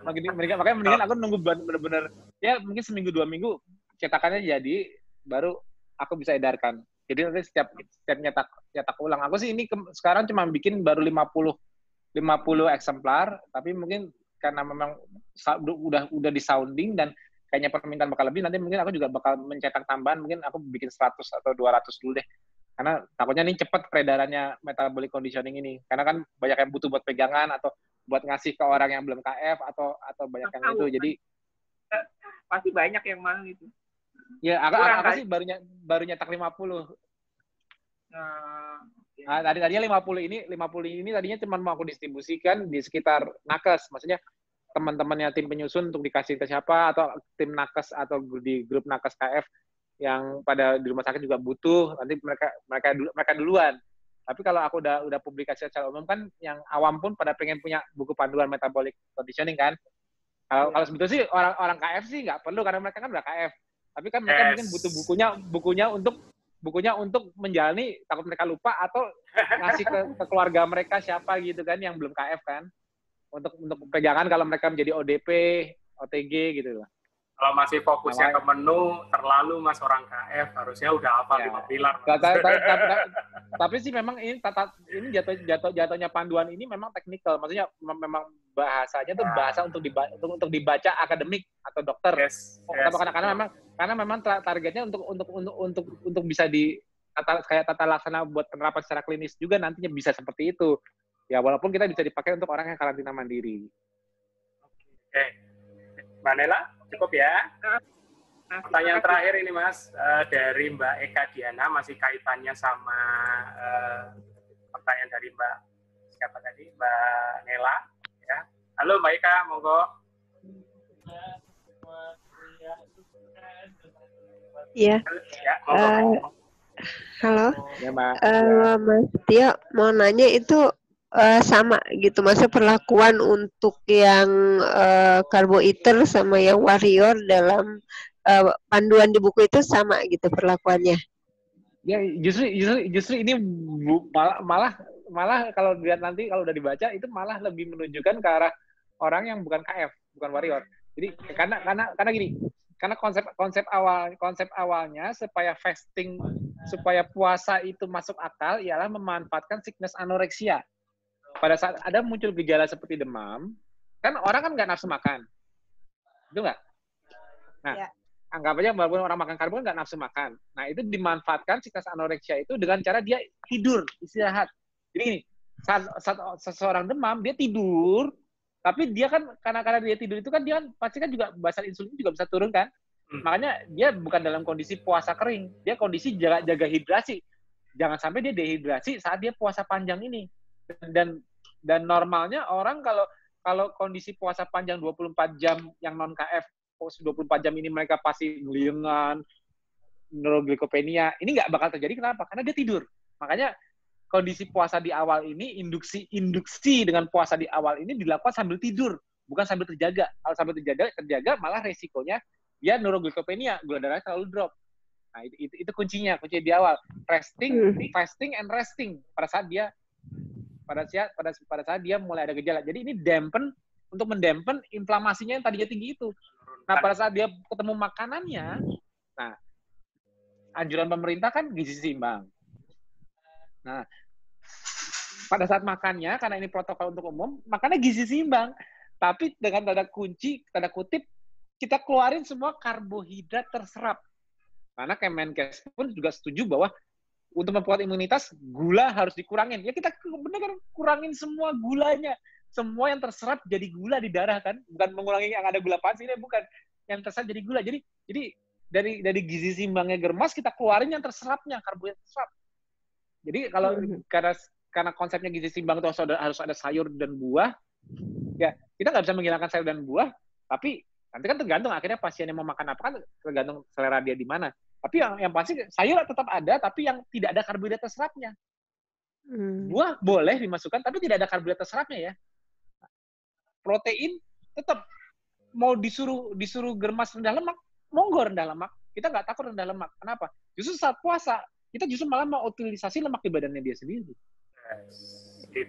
Makanya mendingan aku nunggu bener-bener ya mungkin seminggu 2 minggu cetakannya jadi baru aku bisa edarkan. Jadi nanti setiap nyetak ulang. Aku sih ini sekarang cuma bikin baru 50 eksemplar, tapi mungkin karena memang udah di sounding dan kayaknya permintaan bakal lebih, nanti mungkin aku juga bakal mencetak tambahan, mungkin aku bikin 100 atau 200 dulu deh. Karena takutnya nih cepat peredarannya metabolic conditioning ini. Karena kan banyak yang butuh buat pegangan atau buat ngasih ke orang yang belum KF atau banyak yang itu. Jadi pasti banyak yang mau itu. Ya, aku sih baru nyetak 50. Nah, tadinya 50 ini tadinya cuma mau aku distribusikan di sekitar nakes. Maksudnya teman-temannya tim penyusun untuk dikasih ke siapa, atau tim nakes atau di grup nakes KF yang pada di rumah sakit juga butuh, nanti mereka duluan. Tapi kalau aku udah publikasi secara umum kan, yang awam pun pada pengen punya buku panduan metabolic conditioning kan. Kalau sebetulnya sih orang KF sih nggak perlu karena mereka kan udah KF. Tapi kan mereka mungkin butuh bukunya untuk menjalani, takut mereka lupa atau ngasih ke keluarga mereka siapa gitu kan yang belum KF kan. Untuk pegangan kalau mereka menjadi ODP, OTG gitu loh. Kalau masih fokusnya ke menu, terlalu Mas orang KF, harusnya udah hafal 5 pilar. Tapi sih memang ini jatuhnya panduan ini memang teknikal. Maksudnya memang bahasanya tuh bahasa untuk dibaca akademik atau dokter. Karena memang targetnya untuk bisa kayak tata laksana buat penerapan secara klinis juga nantinya bisa seperti itu. Ya walaupun kita bisa dipakai untuk orang yang karantina mandiri. Oke. Mbak Nela, cukup ya. Pertanyaan terakhir ini Mas, dari Mbak Eka Diana, masih kaitannya sama pertanyaan dari Mbak siapa tadi, Mbak Nela. Ya. Halo Mbak Eka, monggo. Iya. Ya, monggo. Halo. Ya, Mbak. Mas Tio, mau nanya itu sama gitu, maksudnya perlakuan untuk yang carbo eater sama yang warrior dalam panduan di buku itu sama gitu perlakuannya? Ya justru ini malah kalau dilihat nanti kalau udah dibaca itu malah lebih menunjukkan ke arah orang yang bukan KF, bukan warrior. Jadi karena gini, karena konsep awalnya supaya fasting, supaya puasa itu masuk akal ialah memanfaatkan sickness anoreksia. Pada saat ada muncul gejala seperti demam, kan orang kan nggak nafsu makan, itu nggak? Nah, ya. Anggap aja walaupun orang makan karbo nggak nafsu makan. Nah, itu dimanfaatkan siklus anoreksia itu dengan cara dia tidur, istirahat. Jadi gini, saat seseorang demam, dia tidur, tapi dia kan karena dia tidur itu kan dia kan pasti kan juga basahan insulin juga bisa turun kan? Makanya dia bukan dalam kondisi puasa kering, dia kondisi jaga hidrasi. Jangan sampai dia dehidrasi saat dia puasa panjang ini. Dan normalnya orang kalau kondisi puasa panjang 24 jam yang non KF 24 jam ini mereka pasti ngeliengan, neuroglikopenia, ini nggak bakal terjadi. Kenapa? Karena dia tidur. Makanya kondisi puasa di awal ini, induksi dengan puasa di awal ini dilakukan sambil tidur, bukan sambil terjaga. Kalau sambil terjaga malah resikonya dia neuroglikopenia, gula darahnya terlalu drop. Nah, itu kuncinya di awal. Fasting and resting pada saat dia mulai ada gejala. Jadi ini untuk mendampen inflamasinya yang tadinya tinggi itu. Nah, pada saat dia ketemu makanannya, nah, anjuran pemerintah kan gizi seimbang. Nah, pada saat makannya, karena ini protokol untuk umum, makannya gizi seimbang. Tapi dengan tanda kutip, kita keluarin semua karbohidrat terserap. Karena Kemenkes pun juga setuju bahwa untuk memperkuat imunitas, gula harus dikurangin. Ya kita benar kurangin semua gulanya. Semua yang terserap jadi gula di darah kan, bukan mengurangi yang ada gula pasir, bukan, yang terserap jadi gula. Jadi dari gizi seimbangnya Germas kita keluarin yang terserapnya, karbohidrat terserap. Jadi kalau karena konsepnya gizi seimbang itu harus ada sayur dan buah, ya kita nggak bisa menghilangkan sayur dan buah, tapi nanti kan tergantung akhirnya pasien yang mau makan apa kan tergantung selera dia di mana. Tapi yang pasti sayur tetap ada, tapi yang tidak ada karbohidrat terserapnya. Buah boleh dimasukkan, tapi tidak ada karbohidrat terserapnya ya. Protein tetap mau disuruh Germas rendah lemak, monggo rendah lemak. Kita nggak takut rendah lemak. Kenapa? Justru saat puasa kita justru malah mau utilisasi lemak di badannya dia sendiri.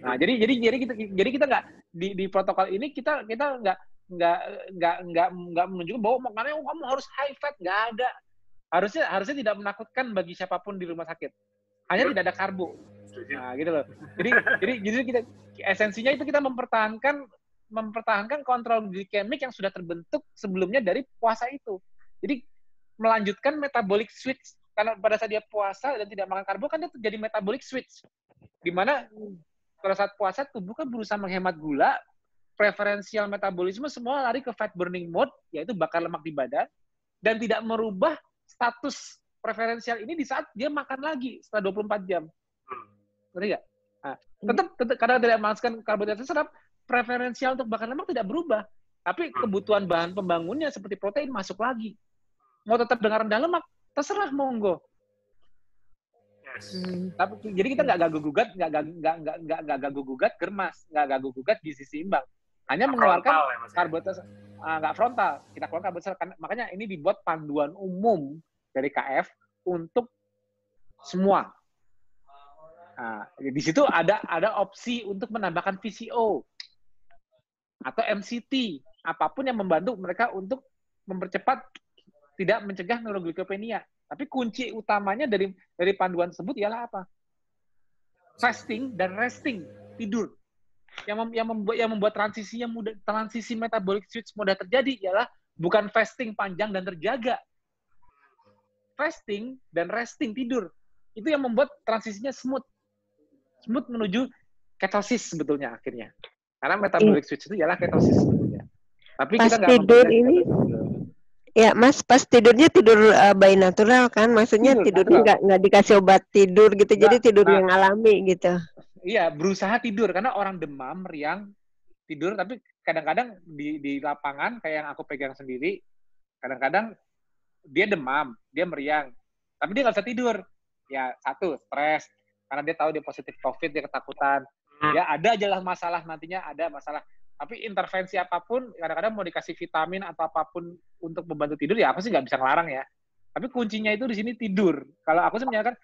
Nah, jadi kita nggak di protokol ini kita nggak menunjukkan bahwa makanya kamu harus high fat, nggak ada. Harusnya tidak menakutkan bagi siapapun di rumah sakit. Hanya tidak ada karbo. Nah, gitu loh. Jadi kita esensinya itu kita mempertahankan kontrol glikemik yang sudah terbentuk sebelumnya dari puasa itu. Jadi melanjutkan metabolic switch karena pada saat dia puasa dan tidak makan karbo kan dia terjadi metabolic switch. Di mana pada saat puasa tubuh kan berusaha menghemat gula, preferensial metabolisme semua lari ke fat burning mode, yaitu bakar lemak di badan, dan tidak merubah status preferensial ini di saat dia makan lagi setelah 24 jam. Ngerti nggak? Nah, tetap karena tidak memasukkan karbohidrat serap, preferensial untuk bakar lemak tidak berubah. Tapi kebutuhan bahan pembangunnya seperti protein masuk lagi. Mau tetap dengan rendah lemak, terserah monggo. Tapi jadi kita nggak gagu-gugat, nggak gagu-gugat germas, nggak gagu-gugat gizi seimbang. Hanya mengeluarkan karbohidrat, nggak frontal. Kita keluarkan karbohidrat. Makanya ini dibuat panduan umum dari KF untuk semua. Nah, di situ ada opsi untuk menambahkan VCO atau MCT, apapun yang membantu mereka untuk mempercepat tidak mencegah neuroglikopenia. Tapi kunci utamanya dari panduan tersebut ialah apa? Fasting dan resting, tidur. Yang membuat transisi metabolic switch mudah terjadi ialah bukan fasting panjang dan terjaga. Fasting dan resting, tidur. Itu yang membuat transisinya smooth. Smooth menuju ketosis sebetulnya akhirnya. Karena metabolic switch itu ialah ketosis sebetulnya. Tapi pas kita nggak tidur ini, ya Mas, pas tidurnya tidur by natural kan? Maksudnya tidurnya nggak dikasih obat tidur gitu, jadi tidur yang alami gitu. Iya, berusaha tidur karena orang demam, meriang, tidur. Tapi kadang-kadang di lapangan kayak yang aku pegang sendiri, kadang-kadang dia demam, dia meriang, tapi dia nggak bisa tidur. Ya satu, stres karena dia tahu dia positif COVID, dia ketakutan. Ya ada aja lah masalah nantinya, ada masalah. Tapi intervensi apapun, kadang-kadang mau dikasih vitamin atau apapun untuk membantu tidur, ya aku sih nggak bisa ngelarang ya. Tapi kuncinya itu di sini tidur. Kalau aku sih menyatakan,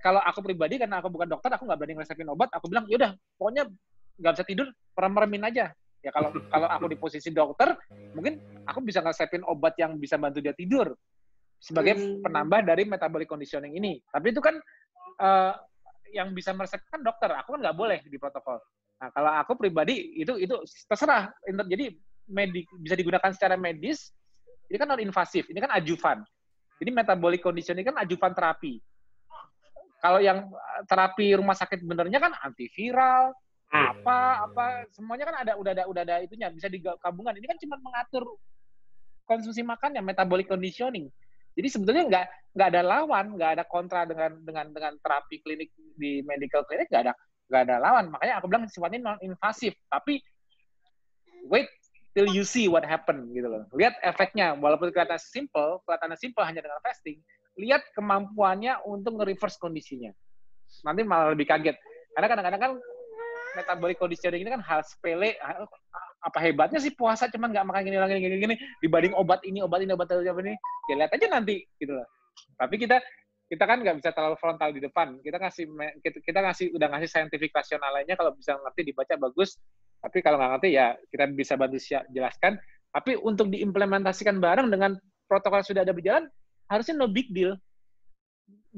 kalau aku pribadi, karena aku bukan dokter, aku nggak berani ngeresepin obat, aku bilang, yaudah, pokoknya nggak bisa tidur, merem-meremin aja. Ya kalau aku di posisi dokter, mungkin aku bisa ngeresepin obat yang bisa bantu dia tidur sebagai penambah dari metabolic conditioning ini. Tapi itu kan yang bisa meresepkan dokter, aku kan nggak boleh di protokol. Nah, kalau aku pribadi itu terserah. Jadi bisa digunakan secara medis. Ini kan non invasif, ini kan adjuvan. Jadi metabolic conditioning kan adjuvan terapi. Kalau yang terapi rumah sakit benernya kan antiviral, apa semuanya kan udah ada itunya, bisa digabungkan. Ini kan cuma mengatur konsumsi makan ya, metabolic conditioning. Jadi sebetulnya nggak ada lawan, nggak ada kontra dengan terapi klinik di medical clinic, nggak ada lawan. Makanya aku bilang sifatnya non invasif, tapi wait till you see what happen gitu loh. Lihat efeknya, walaupun kelihatannya simple hanya dengan fasting, lihat kemampuannya untuk nge-reverse kondisinya. Nanti malah lebih kaget. Karena kadang-kadang kan metabolic conditioning ini kan hal sepele. Apa hebatnya sih puasa cuma nggak makan gini dibanding obat ini. Ya lihat aja nanti gitu loh. Tapi kita kan nggak bisa terlalu frontal di depan. Kita udah ngasih scientific rasionalnya, kalau bisa ngerti dibaca bagus. Tapi kalau nggak ngerti ya kita bisa bantu jelaskan. Tapi untuk diimplementasikan bareng dengan protokol sudah ada berjalan, harusnya no big deal.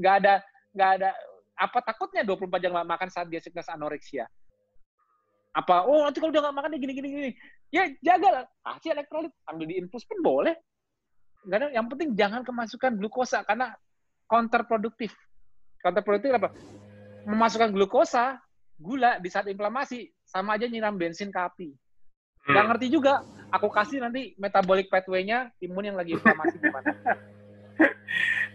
Nggak ada apa takutnya 24 jam nggak makan saat dia sickness anoreksia. Apa, nanti kalau udah nggak makan dia gini. Ya jaga lah, kasih elektrolit, ambil di infus pun boleh. Nggak ada, yang penting jangan kemasukan glukosa, karena counterproduktif. Counterproduktif apa? Memasukkan glukosa, gula di saat inflamasi, sama aja nyiram bensin ke api. Nggak ngerti juga, aku kasih nanti metabolic pathway-nya imun yang lagi inflamasi gimana.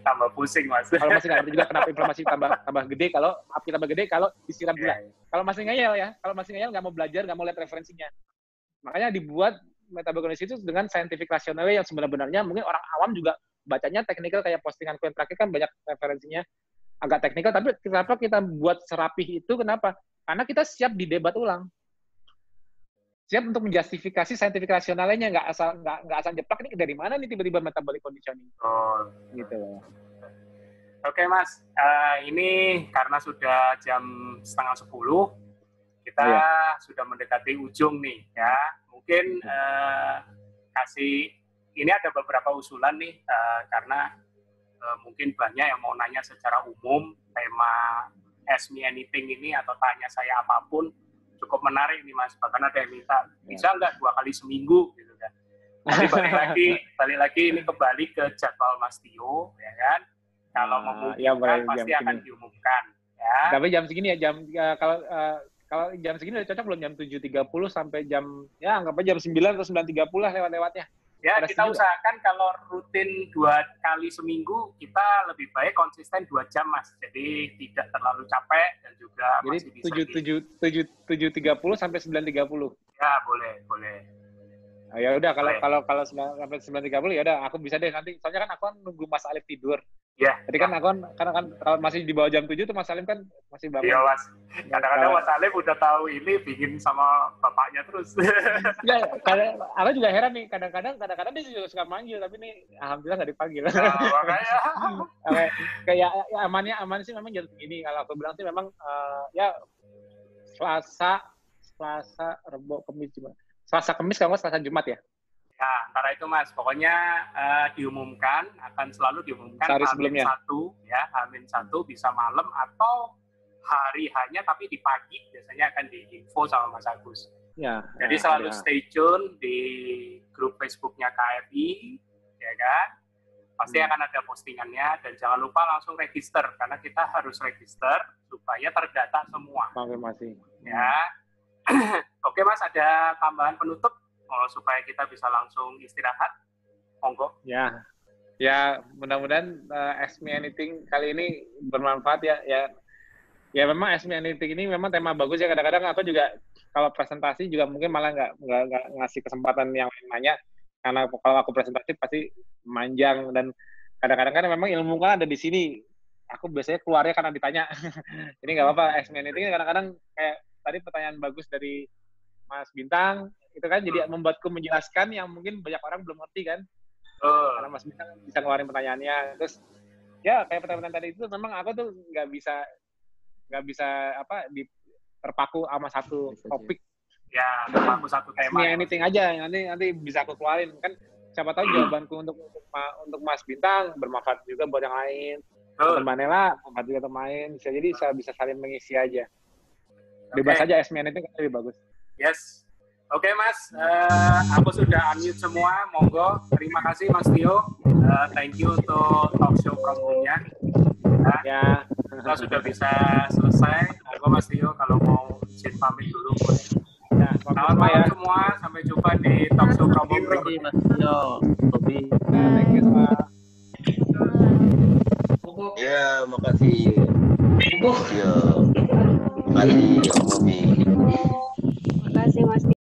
Tambah pusing, Mas. Kalau masih nggak ngerti juga kenapa inflamasi tambah gede, kalau api tambah gede kalau disiram gula. Kalau masih ngeyel nggak mau belajar, nggak mau lihat referensinya. Makanya dibuat metabolic conditioning itu dengan scientific rational yang sebenarnya mungkin orang awam juga bacanya teknikal, kayak postingan yang terakhir kan banyak referensinya agak teknikal, tapi kenapa kita buat serapih itu, kenapa? Karena kita siap didebat ulang. Siap untuk menjustifikasi scientific rasionalnya, nggak asal jeplak, ini dari mana nih tiba-tiba metabolic conditioning. Gitu. Oke, Mas, ini karena sudah jam 9:30, kita sudah mendekati ujung nih ya. Mungkin ini ada beberapa usulan nih, karena mungkin banyak yang mau nanya secara umum tema Ask Me Anything ini atau tanya saya apapun. Cukup menarik nih, Mas. Bahkan ada yang minta, bisa nggak 2 kali seminggu gitu kan. Tapi balik lagi ini kembali ke jadwal Mas Tio, ya kan. Kalau memungkinkan pasti akan diumumkan. Ya. Tapi jam segini ya, kalau jam segini udah cocok belum? Jam 7.30 sampai jam, ya anggap aja jam 9 atau 9.30 lah lewat-lewatnya. Ya, kita usahakan kalau rutin 2 kali seminggu, kita lebih baik konsisten 2 jam, Mas. Jadi tidak terlalu capek dan juga masih bisa. Jadi 7.30 sampai 9.30. Ya, boleh. Oh, ya udah kalau sampai 9.30 ya udah aku bisa deh nanti. Soalnya kan aku nunggu Mas Alif tidur. Iya. Jadi kan aku kan kalau masih di bawah jam 7 tuh Mas Alif kan masih bangun. Iya, Mas. Kadang-kadang Mas Alif udah tahu ini bikin sama bapaknya terus. Ya, aku juga heran nih, kadang-kadang dia juga suka manggil tapi nih alhamdulillah nggak dipanggil. Nah, makanya. Kayak aman sih memang jam segini. Kalau aku bilang sih memang ya Selasa, Rebo, Kamis, Jumat. Selasa, Kamis, kalau nggak Selasa, Jumat ya? Ya, antara itu Mas. Pokoknya akan selalu diumumkan sehari sebelumnya. H-1 bisa malam atau hari hanya tapi di pagi biasanya akan diinfo sama Mas Agus. Ya. Jadi selalu stay tune di grup Facebooknya KFI, ya kan? Pasti akan ada postingannya dan jangan lupa langsung register karena kita harus register supaya terdata semua. Konfirmasi. Ya. Oke Mas, ada tambahan penutup supaya kita bisa langsung istirahat? Monggo. Ya mudah-mudahan Ask Me Anything kali ini bermanfaat ya. Ya memang Ask Me Anything ini memang tema bagus ya. Kadang-kadang aku juga kalau presentasi juga mungkin malah nggak ngasih kesempatan yang lain nanya karena kalau aku presentasi pasti manjang dan kadang-kadang kan memang ilmu kan ada di sini. Aku biasanya keluarnya karena ditanya. Ini nggak apa-apa. Ask Me Anything kadang-kadang kayak tadi pertanyaan bagus dari Mas Bintang, itu kan jadi membuatku menjelaskan yang mungkin banyak orang belum ngerti kan. Karena Mas Bintang bisa ngeluarin pertanyaannya. Terus, ya kayak pertanyaan tadi itu memang aku tuh nggak bisa terpaku sama satu topik. Ya, terpaku satu tema. Anything aja, nanti bisa aku keluarin. Kan siapa tahu jawabanku untuk Mas Bintang bermanfaat juga buat yang lain. Teman Manela, bermanfaat juga teman. Jadi bisa saling mengisi aja. Bebas aja Ask Me Anything kan lebih bagus. Yes. Oke Mas, aku sudah unmute semua. Monggo. Terima kasih Mas Tio. Thank you untuk talk show promonya. Ya. Kita sudah bisa selesai. Monggo Mas Tio kalau mau izin pamit dulu. Ya, selamat malam semua. Sampai jumpa di talk show promo berikutnya. Mas Tio. Tobi. Thank you semua. Ya, makasih. Ya. Makasih, Om Bobi. Terima kasih Mas.